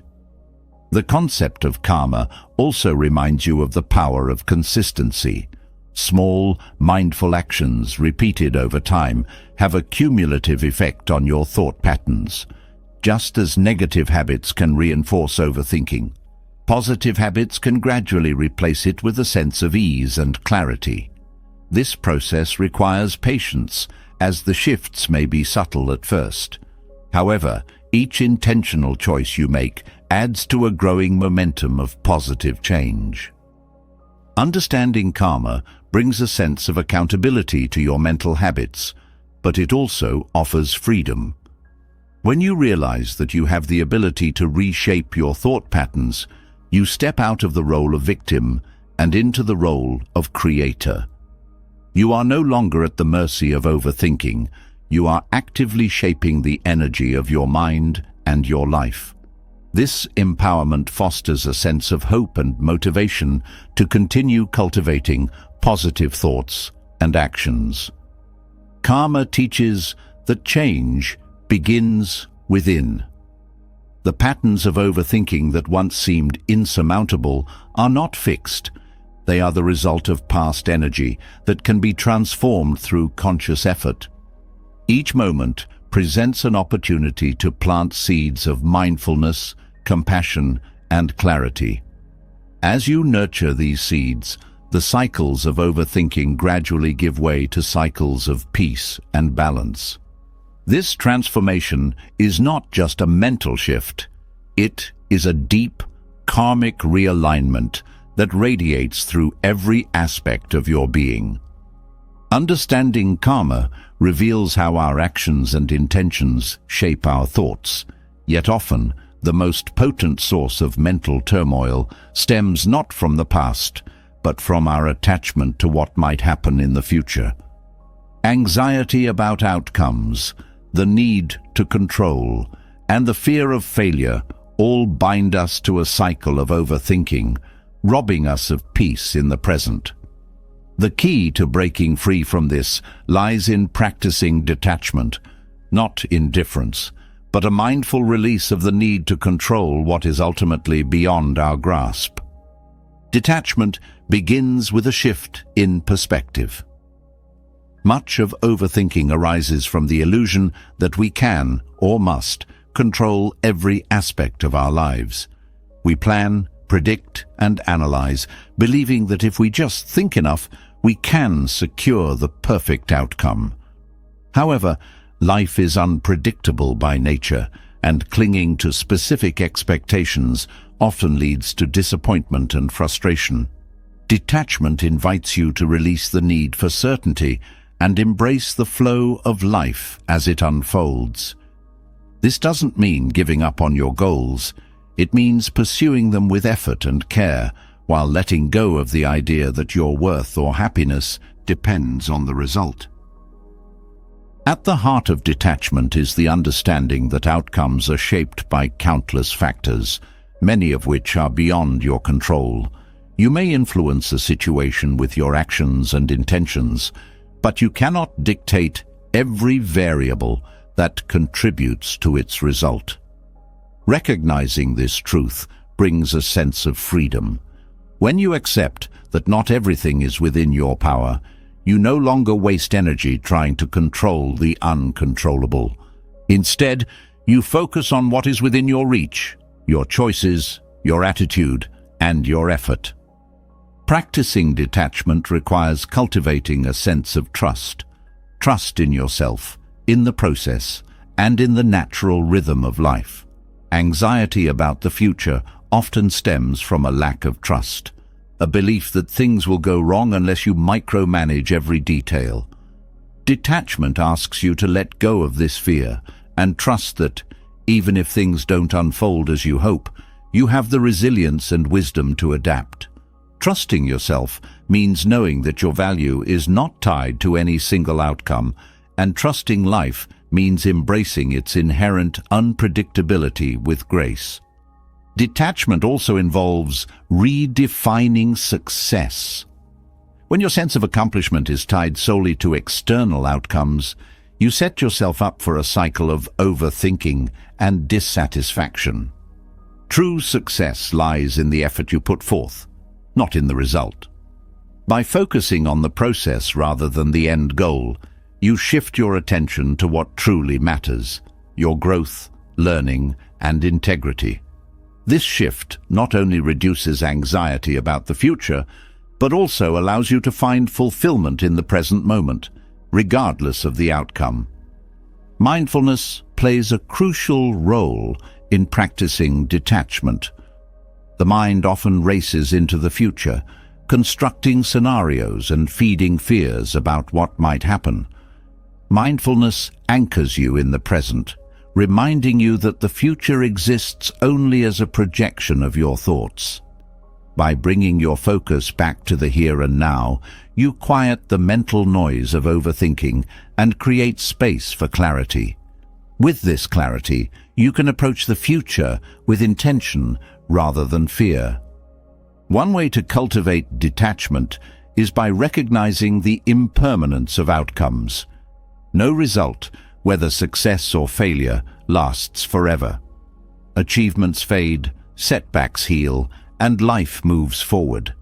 Speaker 1: The concept of karma also reminds you of the power of consistency. Small, mindful actions repeated over time have a cumulative effect on your thought patterns. Just as negative habits can reinforce overthinking, positive habits can gradually replace it with a sense of ease and clarity. This process requires patience, as the shifts may be subtle at first. However, each intentional choice you make adds to a growing momentum of positive change. Understanding karma brings a sense of accountability to your mental habits, but it also offers freedom. When you realize that you have the ability to reshape your thought patterns, you step out of the role of victim and into the role of creator. You are no longer at the mercy of overthinking. You are actively shaping the energy of your mind and your life. This empowerment fosters a sense of hope and motivation to continue cultivating positive thoughts and actions. Karma teaches that change begins within. The patterns of overthinking that once seemed insurmountable are not fixed. They are the result of past energy that can be transformed through conscious effort. Each moment presents an opportunity to plant seeds of mindfulness, compassion, and clarity. As you nurture these seeds, the cycles of overthinking gradually give way to cycles of peace and balance. This transformation is not just a mental shift. It is a deep, karmic realignment that radiates through every aspect of your being. Understanding karma reveals how our actions and intentions shape our thoughts, yet often the most potent source of mental turmoil stems not from the past, but from our attachment to what might happen in the future. Anxiety about outcomes, the need to control, and the fear of failure all bind us to a cycle of overthinking, robbing us of peace in the present. The key to breaking free from this lies in practicing detachment, not indifference, but a mindful release of the need to control what is ultimately beyond our grasp. Detachment begins with a shift in perspective. Much of overthinking arises from the illusion that we can, or must, control every aspect of our lives. We plan, predict, and analyze, believing that if we just think enough, we can secure the perfect outcome. However, life is unpredictable by nature, and clinging to specific expectations often leads to disappointment and frustration. Detachment invites you to release the need for certainty and embrace the flow of life as it unfolds. This doesn't mean giving up on your goals. It means pursuing them with effort and care, while letting go of the idea that your worth or happiness depends on the result. At the heart of detachment is the understanding that outcomes are shaped by countless factors, many of which are beyond your control. You may influence a situation with your actions and intentions, but you cannot dictate every variable that contributes to its result. Recognizing this truth brings a sense of freedom. When you accept that not everything is within your power, you no longer waste energy trying to control the uncontrollable. Instead, you focus on what is within your reach, your choices, your attitude, and your effort. Practicing detachment requires cultivating a sense of trust. Trust in yourself, in the process, and in the natural rhythm of life. Anxiety about the future often stems from a lack of trust, a belief that things will go wrong unless you micromanage every detail. Detachment asks you to let go of this fear and trust that, even if things don't unfold as you hope, you have the resilience and wisdom to adapt. Trusting yourself means knowing that your value is not tied to any single outcome, and trusting life means embracing its inherent unpredictability with grace. Detachment also involves redefining success. When your sense of accomplishment is tied solely to external outcomes, you set yourself up for a cycle of overthinking and dissatisfaction. True success lies in the effort you put forth, not in the result. By focusing on the process rather than the end goal, you shift your attention to what truly matters: your growth, learning, and integrity. This shift not only reduces anxiety about the future, but also allows you to find fulfillment in the present moment, regardless of the outcome. Mindfulness plays a crucial role in practicing detachment. The mind often races into the future, constructing scenarios and feeding fears about what might happen. Mindfulness anchors you in the present, reminding you that the future exists only as a projection of your thoughts. By bringing your focus back to the here and now, you quiet the mental noise of overthinking and create space for clarity. With this clarity, you can approach the future with intention rather than fear. One way to cultivate detachment is by recognizing the impermanence of outcomes. No result, whether success or failure, lasts forever. Achievements fade, setbacks heal, and life moves forward.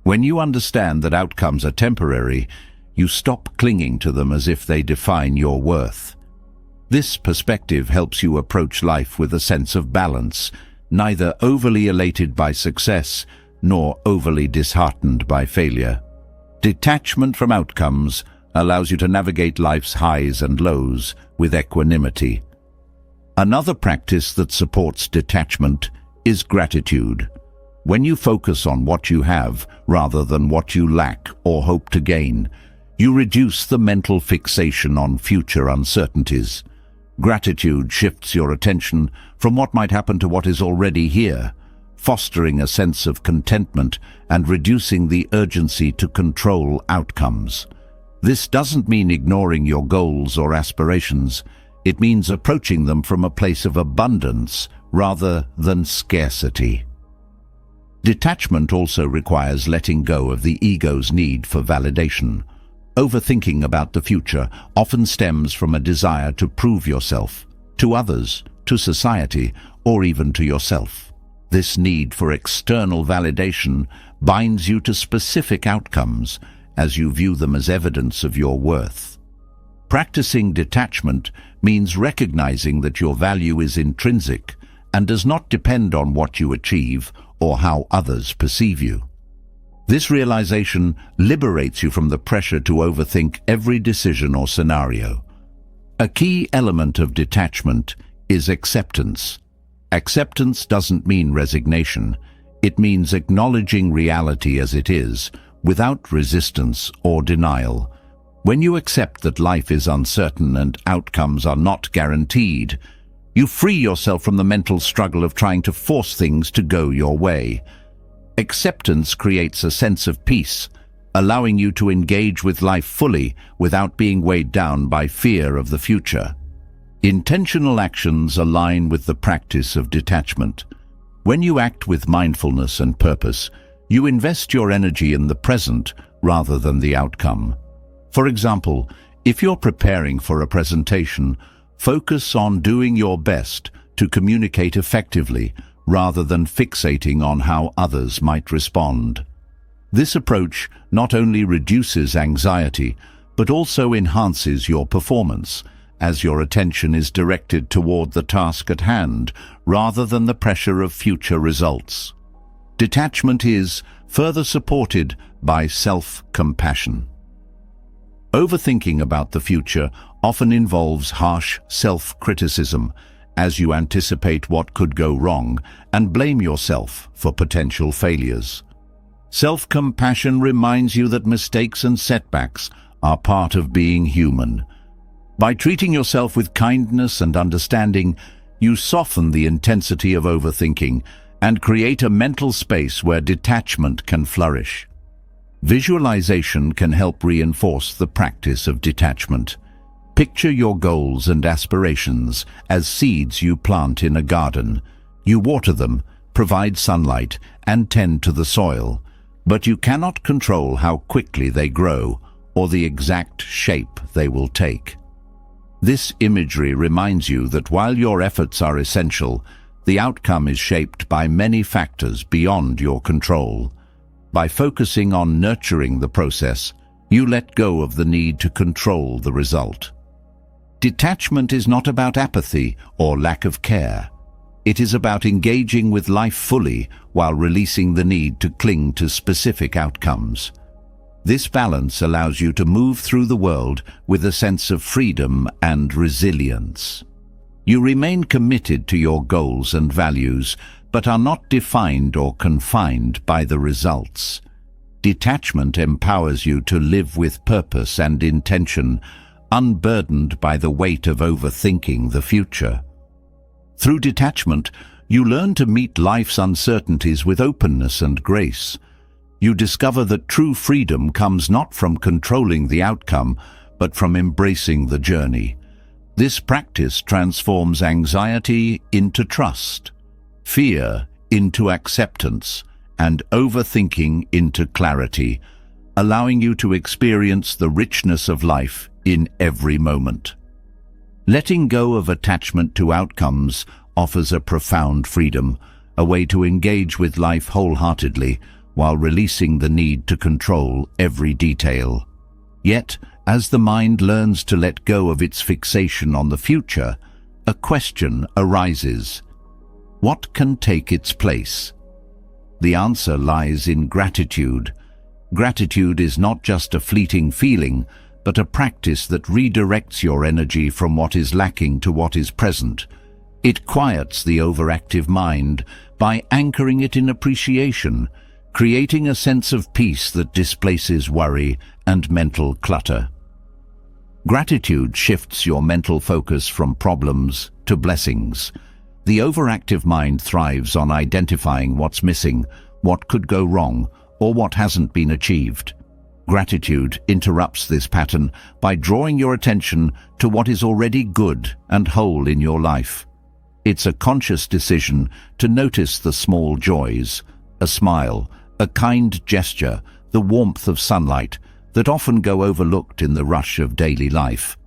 Speaker 1: When you understand that outcomes are temporary, you stop clinging to them as if they define your worth. This perspective helps you approach life with a sense of balance, neither overly elated by success nor overly disheartened by failure. Detachment from outcomes allows you to navigate life's highs and lows with equanimity. Another practice that supports detachment is gratitude. When you focus on what you have rather than what you lack or hope to gain, you reduce the mental fixation on future uncertainties. Gratitude shifts your attention from what might happen to what is already here, fostering a sense of contentment and reducing the urgency to control outcomes. This doesn't mean ignoring your goals or aspirations. It means approaching them from a place of abundance rather than scarcity. Detachment also requires letting go of the ego's need for validation. Overthinking about the future often stems from a desire to prove yourself, to others, to society, or even to yourself. This need for external validation binds you to specific outcomes as you view them as evidence of your worth. Practicing detachment means recognizing that your value is intrinsic and does not depend on what you achieve or how others perceive you. This realization liberates you from the pressure to overthink every decision or scenario. A key element of detachment is acceptance. Acceptance doesn't mean resignation. It means acknowledging reality as it is, without resistance or denial. When you accept that life is uncertain and outcomes are not guaranteed, you free yourself from the mental struggle of trying to force things to go your way. Acceptance creates a sense of peace, allowing you to engage with life fully without being weighed down by fear of the future. Intentional actions align with the practice of detachment. When you act with mindfulness and purpose, you invest your energy in the present rather than the outcome. For example, if you're preparing for a presentation, focus on doing your best to communicate effectively rather than fixating on how others might respond. This approach not only reduces anxiety, but also enhances your performance, as your attention is directed toward the task at hand rather than the pressure of future results. Detachment is further supported by self-compassion. Overthinking about the future often involves harsh self-criticism, as you anticipate what could go wrong and blame yourself for potential failures. Self-compassion reminds you that mistakes and setbacks are part of being human. By treating yourself with kindness and understanding, you soften the intensity of overthinking and create a mental space where detachment can flourish. Visualization can help reinforce the practice of detachment. Picture your goals and aspirations as seeds you plant in a garden. You water them, provide sunlight, and tend to the soil, but you cannot control how quickly they grow or the exact shape they will take. This imagery reminds you that while your efforts are essential, the outcome is shaped by many factors beyond your control. By focusing on nurturing the process, you let go of the need to control the result. Detachment is not about apathy or lack of care. It is about engaging with life fully while releasing the need to cling to specific outcomes. This balance allows you to move through the world with a sense of freedom and resilience. You remain committed to your goals and values, but are not defined or confined by the results. Detachment empowers you to live with purpose and intention, unburdened by the weight of overthinking the future. Through detachment, you learn to meet life's uncertainties with openness and grace. You discover that true freedom comes not from controlling the outcome, but from embracing the journey. This practice transforms anxiety into trust, fear into acceptance, and overthinking into clarity, allowing you to experience the richness of life in every moment. Letting go of attachment to outcomes offers a profound freedom, a way to engage with life wholeheartedly while releasing the need to control every detail. Yet, as the mind learns to let go of its fixation on the future, a question arises. What can take its place? The answer lies in gratitude. Gratitude is not just a fleeting feeling, but a practice that redirects your energy from what is lacking to what is present. It quiets the overactive mind by anchoring it in appreciation, creating a sense of peace that displaces worry and mental clutter. Gratitude shifts your mental focus from problems to blessings. The overactive mind thrives on identifying what's missing, what could go wrong, or what hasn't been achieved. Gratitude interrupts this pattern by drawing your attention to what is already good and whole in your life. It's a conscious decision to notice the small joys, a smile, a kind gesture, the warmth of sunlight, that often go overlooked in the rush of daily life.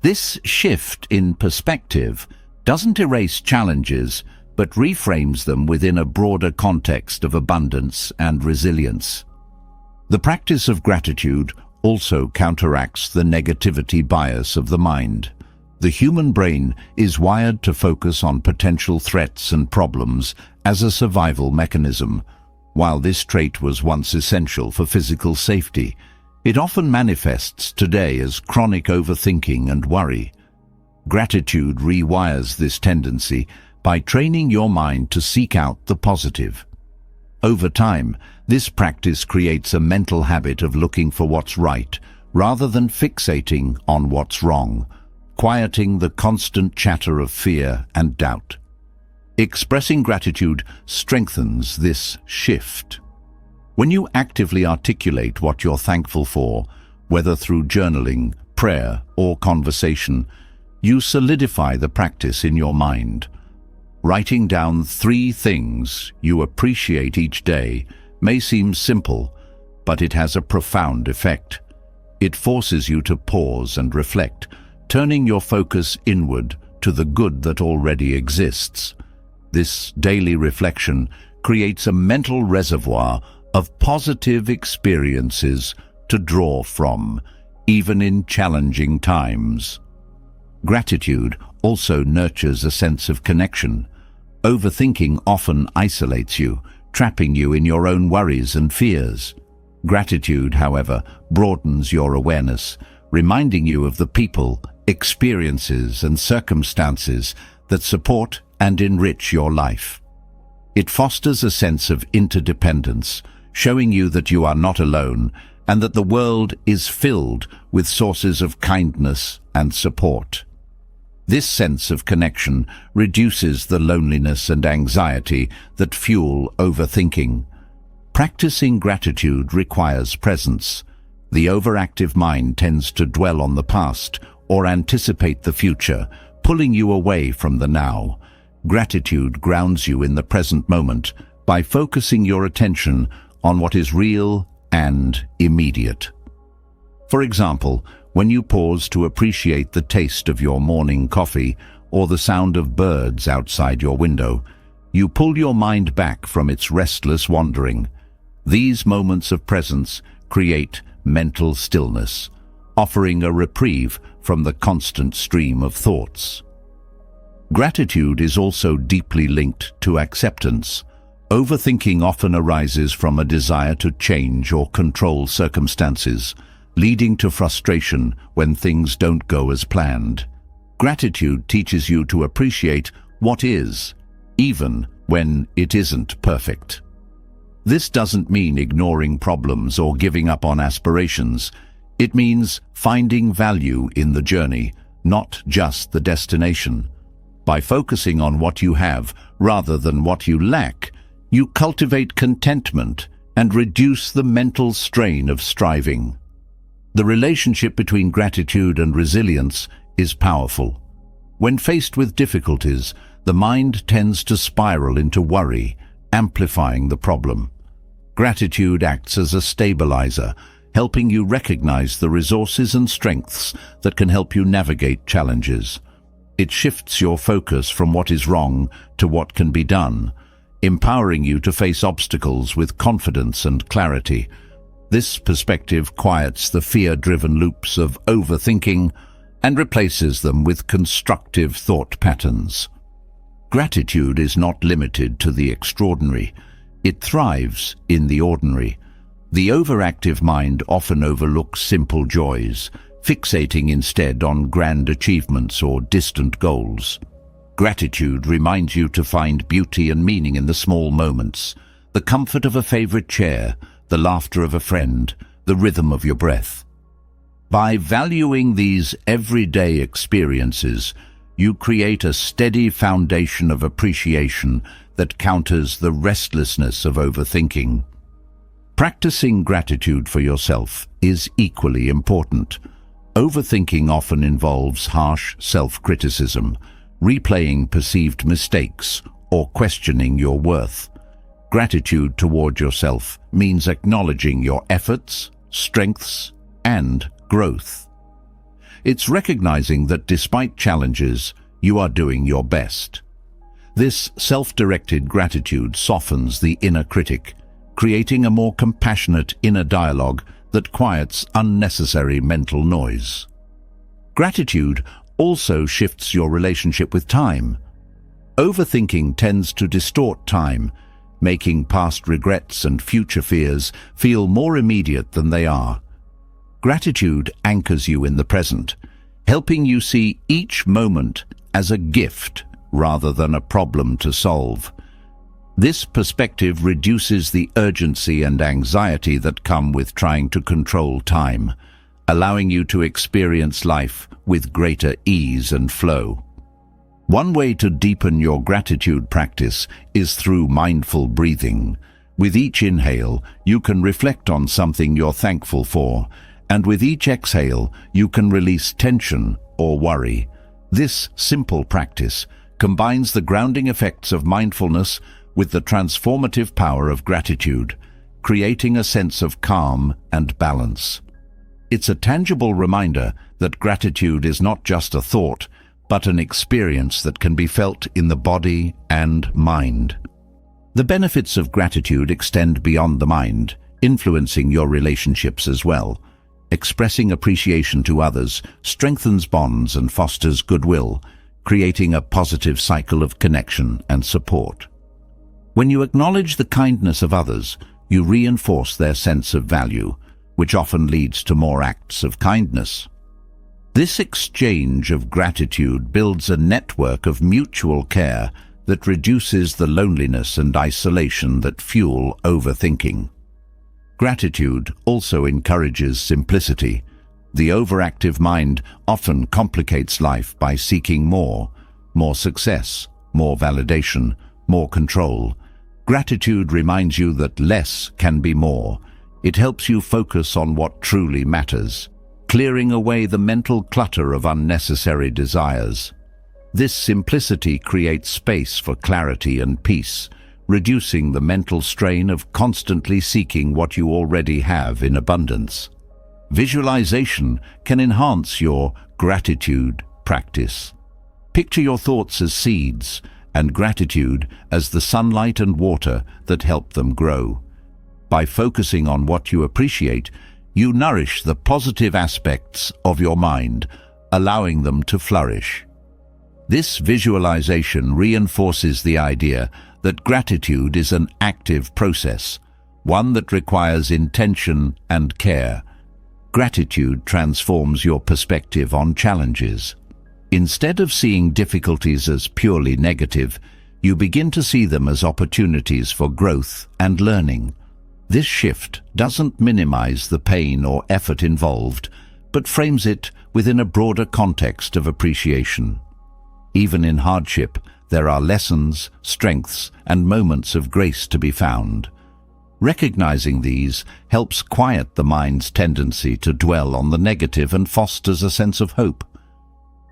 Speaker 1: This shift in perspective doesn't erase challenges, but reframes them within a broader context of abundance and resilience. The practice of gratitude also counteracts the negativity bias of the mind. The human brain is wired to focus on potential threats and problems as a survival mechanism. While this trait was once essential for physical safety, it often manifests today as chronic overthinking and worry. Gratitude rewires this tendency by training your mind to seek out the positive. Over time, this practice creates a mental habit of looking for what's right rather than fixating on what's wrong, quieting the constant chatter of fear and doubt. Expressing gratitude strengthens this shift. When you actively articulate what you're thankful for, whether through journaling, prayer, or conversation, you solidify the practice in your mind. Writing down 3 things you appreciate each day may seem simple, but it has a profound effect. It forces you to pause and reflect, turning your focus inward to the good that already exists. This daily reflection creates a mental reservoir of positive experiences to draw from, even in challenging times. Gratitude also nurtures a sense of connection. Overthinking often isolates you, trapping you in your own worries and fears. Gratitude, however, broadens your awareness, reminding you of the people, experiences, and circumstances that support and enrich your life. It fosters a sense of interdependence, showing you that you are not alone and that the world is filled with sources of kindness and support. This sense of connection reduces the loneliness and anxiety that fuel overthinking. Practicing gratitude requires presence. The overactive mind tends to dwell on the past or anticipate the future, pulling you away from the now. Gratitude grounds you in the present moment by focusing your attention on what is real and immediate. For example, when you pause to appreciate the taste of your morning coffee or the sound of birds outside your window, you pull your mind back from its restless wandering. These moments of presence create mental stillness, offering a reprieve from the constant stream of thoughts. Gratitude is also deeply linked to acceptance. Overthinking often arises from a desire to change or control circumstances, leading to frustration when things don't go as planned. Gratitude teaches you to appreciate what is, even when it isn't perfect. This doesn't mean ignoring problems or giving up on aspirations. It means finding value in the journey, not just the destination. By focusing on what you have rather than what you lack, you cultivate contentment and reduce the mental strain of striving. The relationship between gratitude and resilience is powerful. When faced with difficulties, the mind tends to spiral into worry, amplifying the problem. Gratitude acts as a stabilizer, helping you recognize the resources and strengths that can help you navigate challenges. It shifts your focus from what is wrong to what can be done, empowering you to face obstacles with confidence and clarity. This perspective quiets the fear-driven loops of overthinking and replaces them with constructive thought patterns. Gratitude is not limited to the extraordinary. It thrives in the ordinary. The overactive mind often overlooks simple joys, fixating instead on grand achievements or distant goals. Gratitude reminds you to find beauty and meaning in the small moments, the comfort of a favorite chair, the laughter of a friend, the rhythm of your breath. By valuing these everyday experiences, you create a steady foundation of appreciation that counters the restlessness of overthinking. Practicing gratitude for yourself is equally important. Overthinking often involves harsh self-criticism, replaying perceived mistakes, or questioning your worth. Gratitude toward yourself means acknowledging your efforts, strengths, and growth. It's recognizing that despite challenges, you are doing your best. This self-directed gratitude softens the inner critic, creating a more compassionate inner dialogue that quiets unnecessary mental noise. Gratitude also shifts your relationship with time. Overthinking tends to distort time, making past regrets and future fears feel more immediate than they are. Gratitude anchors you in the present, helping you see each moment as a gift rather than a problem to solve. This perspective reduces the urgency and anxiety that come with trying to control time, allowing you to experience life with greater ease and flow. One way to deepen your gratitude practice is through mindful breathing. With each inhale, you can reflect on something you're thankful for, and with each exhale, you can release tension or worry. This simple practice combines the grounding effects of mindfulness with the transformative power of gratitude, creating a sense of calm and balance. It's a tangible reminder that gratitude is not just a thought, but an experience that can be felt in the body and mind. The benefits of gratitude extend beyond the mind, influencing your relationships as well. Expressing appreciation to others strengthens bonds and fosters goodwill, creating a positive cycle of connection and support. When you acknowledge the kindness of others, you reinforce their sense of value, which often leads to more acts of kindness. This exchange of gratitude builds a network of mutual care that reduces the loneliness and isolation that fuel overthinking. Gratitude also encourages simplicity. The overactive mind often complicates life by seeking more success, more validation, more control. Gratitude reminds you that less can be more. It helps you focus on what truly matters, clearing away the mental clutter of unnecessary desires. This simplicity creates space for clarity and peace, reducing the mental strain of constantly seeking what you already have in abundance. Visualization can enhance your gratitude practice. Picture your thoughts as seeds and gratitude as the sunlight and water that help them grow. By focusing on what you appreciate, you nourish the positive aspects of your mind, allowing them to flourish. This visualization reinforces the idea that gratitude is an active process, one that requires intention and care. Gratitude transforms your perspective on challenges. Instead of seeing difficulties as purely negative, you begin to see them as opportunities for growth and learning. This shift doesn't minimize the pain or effort involved, but frames it within a broader context of appreciation. Even in hardship, there are lessons, strengths, and moments of grace to be found. Recognizing these helps quiet the mind's tendency to dwell on the negative and fosters a sense of hope.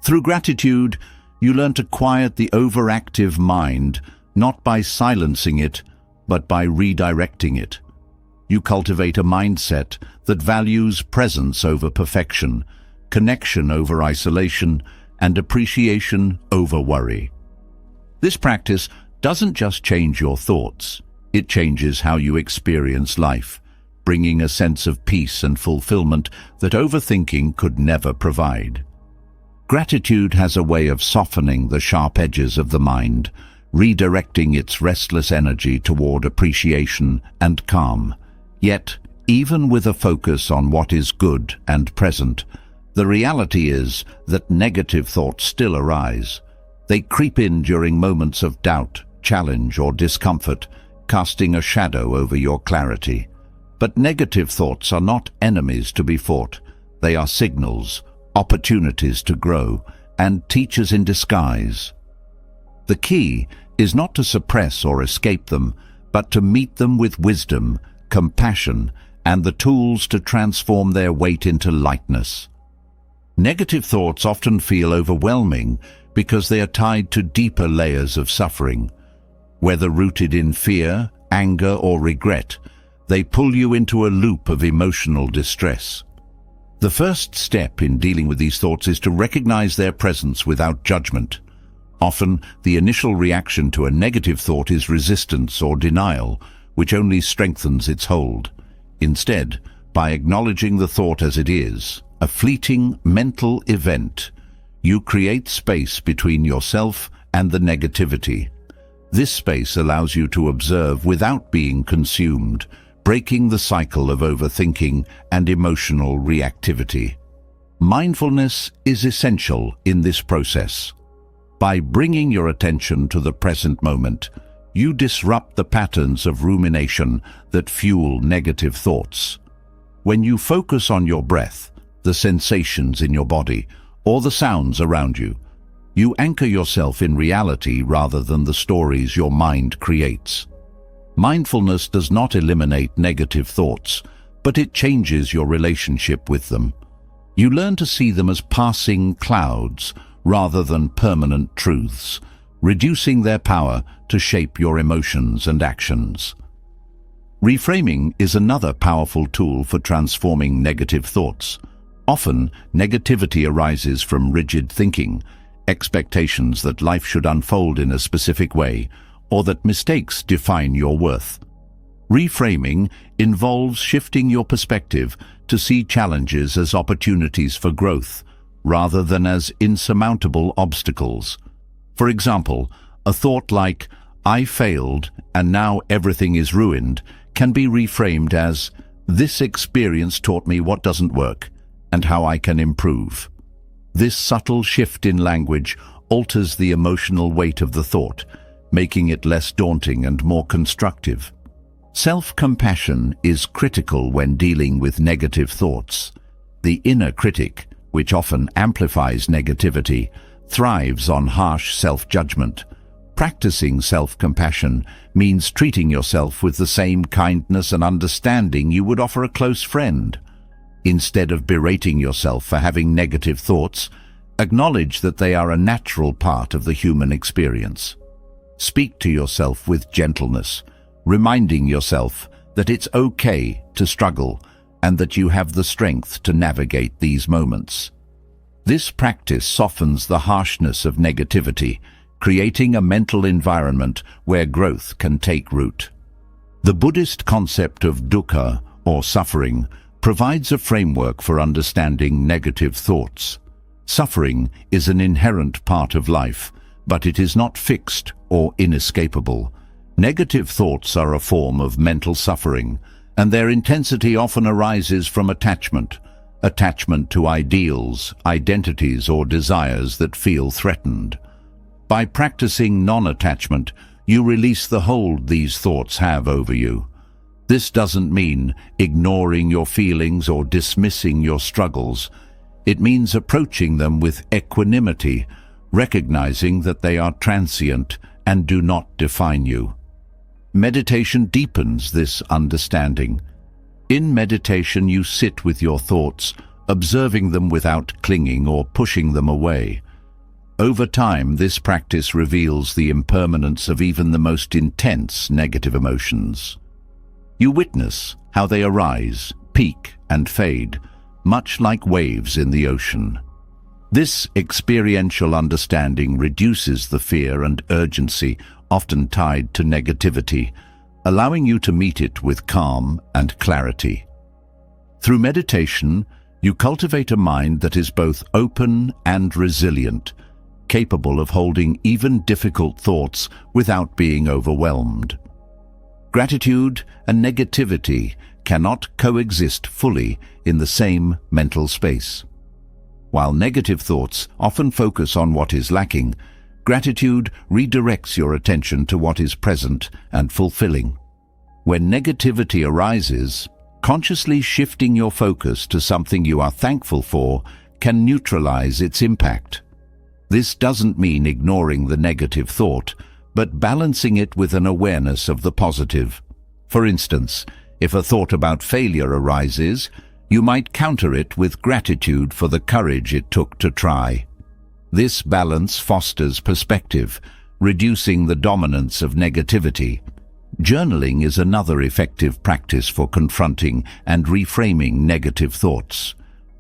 Speaker 1: Through gratitude, you learn to quiet the overactive mind, not by silencing it, but by redirecting it. You cultivate a mindset that values presence over perfection, connection over isolation, and appreciation over worry. This practice doesn't just change your thoughts, it changes how you experience life, bringing a sense of peace and fulfillment that overthinking could never provide. Gratitude has a way of softening the sharp edges of the mind, redirecting its restless energy toward appreciation and calm. Yet, even with a focus on what is good and present, the reality is that negative thoughts still arise. They creep in during moments of doubt, challenge, or discomfort, casting a shadow over your clarity. But negative thoughts are not enemies to be fought. They are signals, opportunities to grow, and teachers in disguise. The key is not to suppress or escape them, but to meet them with wisdom, compassion, and the tools to transform their weight into lightness. Negative thoughts often feel overwhelming because they are tied to deeper layers of suffering. Whether rooted in fear, anger, or regret, they pull you into a loop of emotional distress. The first step in dealing with these thoughts is to recognize their presence without judgment. Often, the initial reaction to a negative thought is resistance or denial, which only strengthens its hold. Instead, by acknowledging the thought as it is, a fleeting mental event, you create space between yourself and the negativity. This space allows you to observe without being consumed, breaking the cycle of overthinking and emotional reactivity. Mindfulness is essential in this process. By bringing your attention to the present moment, you disrupt the patterns of rumination that fuel negative thoughts. When you focus on your breath, the sensations in your body, or the sounds around you, you anchor yourself in reality rather than the stories your mind creates. Mindfulness does not eliminate negative thoughts, but it changes your relationship with them. You learn to see them as passing clouds rather than permanent truths, reducing their power to shape your emotions and actions. Reframing is another powerful tool for transforming negative thoughts. Often, negativity arises from rigid thinking, expectations that life should unfold in a specific way, or that mistakes define your worth. Reframing involves shifting your perspective to see challenges as opportunities for growth, rather than as insurmountable obstacles. For example, a thought like, "I failed and now everything is ruined," can be reframed as, "This experience taught me what doesn't work and how I can improve." This subtle shift in language alters the emotional weight of the thought, making it less daunting and more constructive. Self-compassion is critical when dealing with negative thoughts. The inner critic, which often amplifies negativity, thrives on harsh self-judgment. Practicing self-compassion means treating yourself with the same kindness and understanding you would offer a close friend. Instead of berating yourself for having negative thoughts, acknowledge that they are a natural part of the human experience. Speak to yourself with gentleness, reminding yourself that it's okay to struggle and that you have the strength to navigate these moments. This practice softens the harshness of negativity, creating a mental environment where growth can take root. The Buddhist concept of dukkha, or suffering, provides a framework for understanding negative thoughts. Suffering is an inherent part of life, but it is not fixed or inescapable. Negative thoughts are a form of mental suffering, and their intensity often arises from attachment to ideals, identities, or desires that feel threatened. By practicing non-attachment, you release the hold these thoughts have over you. This doesn't mean ignoring your feelings or dismissing your struggles. It means approaching them with equanimity, recognizing that they are transient and do not define you. Meditation deepens this understanding. In meditation, you sit with your thoughts, observing them without clinging or pushing them away. Over time, this practice reveals the impermanence of even the most intense negative emotions. You witness how they arise, peak, and fade, much like waves in the ocean. This experiential understanding reduces the fear and urgency often tied to negativity, allowing you to meet it with calm and clarity. Through meditation, you cultivate a mind that is both open and resilient, capable of holding even difficult thoughts without being overwhelmed. Gratitude and negativity cannot coexist fully in the same mental space. While negative thoughts often focus on what is lacking, gratitude redirects your attention to what is present and fulfilling. When negativity arises, consciously shifting your focus to something you are thankful for can neutralize its impact. This doesn't mean ignoring the negative thought, but balancing it with an awareness of the positive. For instance, if a thought about failure arises, you might counter it with gratitude for the courage it took to try. This balance fosters perspective, reducing the dominance of negativity. Journaling is another effective practice for confronting and reframing negative thoughts.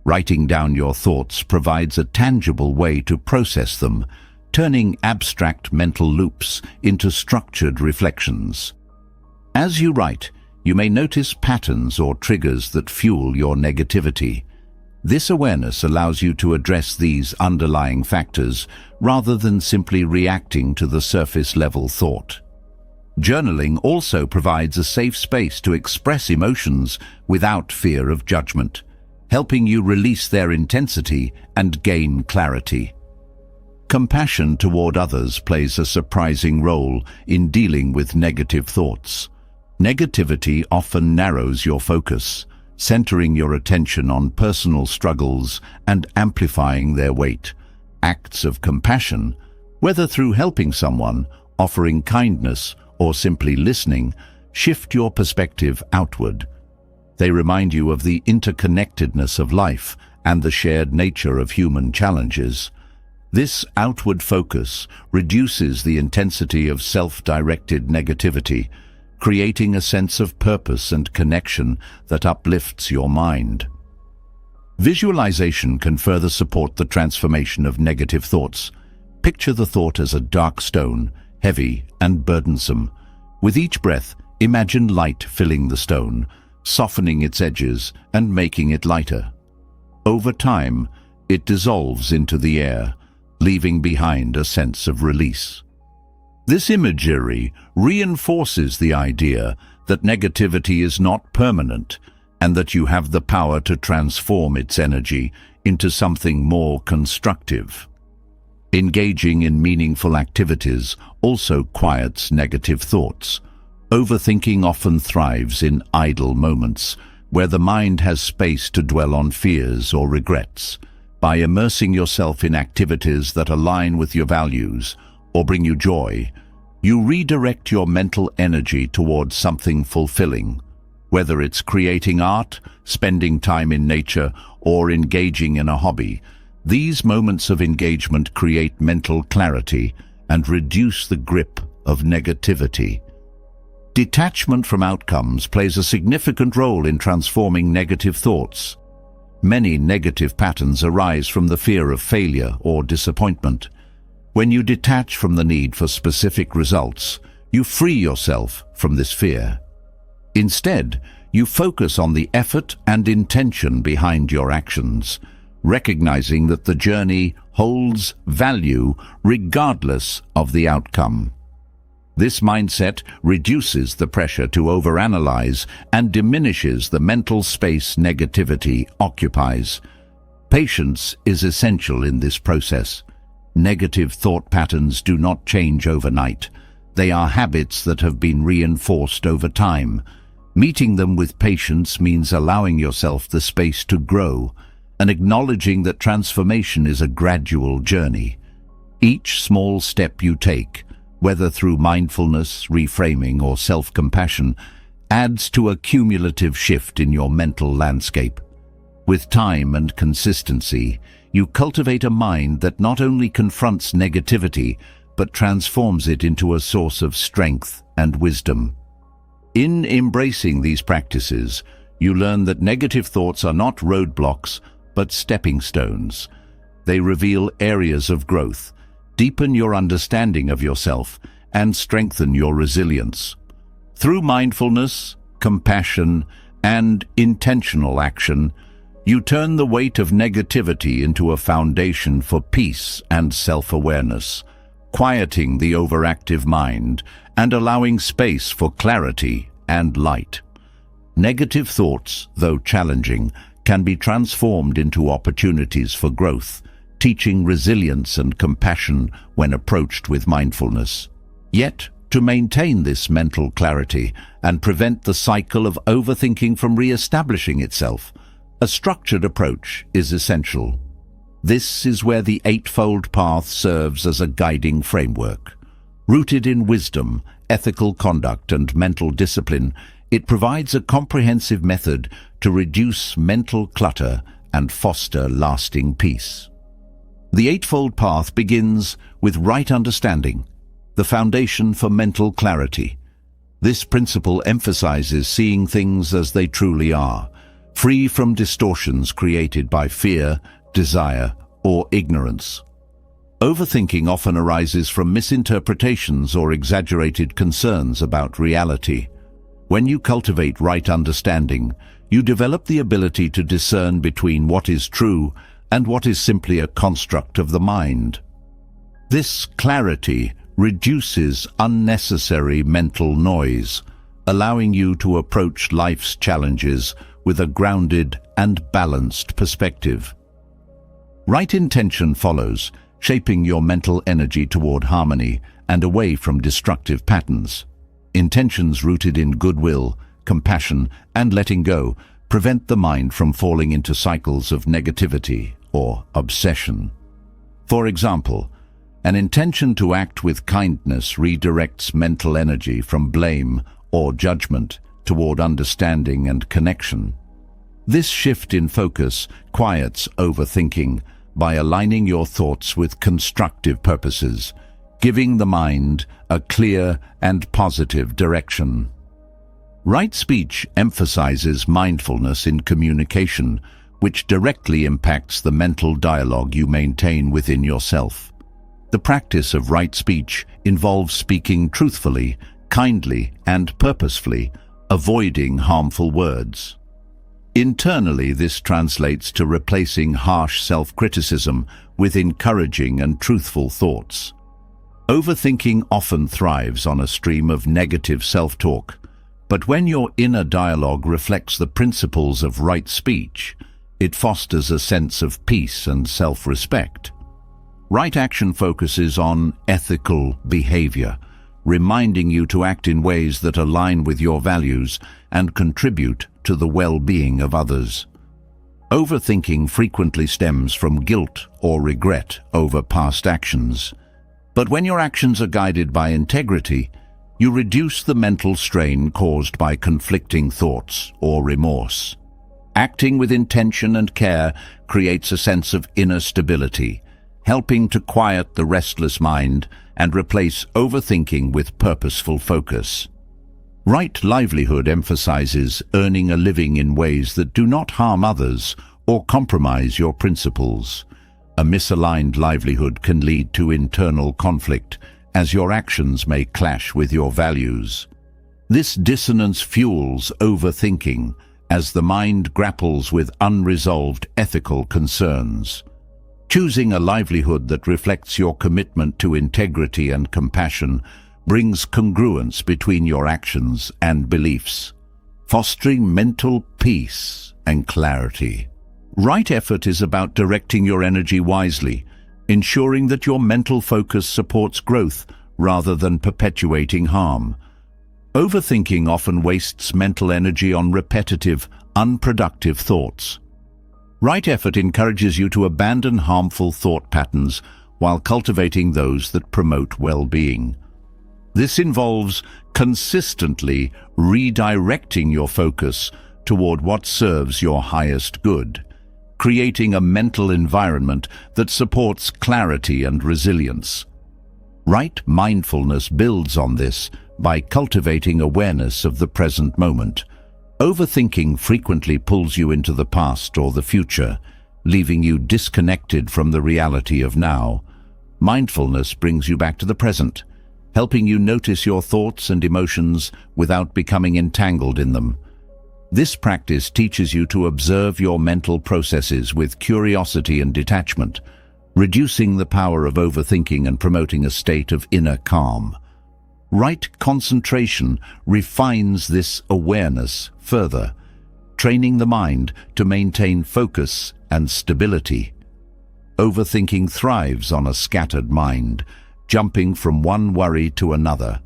Speaker 1: Writing down your thoughts provides a tangible way to process them, turning abstract mental loops into structured reflections. As you write, you may notice patterns or triggers that fuel your negativity. This awareness allows you to address these underlying factors rather than simply reacting to the surface-level thought. Journaling also provides a safe space to express emotions without fear of judgment, helping you release their intensity and gain clarity. Compassion toward others plays a surprising role in dealing with negative thoughts. Negativity often narrows your focus, centering your attention on personal struggles and amplifying their weight. Acts of compassion, whether through helping someone, offering kindness, or simply listening, shift your perspective outward. They remind you of the interconnectedness of life and the shared nature of human challenges. This outward focus reduces the intensity of self-directed negativity, creating a sense of purpose and connection that uplifts your mind. Visualization can further support the transformation of negative thoughts. Picture the thought as a dark stone, heavy and burdensome. With each breath, imagine light filling the stone, softening its edges and making it lighter. Over time, it dissolves into the air, leaving behind a sense of release. This imagery reinforces the idea that negativity is not permanent and that you have the power to transform its energy into something more constructive. Engaging in meaningful activities also quiets negative thoughts. Overthinking often thrives in idle moments, where the mind has space to dwell on fears or regrets. By immersing yourself in activities that align with your values or bring you joy, you redirect your mental energy towards something fulfilling. Whether it's creating art, spending time in nature, or engaging in a hobby, these moments of engagement create mental clarity and reduce the grip of negativity. Detachment from outcomes plays a significant role in transforming negative thoughts. Many negative patterns arise from the fear of failure or disappointment. When you detach from the need for specific results, you free yourself from this fear. Instead, you focus on the effort and intention behind your actions, recognizing that the journey holds value regardless of the outcome. This mindset reduces the pressure to overanalyze and diminishes the mental space negativity occupies. Patience is essential in this process. Negative thought patterns do not change overnight. They are habits that have been reinforced over time. Meeting them with patience means allowing yourself the space to grow and acknowledging that transformation is a gradual journey. Each small step you take, whether through mindfulness, reframing, or self-compassion, adds to a cumulative shift in your mental landscape. With time and consistency, you cultivate a mind that not only confronts negativity, but transforms it into a source of strength and wisdom. In embracing these practices, you learn that negative thoughts are not roadblocks, but stepping stones. They reveal areas of growth, deepen your understanding of yourself, and strengthen your resilience. Through mindfulness, compassion, and intentional action, you turn the weight of negativity into a foundation for peace and self-awareness, quieting the overactive mind and allowing space for clarity and light. Negative thoughts, though challenging, can be transformed into opportunities for growth, teaching resilience and compassion when approached with mindfulness. Yet, to maintain this mental clarity and prevent the cycle of overthinking from re-establishing itself, a structured approach is essential. This is where the Eightfold Path serves as a guiding framework. Rooted in wisdom, ethical conduct, and mental discipline, it provides a comprehensive method to reduce mental clutter and foster lasting peace. The Eightfold Path begins with right understanding, the foundation for mental clarity. This principle emphasizes seeing things as they truly are, free from distortions created by fear, desire, or ignorance. Overthinking often arises from misinterpretations or exaggerated concerns about reality. When you cultivate right understanding, you develop the ability to discern between what is true and what is simply a construct of the mind. This clarity reduces unnecessary mental noise, allowing you to approach life's challenges with a grounded and balanced perspective. Right intention follows, shaping your mental energy toward harmony and away from destructive patterns. Intentions rooted in goodwill, compassion, and letting go prevent the mind from falling into cycles of negativity or obsession. For example, an intention to act with kindness redirects mental energy from blame or judgment toward understanding and connection. This shift in focus quiets overthinking by aligning your thoughts with constructive purposes, giving the mind a clear and positive direction. Right speech emphasizes mindfulness in communication, which directly impacts the mental dialogue you maintain within yourself. The practice of right speech involves speaking truthfully, kindly, and purposefully, avoiding harmful words. Internally, this translates to replacing harsh self-criticism with encouraging and truthful thoughts. Overthinking often thrives on a stream of negative self-talk, but when your inner dialogue reflects the principles of right speech, It fosters a sense of peace and self-respect. Right action focuses on ethical behavior, reminding you to act in ways that align with your values and contribute to the well-being of others. Overthinking frequently stems from guilt or regret over past actions. But when your actions are guided by integrity, you reduce the mental strain caused by conflicting thoughts or remorse. Acting with intention and care creates a sense of inner stability, helping to quiet the restless mind and replace overthinking with purposeful focus. Right livelihood emphasizes earning a living in ways that do not harm others or compromise your principles. A misaligned livelihood can lead to internal conflict, as your actions may clash with your values. This dissonance fuels overthinking, as the mind grapples with unresolved ethical concerns. Choosing a livelihood that reflects your commitment to integrity and compassion brings congruence between your actions and beliefs, fostering mental peace and clarity. Right effort is about directing your energy wisely, ensuring that your mental focus supports growth rather than perpetuating harm. Overthinking often wastes mental energy on repetitive, unproductive thoughts. Right effort encourages you to abandon harmful thought patterns while cultivating those that promote well-being. This involves consistently redirecting your focus toward what serves your highest good, creating a mental environment that supports clarity and resilience. Right mindfulness builds on this by cultivating awareness of the present moment. Overthinking frequently pulls you into the past or the future, leaving you disconnected from the reality of now. Mindfulness brings you back to the present, helping you notice your thoughts and emotions without becoming entangled in them. This practice teaches you to observe your mental processes with curiosity and detachment, reducing the power of overthinking and promoting a state of inner calm. Right concentration refines this awareness further, training the mind to maintain focus and stability. Overthinking thrives on a scattered mind, jumping from one worry to another.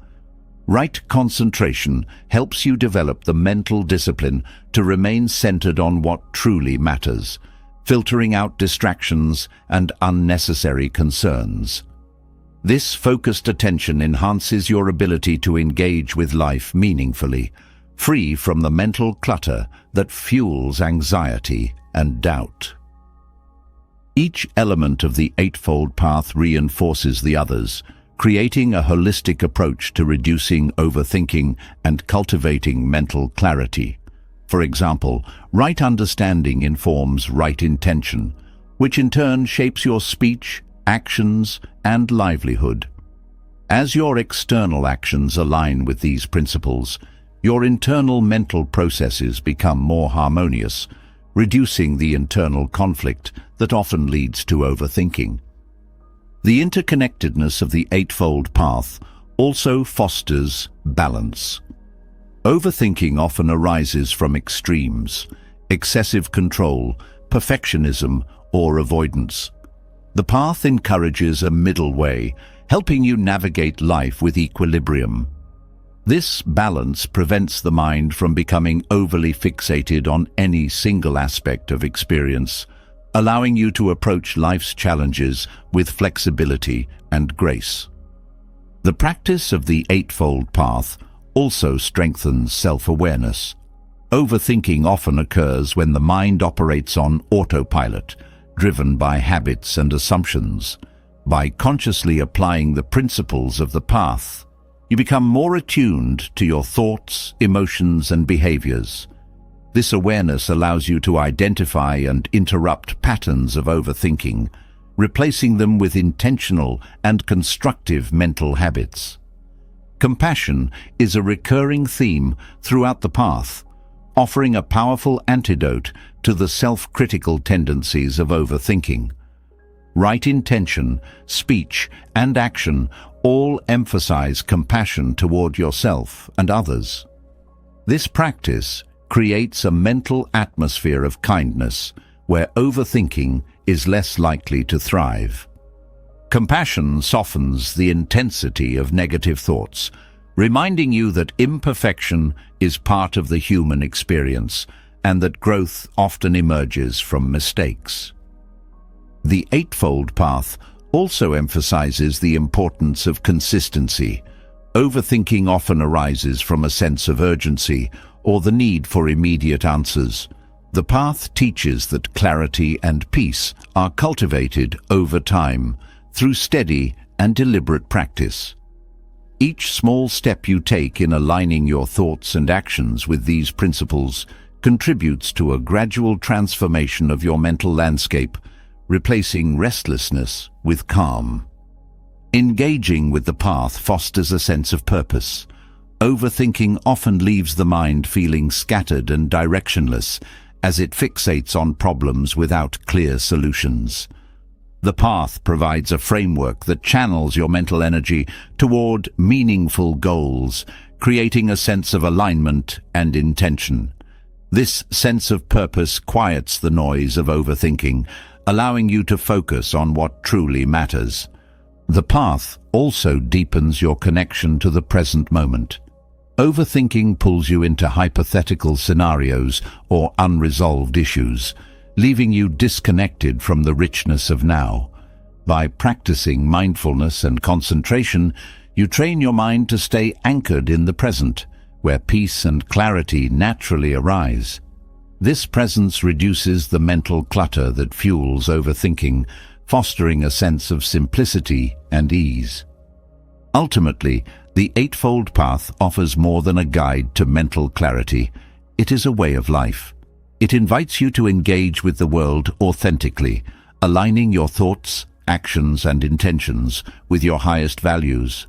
Speaker 1: Right concentration helps you develop the mental discipline to remain centered on what truly matters, filtering out distractions and unnecessary concerns. This focused attention enhances your ability to engage with life meaningfully, free from the mental clutter that fuels anxiety and doubt. Each element of the Eightfold Path reinforces the others, creating a holistic approach to reducing overthinking and cultivating mental clarity. For example, right understanding informs right intention, which in turn shapes your speech, actions, and livelihood. As your external actions align with these principles, your internal mental processes become more harmonious, reducing the internal conflict that often leads to overthinking. The interconnectedness of the Eightfold Path also fosters balance. Overthinking often arises from extremes, excessive control, perfectionism, or avoidance. The path encourages a middle way, helping you navigate life with equilibrium. This balance prevents the mind from becoming overly fixated on any single aspect of experience, allowing you to approach life's challenges with flexibility and grace. The practice of the Eightfold Path also strengthens self-awareness. Overthinking often occurs when the mind operates on autopilot, driven by habits and assumptions. By consciously applying the principles of the path, you become more attuned to your thoughts, emotions, and behaviors. This awareness allows you to identify and interrupt patterns of overthinking, replacing them with intentional and constructive mental habits. Compassion is a recurring theme throughout the path, offering a powerful antidote to the self-critical tendencies of overthinking. Right intention, speech, and action all emphasize compassion toward yourself and others. This practice creates a mental atmosphere of kindness, where overthinking is less likely to thrive. Compassion softens the intensity of negative thoughts, reminding you that imperfection is part of the human experience and that growth often emerges from mistakes. The Eightfold Path also emphasizes the importance of consistency. Overthinking often arises from a sense of urgency or the need for immediate answers. The path teaches that clarity and peace are cultivated over time through steady and deliberate practice. Each small step you take in aligning your thoughts and actions with these principles contributes to a gradual transformation of your mental landscape, replacing restlessness with calm. Engaging with the path fosters a sense of purpose. Overthinking often leaves the mind feeling scattered and directionless as it fixates on problems without clear solutions. The path provides a framework that channels your mental energy toward meaningful goals, creating a sense of alignment and intention. This sense of purpose quiets the noise of overthinking, allowing you to focus on what truly matters. The path also deepens your connection to the present moment. Overthinking pulls you into hypothetical scenarios or unresolved issues, leaving you disconnected from the richness of now. By practicing mindfulness and concentration, you train your mind to stay anchored in the present, where peace and clarity naturally arise. This presence reduces the mental clutter that fuels overthinking, fostering a sense of simplicity and ease. Ultimately, the Eightfold Path offers more than a guide to mental clarity. It is a way of life. It invites you to engage with the world authentically, aligning your thoughts, actions, and intentions with your highest values.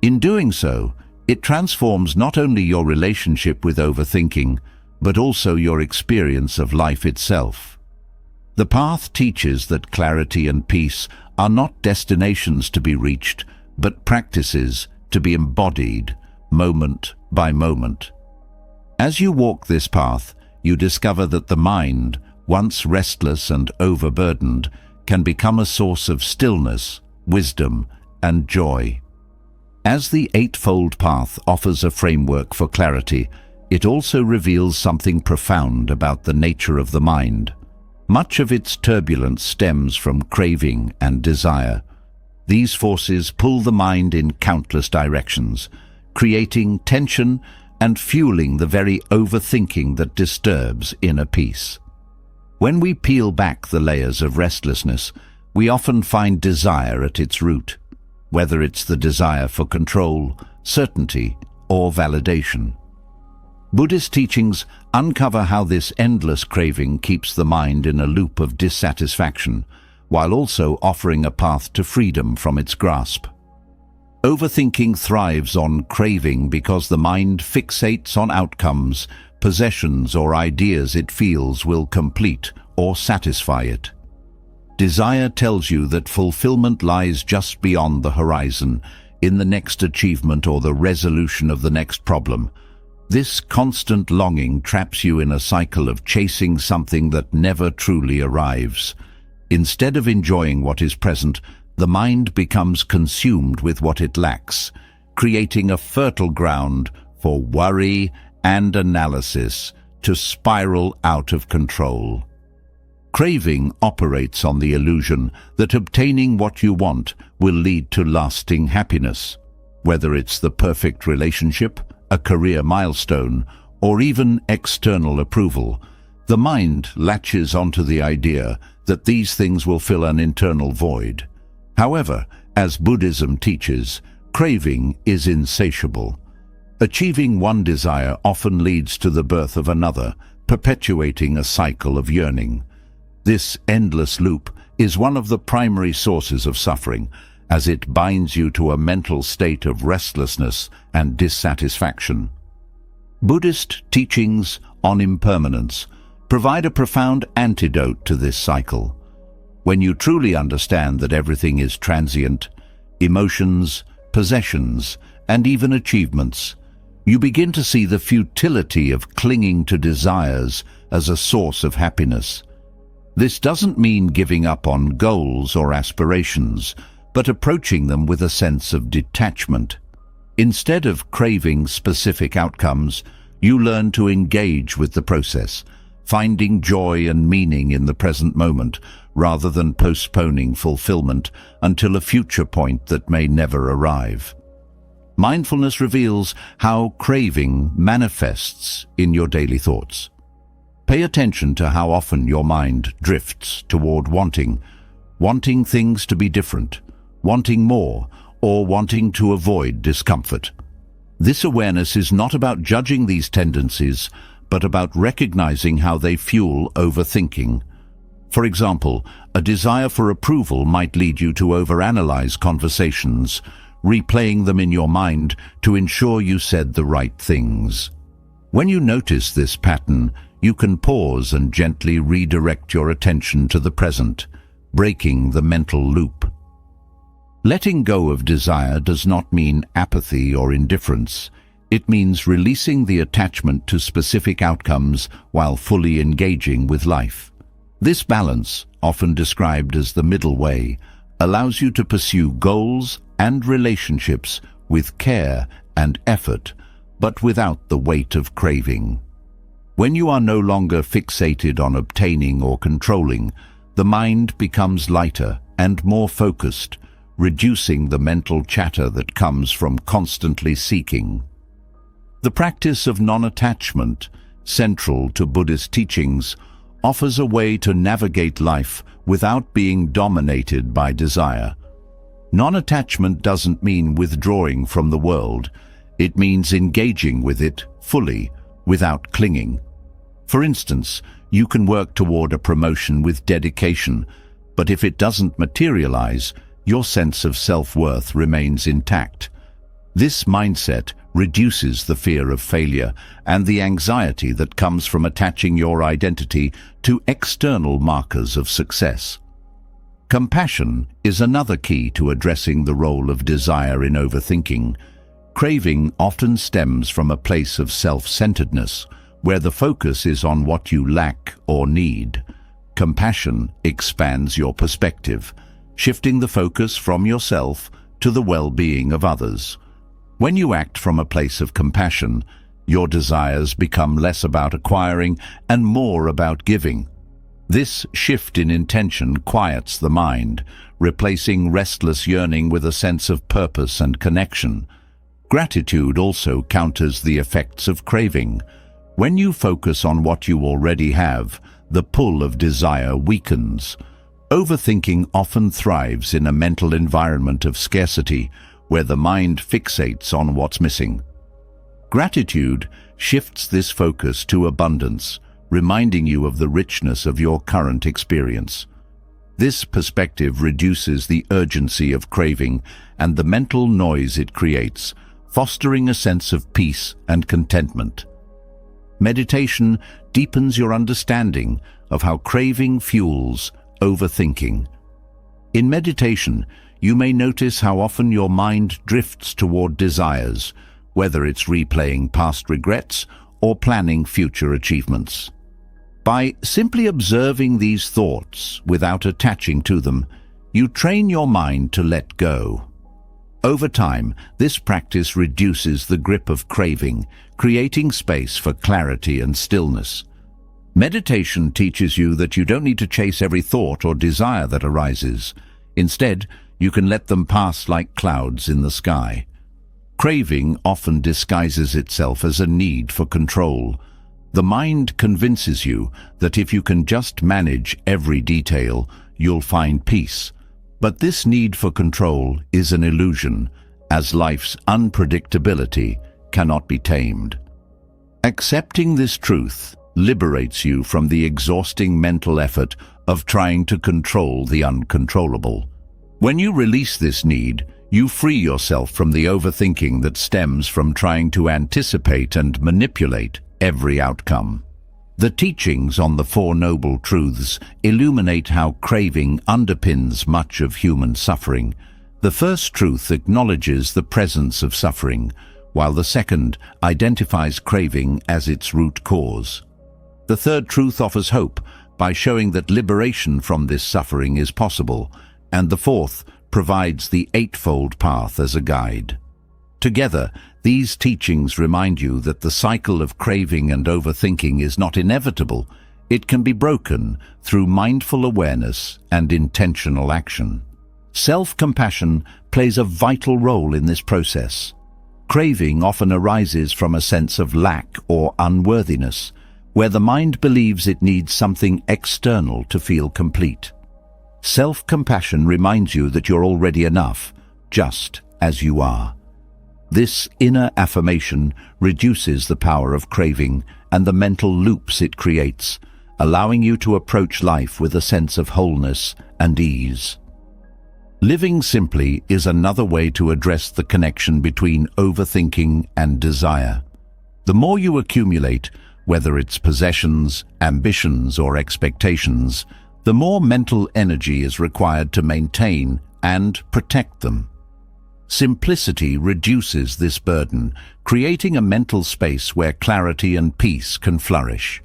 Speaker 1: In doing so, it transforms not only your relationship with overthinking, but also your experience of life itself. The path teaches that clarity and peace are not destinations to be reached, but practices to be embodied moment by moment. As you walk this path, you discover that the mind, once restless and overburdened, can become a source of stillness, wisdom, and joy. As the Eightfold Path offers a framework for clarity, it also reveals something profound about the nature of the mind. Much of its turbulence stems from craving and desire. These forces pull the mind in countless directions, creating tension and fueling the very overthinking that disturbs inner peace. When we peel back the layers of restlessness, we often find desire at its root, whether it's the desire for control, certainty, or validation. Buddhist teachings uncover how this endless craving keeps the mind in a loop of dissatisfaction, while also offering a path to freedom from its grasp. Overthinking thrives on craving because the mind fixates on outcomes, possessions, or ideas it feels will complete or satisfy it. Desire tells you that fulfillment lies just beyond the horizon, in the next achievement or the resolution of the next problem. This constant longing traps you in a cycle of chasing something that never truly arrives. Instead of enjoying what is present, the mind becomes consumed with what it lacks, creating a fertile ground for worry and analysis to spiral out of control. Craving operates on the illusion that obtaining what you want will lead to lasting happiness. Whether it's the perfect relationship, a career milestone, or even external approval, the mind latches onto the idea that these things will fill an internal void. However, as Buddhism teaches, craving is insatiable. Achieving one desire often leads to the birth of another, perpetuating a cycle of yearning. This endless loop is one of the primary sources of suffering, as it binds you to a mental state of restlessness and dissatisfaction. Buddhist teachings on impermanence provide a profound antidote to this cycle. When you truly understand that everything is transient, emotions, possessions, and even achievements, you begin to see the futility of clinging to desires as a source of happiness. This doesn't mean giving up on goals or aspirations, but approaching them with a sense of detachment. Instead of craving specific outcomes, you learn to engage with the process, finding joy and meaning in the present moment, rather than postponing fulfillment until a future point that may never arrive. Mindfulness reveals how craving manifests in your daily thoughts. Pay attention to how often your mind drifts toward wanting things to be different, wanting more, or wanting to avoid discomfort. This awareness is not about judging these tendencies, but about recognizing how they fuel overthinking. For example, a desire for approval might lead you to overanalyze conversations, replaying them in your mind to ensure you said the right things. When you notice this pattern, you can pause and gently redirect your attention to the present, breaking the mental loop. Letting go of desire does not mean apathy or indifference. It means releasing the attachment to specific outcomes while fully engaging with life. This balance, often described as the middle way, allows you to pursue goals and relationships with care and effort, but without the weight of craving. When you are no longer fixated on obtaining or controlling, the mind becomes lighter and more focused, reducing the mental chatter that comes from constantly seeking. The practice of non-attachment, central to Buddhist teachings, offers a way to navigate life without being dominated by desire. Non-attachment doesn't mean withdrawing from the world. It means engaging with it fully, without clinging. For instance, you can work toward a promotion with dedication, but if it doesn't materialize, your sense of self-worth remains intact. This mindset reduces the fear of failure and the anxiety that comes from attaching your identity to external markers of success. Compassion is another key to addressing the role of desire in overthinking. Craving often stems from a place of self-centeredness, where the focus is on what you lack or need. Compassion expands your perspective, shifting the focus from yourself to the well-being of others. When you act from a place of compassion, your desires become less about acquiring and more about giving. This shift in intention quiets the mind, replacing restless yearning with a sense of purpose and connection. Gratitude also counters the effects of craving. When you focus on what you already have, the pull of desire weakens. Overthinking often thrives in a mental environment of scarcity, where the mind fixates on what's missing. Gratitude shifts this focus to abundance, reminding you of the richness of your current experience. This perspective reduces the urgency of craving and the mental noise it creates, fostering a sense of peace and contentment. Meditation deepens your understanding of how craving fuels overthinking. In meditation, you may notice how often your mind drifts toward desires, whether it's replaying past regrets or planning future achievements. By simply observing these thoughts without attaching to them, you train your mind to let go. Over time, this practice reduces the grip of craving, creating space for clarity and stillness. Meditation teaches you that you don't need to chase every thought or desire that arises. Instead, you can let them pass like clouds in the sky. Craving often disguises itself as a need for control. The mind convinces you that if you can just manage every detail, you'll find peace. But this need for control is an illusion, as life's unpredictability cannot be tamed. Accepting this truth liberates you from the exhausting mental effort of trying to control the uncontrollable. When you release this need, you free yourself from the overthinking that stems from trying to anticipate and manipulate every outcome. The teachings on the Four Noble Truths illuminate how craving underpins much of human suffering. The first truth acknowledges the presence of suffering, while the second identifies craving as its root cause. The third truth offers hope by showing that liberation from this suffering is possible, and the fourth provides the Eightfold Path as a guide. Together, these teachings remind you that the cycle of craving and overthinking is not inevitable. It can be broken through mindful awareness and intentional action. Self-compassion plays a vital role in this process. Craving often arises from a sense of lack or unworthiness, where the mind believes it needs something external to feel complete. Self-compassion reminds you that you're already enough, just as you are. This inner affirmation reduces the power of craving and the mental loops it creates, allowing you to approach life with a sense of wholeness and ease. Living simply is another way to address the connection between overthinking and desire. The more you accumulate, whether it's possessions, ambitions, or expectations, the more mental energy is required to maintain and protect them. Simplicity reduces this burden, creating a mental space where clarity and peace can flourish.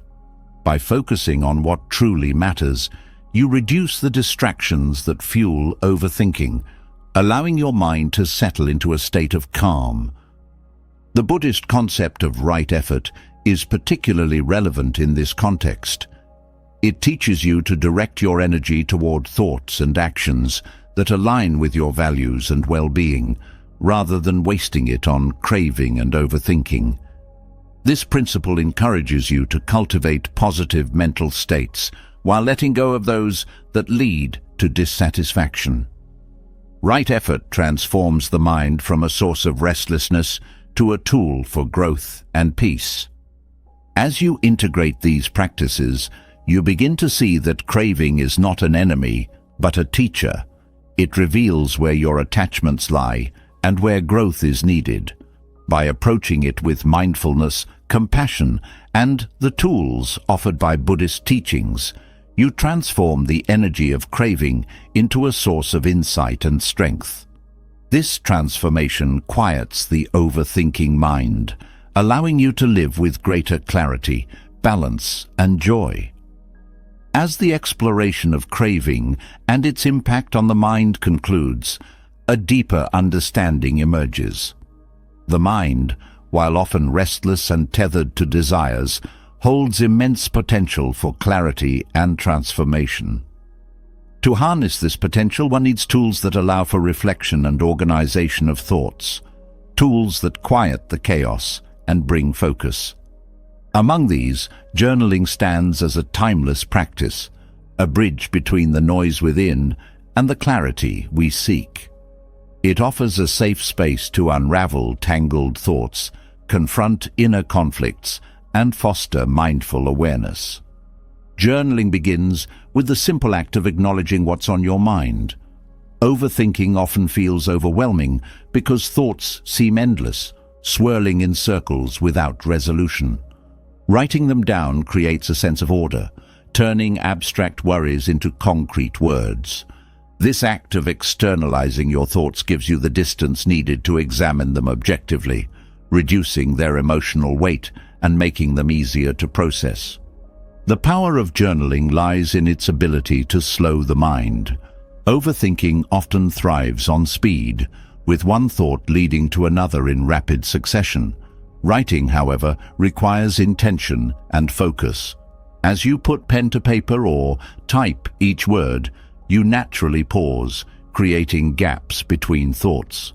Speaker 1: By focusing on what truly matters, you reduce the distractions that fuel overthinking, allowing your mind to settle into a state of calm. The Buddhist concept of right effort is particularly relevant in this context. It teaches you to direct your energy toward thoughts and actions that align with your values and well-being, rather than wasting it on craving and overthinking. This principle encourages you to cultivate positive mental states while letting go of those that lead to dissatisfaction. Right effort transforms the mind from a source of restlessness to a tool for growth and peace. As you integrate these practices, you begin to see that craving is not an enemy, but a teacher. It reveals where your attachments lie and where growth is needed. By approaching it with mindfulness, compassion, and the tools offered by Buddhist teachings, you transform the energy of craving into a source of insight and strength. This transformation quiets the overthinking mind, allowing you to live with greater clarity, balance, and joy. As the exploration of craving and its impact on the mind concludes, a deeper understanding emerges. The mind, while often restless and tethered to desires, holds immense potential for clarity and transformation. To harness this potential, one needs tools that allow for reflection and organization of thoughts, tools that quiet the chaos and bring focus. Among these, journaling stands as a timeless practice, a bridge between the noise within and the clarity we seek. It offers a safe space to unravel tangled thoughts, confront inner conflicts, and foster mindful awareness. Journaling begins with the simple act of acknowledging what's on your mind. Overthinking often feels overwhelming because thoughts seem endless, swirling in circles without resolution. Writing them down creates a sense of order, turning abstract worries into concrete words. This act of externalizing your thoughts gives you the distance needed to examine them objectively, reducing their emotional weight and making them easier to process. The power of journaling lies in its ability to slow the mind. Overthinking often thrives on speed, with one thought leading to another in rapid succession. Writing, however, requires intention and focus. As you put pen to paper or type each word, you naturally pause, creating gaps between thoughts.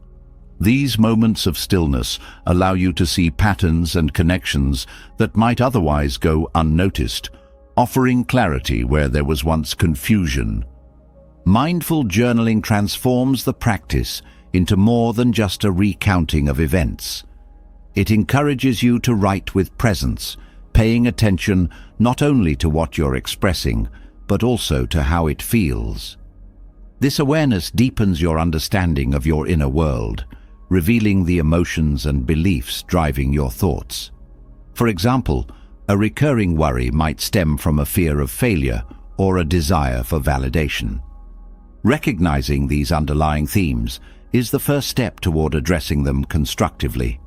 Speaker 1: These moments of stillness allow you to see patterns and connections that might otherwise go unnoticed, offering clarity where there was once confusion. Mindful journaling transforms the practice into more than just a recounting of events. It encourages you to write with presence, paying attention not only to what you're expressing, but also to how it feels. This awareness deepens your understanding of your inner world, revealing the emotions and beliefs driving your thoughts. For example, a recurring worry might stem from a fear of failure or a desire for validation. Recognizing these underlying themes is the first step toward addressing them constructively.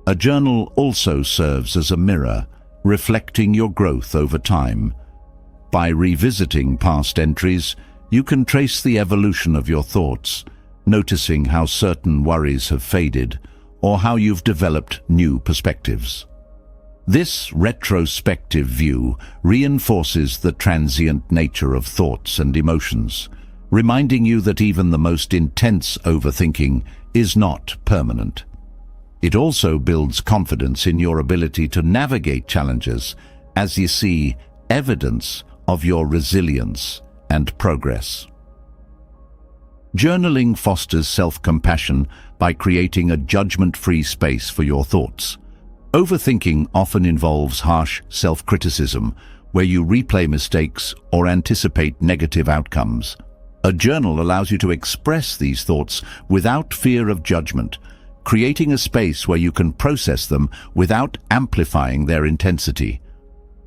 Speaker 1: A journal also serves as a mirror, reflecting your growth over time. By revisiting past entries, you can trace the evolution of your thoughts, noticing how certain worries have faded or how you've developed new perspectives. This retrospective view reinforces the transient nature of thoughts and emotions, reminding you that even the most intense overthinking is not permanent. It also builds confidence in your ability to navigate challenges as you see evidence of your resilience and progress. Journaling fosters self-compassion by creating a judgment-free space for your thoughts. Overthinking often involves harsh self-criticism, where you replay mistakes or anticipate negative outcomes. A journal allows you to express these thoughts without fear of judgment, creating a space where you can process them without amplifying their intensity.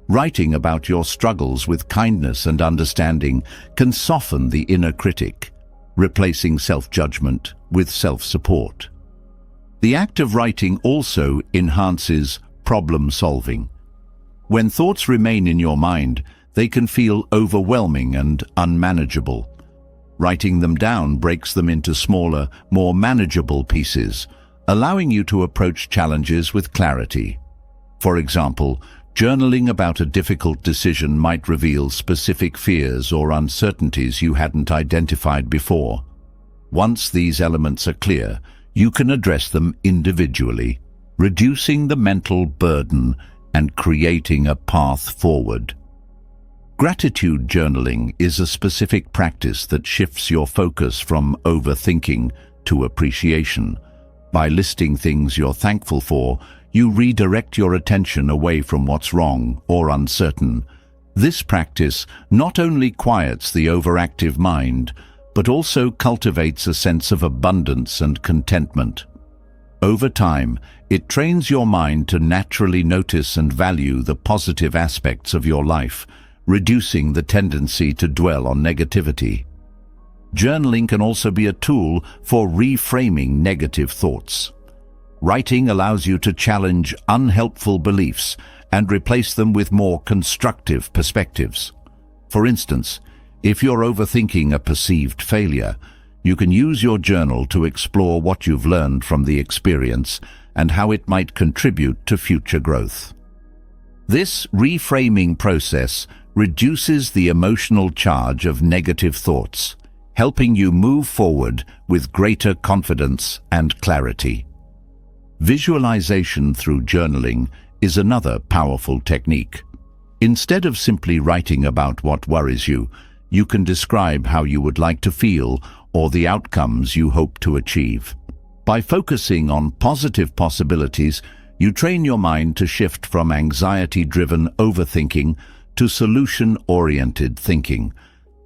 Speaker 1: Writing about your struggles with kindness and understanding can soften the inner critic, replacing self-judgment with self-support. The act of writing also enhances problem-solving. When thoughts remain in your mind, they can feel overwhelming and unmanageable. Writing them down breaks them into smaller, more manageable pieces, allowing you to approach challenges with clarity. For example, journaling about a difficult decision might reveal specific fears or uncertainties you hadn't identified before. Once these elements are clear, you can address them individually, reducing the mental burden and creating a path forward. Gratitude journaling is a specific practice that shifts your focus from overthinking to appreciation. By listing things you're thankful for, you redirect your attention away from what's wrong or uncertain. This practice not only quiets the overactive mind, but also cultivates a sense of abundance and contentment. Over time, it trains your mind to naturally notice and value the positive aspects of your life, reducing the tendency to dwell on negativity. Journaling can also be a tool for reframing negative thoughts. Writing allows you to challenge unhelpful beliefs and replace them with more constructive perspectives. For instance, if you're overthinking a perceived failure, you can use your journal to explore what you've learned from the experience and how it might contribute to future growth. This reframing process reduces the emotional charge of negative thoughts, helping you move forward with greater confidence and clarity. Visualization through journaling is another powerful technique. Instead of simply writing about what worries you, you can describe how you would like to feel or the outcomes you hope to achieve. By focusing on positive possibilities, you train your mind to shift from anxiety-driven overthinking to solution-oriented thinking.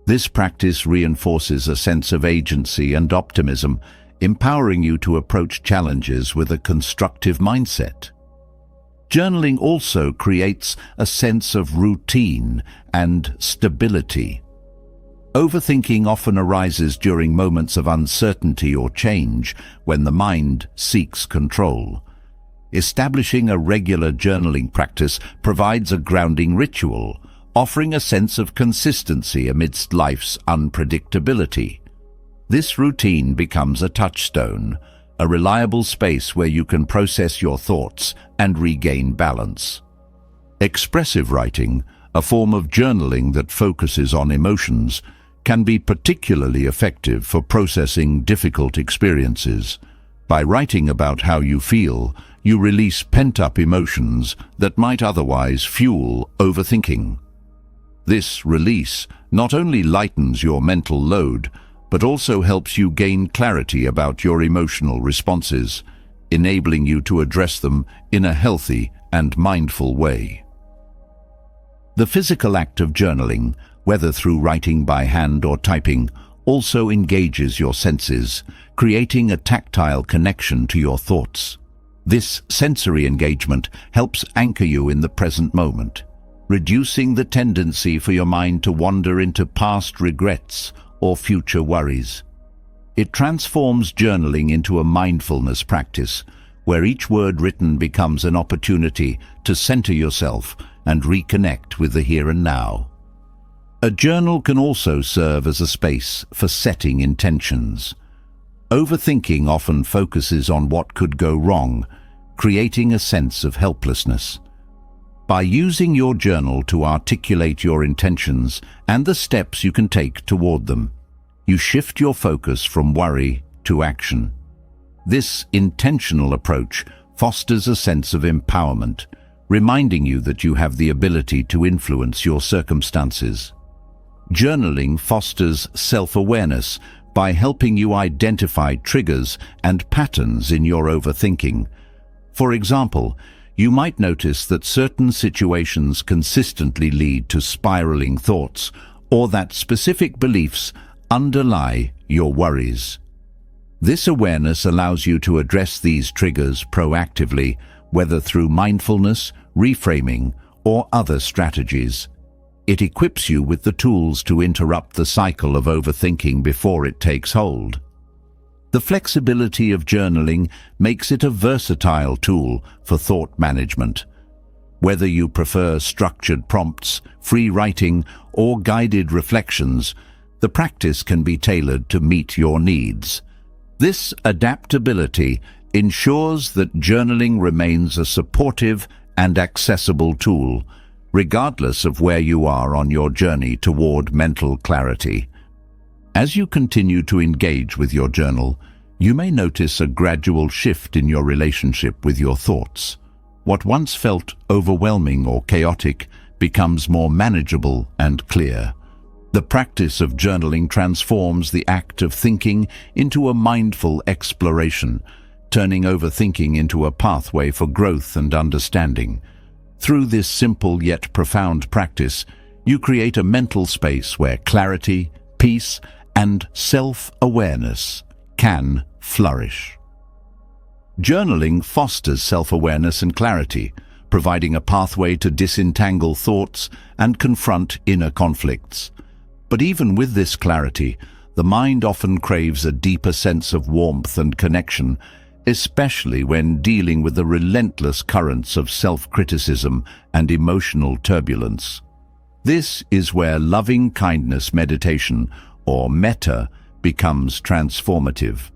Speaker 1: This practice reinforces a sense of agency and optimism, empowering you to approach challenges with a constructive mindset. Journaling also creates a sense of routine and stability. Overthinking often arises during moments of uncertainty or change when the mind seeks control. Establishing a regular journaling practice provides a grounding ritual, offering a sense of consistency amidst life's unpredictability. This routine becomes a touchstone, a reliable space where you can process your thoughts and regain balance. Expressive writing, a form of journaling that focuses on emotions, can be particularly effective for processing difficult experiences. By writing about how you feel, you release pent-up emotions that might otherwise fuel overthinking. This release not only lightens your mental load, but also helps you gain clarity about your emotional responses, enabling you to address them in a healthy and mindful way. The physical act of journaling, whether through writing by hand or typing, also engages your senses, creating a tactile connection to your thoughts. This sensory engagement helps anchor you in the present moment, reducing the tendency for your mind to wander into past regrets or future worries. It transforms journaling into a mindfulness practice, where each word written becomes an opportunity to center yourself and reconnect with the here and now. A journal can also serve as a space for setting intentions. Overthinking often focuses on what could go wrong, creating a sense of helplessness. By using your journal to articulate your intentions and the steps you can take toward them, you shift your focus from worry to action. This intentional approach fosters a sense of empowerment, reminding you that you have the ability to influence your circumstances. Journaling fosters self-awareness by helping you identify triggers and patterns in your overthinking. For example, you might notice that certain situations consistently lead to spiraling thoughts, or that specific beliefs underlie your worries. This awareness allows you to address these triggers proactively, whether through mindfulness, reframing, or other strategies. It equips you with the tools to interrupt the cycle of overthinking before it takes hold. The flexibility of journaling makes it a versatile tool for thought management. Whether you prefer structured prompts, free writing, or guided reflections, the practice can be tailored to meet your needs. This adaptability ensures that journaling remains a supportive and accessible tool, regardless of where you are on your journey toward mental clarity. As you continue to engage with your journal, you may notice a gradual shift in your relationship with your thoughts. What once felt overwhelming or chaotic becomes more manageable and clear. The practice of journaling transforms the act of thinking into a mindful exploration, turning overthinking into a pathway for growth and understanding. Through this simple yet profound practice, you create a mental space where clarity, peace, and self-awareness can flourish. Journaling fosters self-awareness and clarity, providing a pathway to disentangle thoughts and confront inner conflicts. But even with this clarity, the mind often craves a deeper sense of warmth and connection, especially when dealing with the relentless currents of self-criticism and emotional turbulence. This is where loving-kindness meditation, or metta, becomes transformative.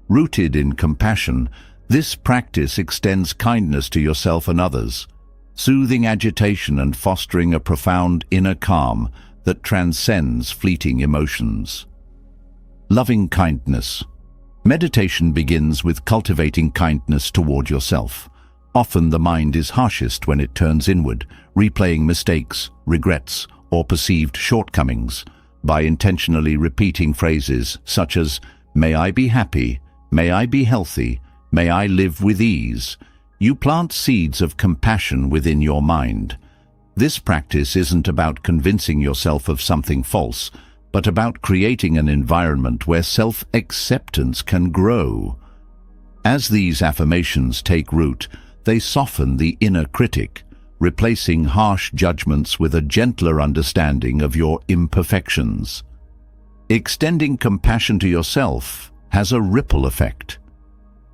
Speaker 1: Rooted in compassion, this practice extends kindness to yourself and others, soothing agitation and fostering a profound inner calm that transcends fleeting emotions. Loving kindness. Meditation begins with cultivating kindness toward yourself. Often the mind is harshest when it turns inward, replaying mistakes, regrets, or perceived shortcomings. By intentionally repeating phrases such as, "May I be happy," "May I be healthy," "May I live with ease," you plant seeds of compassion within your mind. This practice isn't about convincing yourself of something false, but about creating an environment where self-acceptance can grow. As these affirmations take root, they soften the inner critic, replacing harsh judgments with a gentler understanding of your imperfections. Extending compassion to yourself has a ripple effect.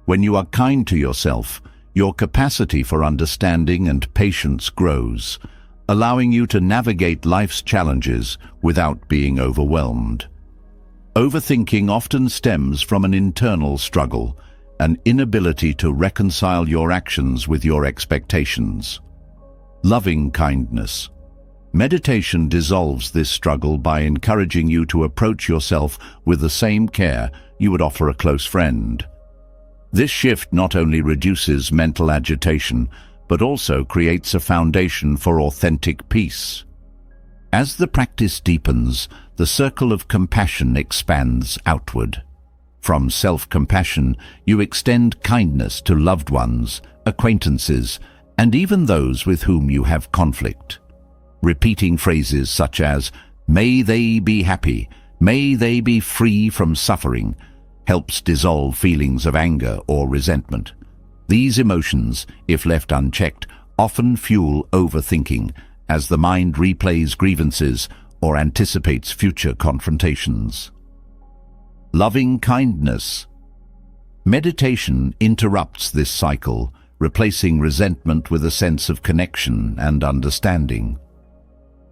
Speaker 1: When you are kind to yourself, your capacity for understanding and patience grows, allowing you to navigate life's challenges without being overwhelmed. Overthinking often stems from an internal struggle, an inability to reconcile your actions with your expectations. Loving kindness. Meditation dissolves this struggle by encouraging you to approach yourself with the same care you would offer a close friend. This shift not only reduces mental agitation, but also creates a foundation for authentic peace. As the practice deepens, the circle of compassion expands outward. From self-compassion, you extend kindness to loved ones, acquaintances, and even those with whom you have conflict. Repeating phrases such as, "May they be happy," "May they be free from suffering," helps dissolve feelings of anger or resentment. These emotions, if left unchecked, often fuel overthinking as the mind replays grievances or anticipates future confrontations. Loving kindness. Meditation interrupts this cycle, replacing resentment with a sense of connection and understanding.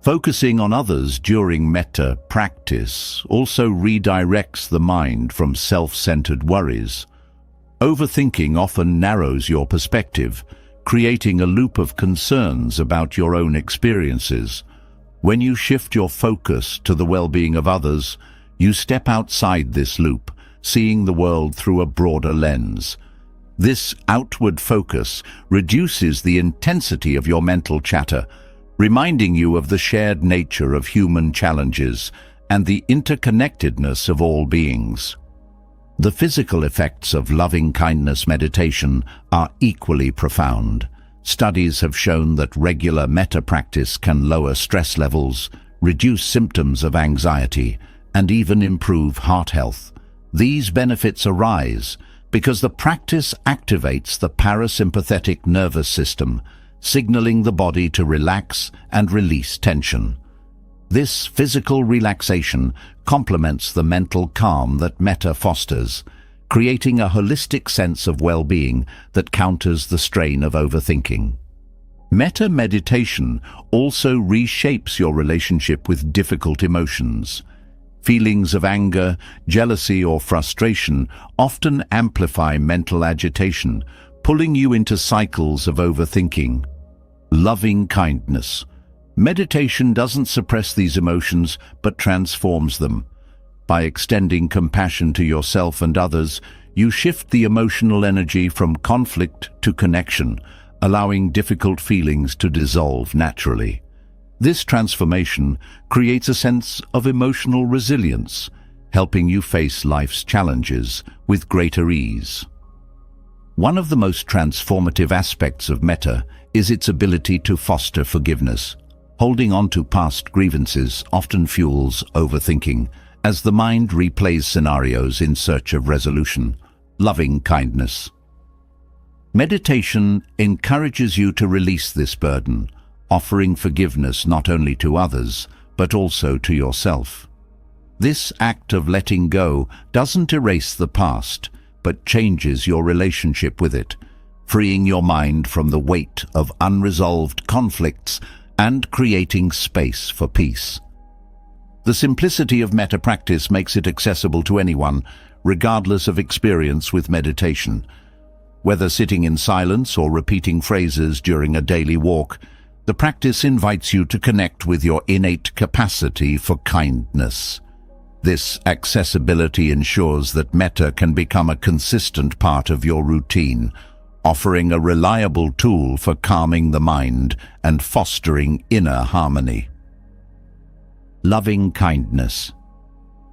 Speaker 1: Focusing on others during metta practice also redirects the mind from self-centered worries. Overthinking often narrows your perspective, creating a loop of concerns about your own experiences. When you shift your focus to the well-being of others, you step outside this loop, seeing the world through a broader lens. This outward focus reduces the intensity of your mental chatter, reminding you of the shared nature of human challenges and the interconnectedness of all beings. The physical effects of loving-kindness meditation are equally profound. Studies have shown that regular metta practice can lower stress levels, reduce symptoms of anxiety, and even improve heart health. These benefits arise because the practice activates the parasympathetic nervous system, signaling the body to relax and release tension. This physical relaxation complements the mental calm that metta fosters, creating a holistic sense of well-being that counters the strain of overthinking. Metta meditation also reshapes your relationship with difficult emotions. Feelings of anger, jealousy, or frustration often amplify mental agitation, pulling you into cycles of overthinking. Loving kindness. Meditation doesn't suppress these emotions, but transforms them. By extending compassion to yourself and others, you shift the emotional energy from conflict to connection, allowing difficult feelings to dissolve naturally. This transformation creates a sense of emotional resilience, helping you face life's challenges with greater ease. One of the most transformative aspects of metta is its ability to foster forgiveness. Holding on to past grievances often fuels overthinking, as the mind replays scenarios in search of resolution. Loving kindness. Meditation encourages you to release this burden, offering forgiveness not only to others, but also to yourself. This act of letting go doesn't erase the past, but changes your relationship with it, freeing your mind from the weight of unresolved conflicts and creating space for peace. The simplicity of metta practice makes it accessible to anyone, regardless of experience with meditation. Whether sitting in silence or repeating phrases during a daily walk, the practice invites you to connect with your innate capacity for kindness. This accessibility ensures that metta can become a consistent part of your routine, offering a reliable tool for calming the mind and fostering inner harmony. Loving kindness.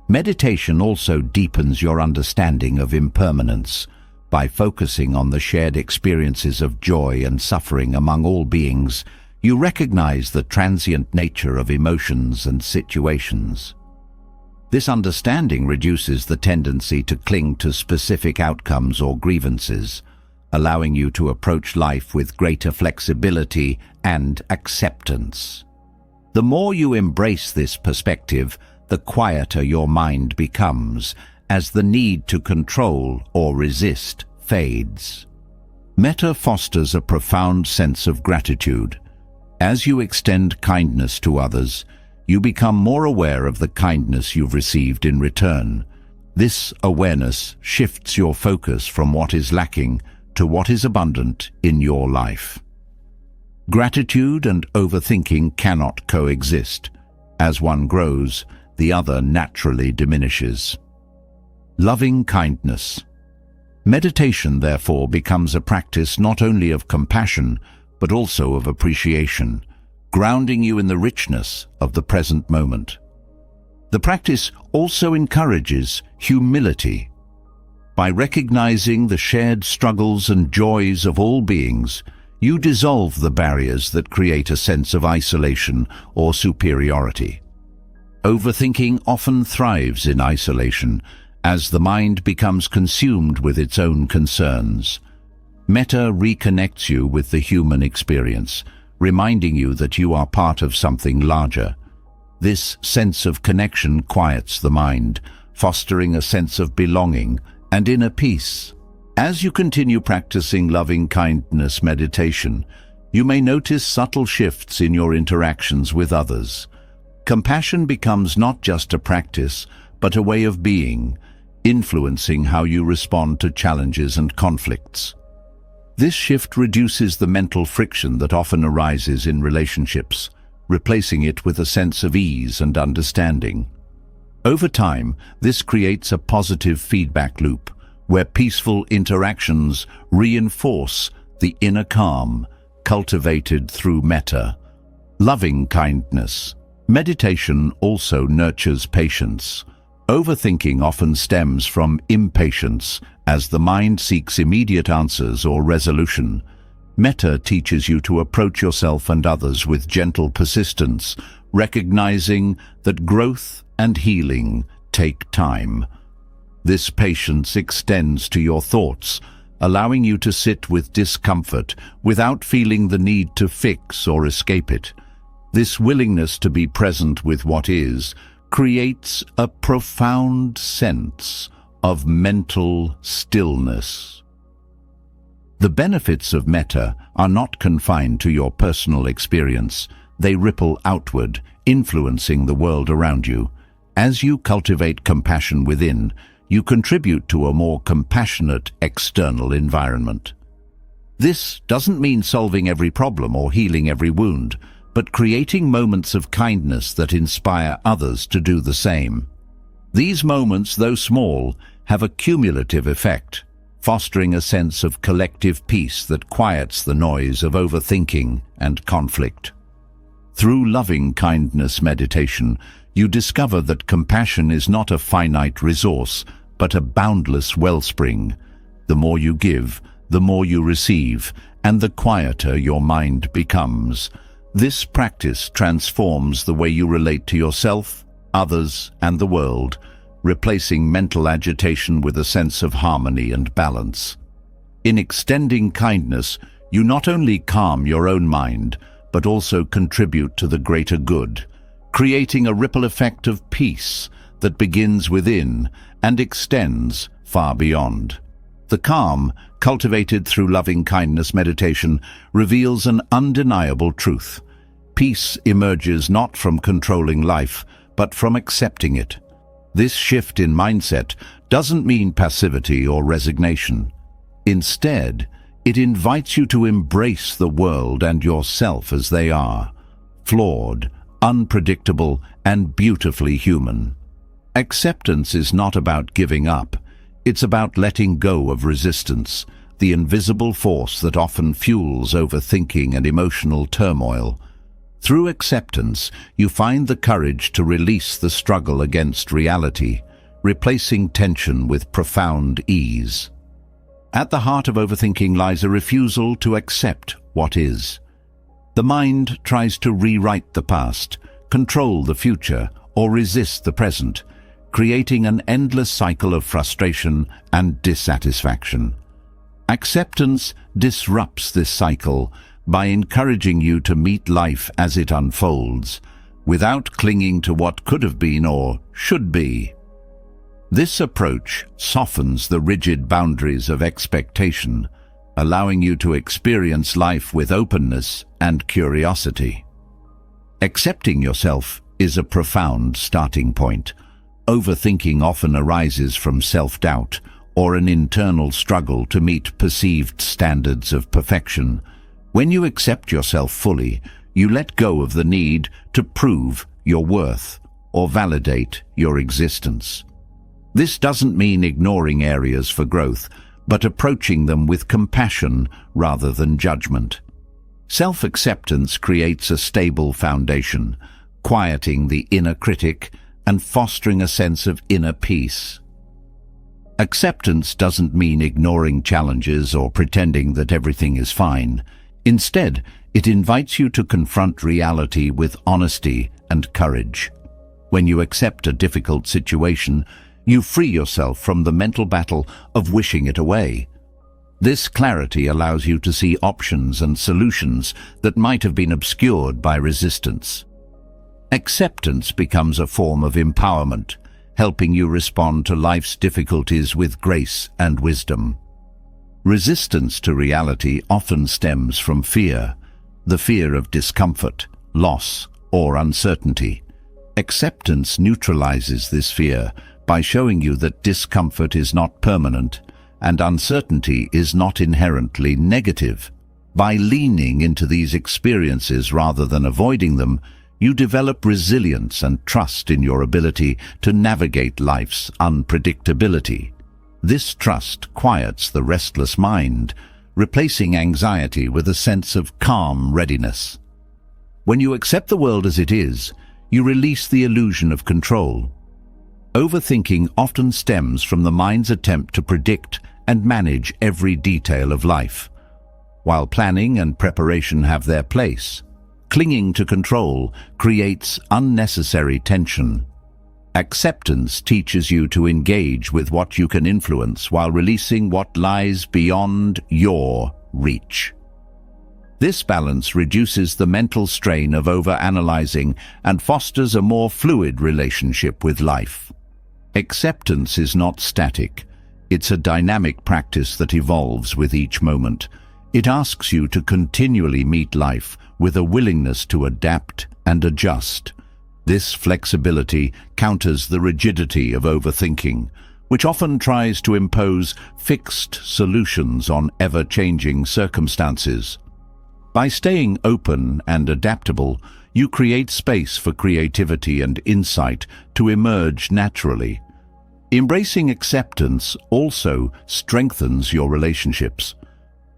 Speaker 1: Meditation also deepens your understanding of impermanence. By focusing on the shared experiences of joy and suffering among all beings, you recognize the transient nature of emotions and situations. This understanding reduces the tendency to cling to specific outcomes or grievances, allowing you to approach life with greater flexibility and acceptance. The more you embrace this perspective, the quieter your mind becomes, as the need to control or resist fades. Metta fosters a profound sense of gratitude. As you extend kindness to others, you become more aware of the kindness you've received in return. This awareness shifts your focus from what is lacking to what is abundant in your life. Gratitude and overthinking cannot coexist. As one grows, the other naturally diminishes. Loving kindness. Meditation, therefore, becomes a practice not only of compassion, but also of appreciation, grounding you in the richness of the present moment. The practice also encourages humility. By recognizing the shared struggles and joys of all beings, you dissolve the barriers that create a sense of isolation or superiority. Overthinking often thrives in isolation, as the mind becomes consumed with its own concerns. Metta reconnects you with the human experience, reminding you that you are part of something larger. This sense of connection quiets the mind, fostering a sense of belonging and inner peace. As you continue practicing loving-kindness meditation, You may notice subtle shifts in your interactions with others. Compassion becomes not just a practice, but a way of being, influencing how you respond to challenges and conflicts. This shift reduces the mental friction that often arises in relationships, replacing it with a sense of ease and understanding. Over time, this creates a positive feedback loop, where peaceful interactions reinforce the inner calm cultivated through metta, loving kindness. Meditation also nurtures patience. Overthinking often stems from impatience as the mind seeks immediate answers or resolution. Metta teaches you to approach yourself and others with gentle persistence, recognizing that growth and healing take time. This patience extends to your thoughts, allowing you to sit with discomfort without feeling the need to fix or escape it. This willingness to be present with what is creates a profound sense of mental stillness. The benefits of metta are not confined to your personal experience. They ripple outward, influencing the world around you. As you cultivate compassion within, you contribute to a more compassionate external environment. This doesn't mean solving every problem or healing every wound, but creating moments of kindness that inspire others to do the same. These moments, though small, have a cumulative effect, fostering a sense of collective peace that quiets the noise of overthinking and conflict. Through loving kindness meditation, you discover that compassion is not a finite resource, but a boundless wellspring. The more you give, the more you receive, and the quieter your mind becomes. This practice transforms the way you relate to yourself, others, and the world, replacing mental agitation with a sense of harmony and balance. In extending kindness, you not only calm your own mind, but also contribute to the greater good, creating a ripple effect of peace that begins within and extends far beyond. The calm, cultivated through loving kindness meditation, reveals an undeniable truth. Peace emerges not from controlling life, but from accepting it. This shift in mindset doesn't mean passivity or resignation. Instead, it invites you to embrace the world and yourself as they are, flawed, unpredictable, and beautifully human. Acceptance is not about giving up. It's about letting go of resistance, the invisible force that often fuels overthinking and emotional turmoil. Through acceptance, you find the courage to release the struggle against reality, replacing tension with profound ease. At the heart of overthinking lies a refusal to accept what is. The mind tries to rewrite the past, control the future, or resist the present, creating an endless cycle of frustration and dissatisfaction. Acceptance disrupts this cycle by encouraging you to meet life as it unfolds, without clinging to what could have been or should be. This approach softens the rigid boundaries of expectation, allowing you to experience life with openness and curiosity. Accepting yourself is a profound starting point. Overthinking often arises from self-doubt or an internal struggle to meet perceived standards of perfection. When you accept yourself fully, you let go of the need to prove your worth or validate your existence. This doesn't mean ignoring areas for growth, but approaching them with compassion rather than judgment. Self-acceptance creates a stable foundation, quieting the inner critic and fostering a sense of inner peace. Acceptance doesn't mean ignoring challenges or pretending that everything is fine. Instead, it invites you to confront reality with honesty and courage. When you accept a difficult situation, you free yourself from the mental battle of wishing it away. This clarity allows you to see options and solutions that might have been obscured by resistance. Acceptance becomes a form of empowerment, helping you respond to life's difficulties with grace and wisdom. Resistance to reality often stems from fear, the fear of discomfort, loss, or uncertainty. Acceptance neutralizes this fear by showing you that discomfort is not permanent and uncertainty is not inherently negative. By leaning into these experiences rather than avoiding them, you develop resilience and trust in your ability to navigate life's unpredictability. This trust quiets the restless mind, replacing anxiety with a sense of calm readiness. When you accept the world as it is, you release the illusion of control. Overthinking often stems from the mind's attempt to predict and manage every detail of life. While planning and preparation have their place, clinging to control creates unnecessary tension. Acceptance teaches you to engage with what you can influence while releasing what lies beyond your reach. This balance reduces the mental strain of overanalyzing and fosters a more fluid relationship with life. Acceptance is not static. It's a dynamic practice that evolves with each moment. It asks you to continually meet life with a willingness to adapt and adjust. This flexibility counters the rigidity of overthinking, which often tries to impose fixed solutions on ever-changing circumstances. By staying open and adaptable, you create space for creativity and insight to emerge naturally. Embracing acceptance also strengthens your relationships.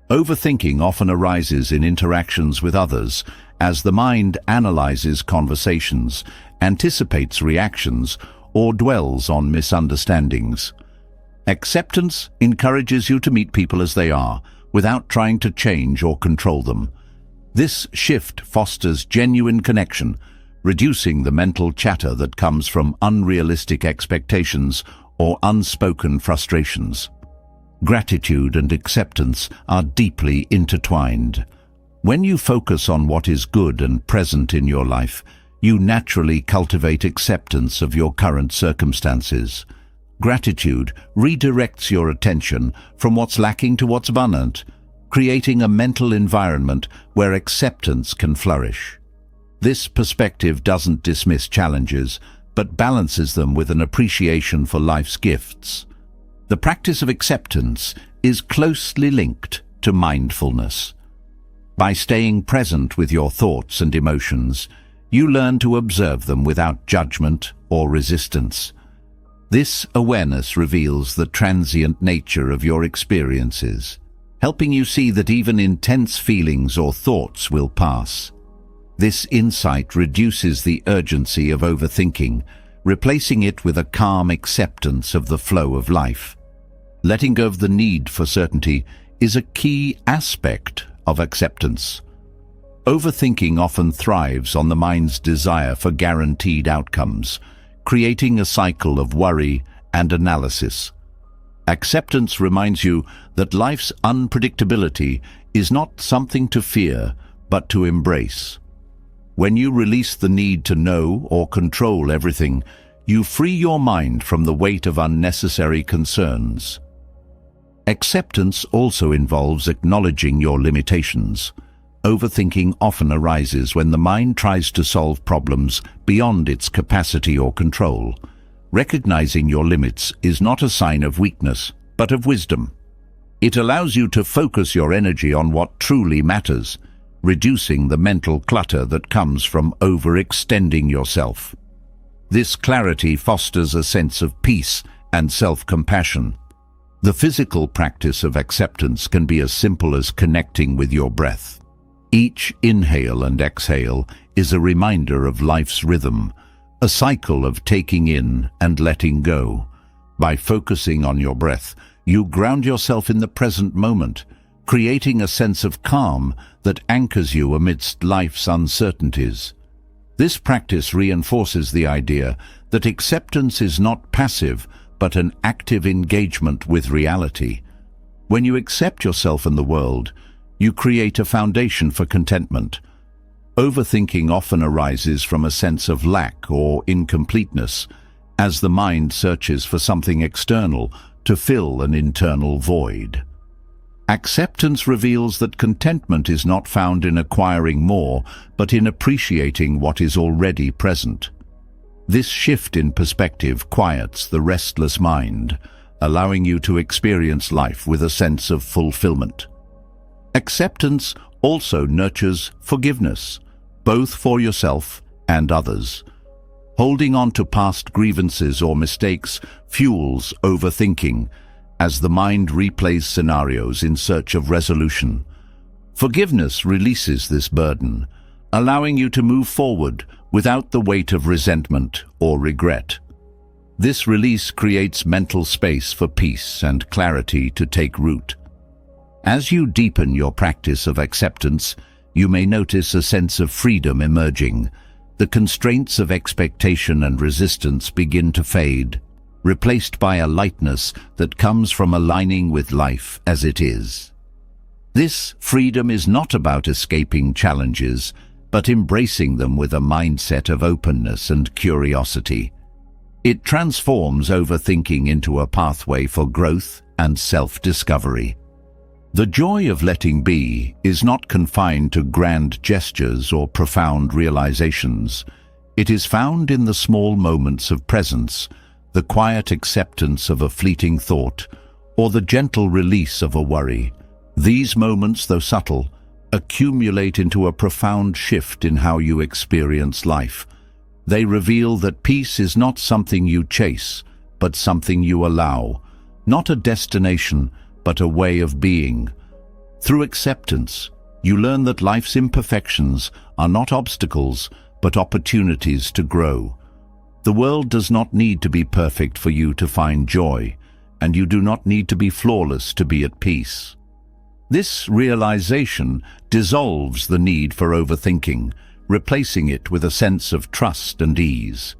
Speaker 1: Overthinking often arises in interactions with others as the mind analyzes conversations, anticipates reactions, or dwells on misunderstandings. Acceptance encourages you to meet people as they are, without trying to change or control them. This shift fosters genuine connection, reducing the mental chatter that comes from unrealistic expectations or unspoken frustrations. Gratitude and acceptance are deeply intertwined. When you focus on what is good and present in your life, you naturally cultivate acceptance of your current circumstances. Gratitude redirects your attention from what's lacking to what's abundant, creating a mental environment where acceptance can flourish. This perspective doesn't dismiss challenges, but balances them with an appreciation for life's gifts. The practice of acceptance is closely linked to mindfulness. By staying present with your thoughts and emotions, you learn to observe them without judgment or resistance. This awareness reveals the transient nature of your experiences, helping you see that even intense feelings or thoughts will pass. This insight reduces the urgency of overthinking, replacing it with a calm acceptance of the flow of life. Letting go of the need for certainty is a key aspect of acceptance. Overthinking often thrives on the mind's desire for guaranteed outcomes, creating a cycle of worry and analysis. Acceptance reminds you that life's unpredictability is not something to fear, but to embrace. When you release the need to know or control everything, you free your mind from the weight of unnecessary concerns. Acceptance also involves acknowledging your limitations. Overthinking often arises when the mind tries to solve problems beyond its capacity or control. Recognizing your limits is not a sign of weakness, but of wisdom. It allows you to focus your energy on what truly matters, reducing the mental clutter that comes from overextending yourself. This clarity fosters a sense of peace and self-compassion. The physical practice of acceptance can be as simple as connecting with your breath. Each inhale and exhale is a reminder of life's rhythm, a cycle of taking in and letting go. By focusing on your breath, you ground yourself in the present moment, creating a sense of calm that anchors you amidst life's uncertainties. This practice reinforces the idea that acceptance is not passive, but an active engagement with reality. When you accept yourself and the world, you create a foundation for contentment. Overthinking often arises from a sense of lack or incompleteness, as the mind searches for something external to fill an internal void. Acceptance reveals that contentment is not found in acquiring more, but in appreciating what is already present. This shift in perspective quiets the restless mind, allowing you to experience life with a sense of fulfillment. Acceptance also nurtures forgiveness, both for yourself and others. Holding on to past grievances or mistakes fuels overthinking, as the mind replays scenarios in search of resolution. Forgiveness releases this burden, allowing you to move forward without the weight of resentment or regret. This release creates mental space for peace and clarity to take root. As you deepen your practice of acceptance, you may notice a sense of freedom emerging. The constraints of expectation and resistance begin to fade, replaced by a lightness that comes from aligning with life as it is. This freedom is not about escaping challenges, but embracing them with a mindset of openness and curiosity. It transforms overthinking into a pathway for growth and self-discovery. The joy of letting be is not confined to grand gestures or profound realizations. It is found in the small moments of presence, the quiet acceptance of a fleeting thought, or the gentle release of a worry. These moments, though subtle, accumulate into a profound shift in how you experience life. They reveal that peace is not something you chase, but something you allow, not a destination, but a way of being. Through acceptance, you learn that life's imperfections are not obstacles, but opportunities to grow. The world does not need to be perfect for you to find joy, and you do not need to be flawless to be at peace. This realization dissolves the need for overthinking, replacing it with a sense of trust and ease.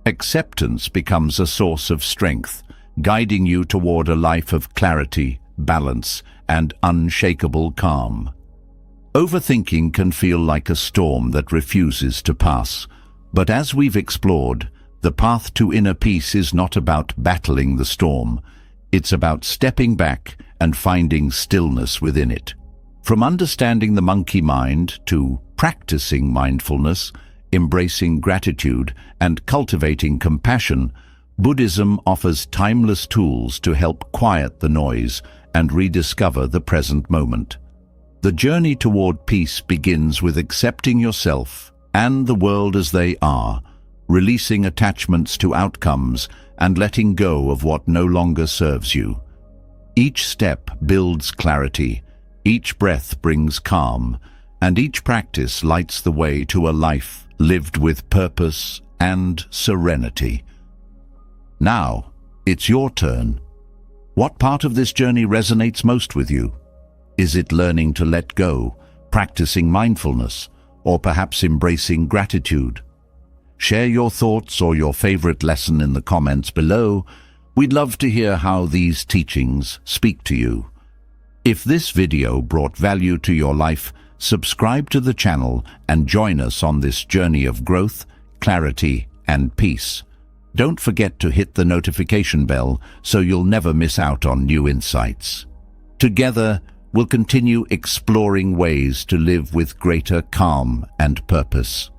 Speaker 1: Acceptance becomes a source of strength, guiding you toward a life of clarity, balance, and unshakable calm. Overthinking can feel like a storm that refuses to pass, but as we've explored, the path to inner peace is not about battling the storm. It's about stepping back and finding stillness within it. From understanding the monkey mind to practicing mindfulness, embracing gratitude, and cultivating compassion, Buddhism offers timeless tools to help quiet the noise and rediscover the present moment. The journey toward peace begins with accepting yourself and the world as they are, releasing attachments to outcomes and letting go of what no longer serves you. Each step builds clarity, each breath brings calm, and each practice lights the way to a life lived with purpose and serenity. Now, it's your turn. What part of this journey resonates most with you? Is it learning to let go, practicing mindfulness, or perhaps embracing gratitude? Share your thoughts or your favorite lesson in the comments below. We'd love to hear how these teachings speak to you. If this video brought value to your life, subscribe to the channel and join us on this journey of growth, clarity, and peace. Don't forget to hit the notification bell so you'll never miss out on new insights. Together, we'll continue exploring ways to live with greater calm and purpose.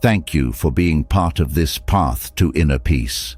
Speaker 1: Thank you for being part of this path to inner peace.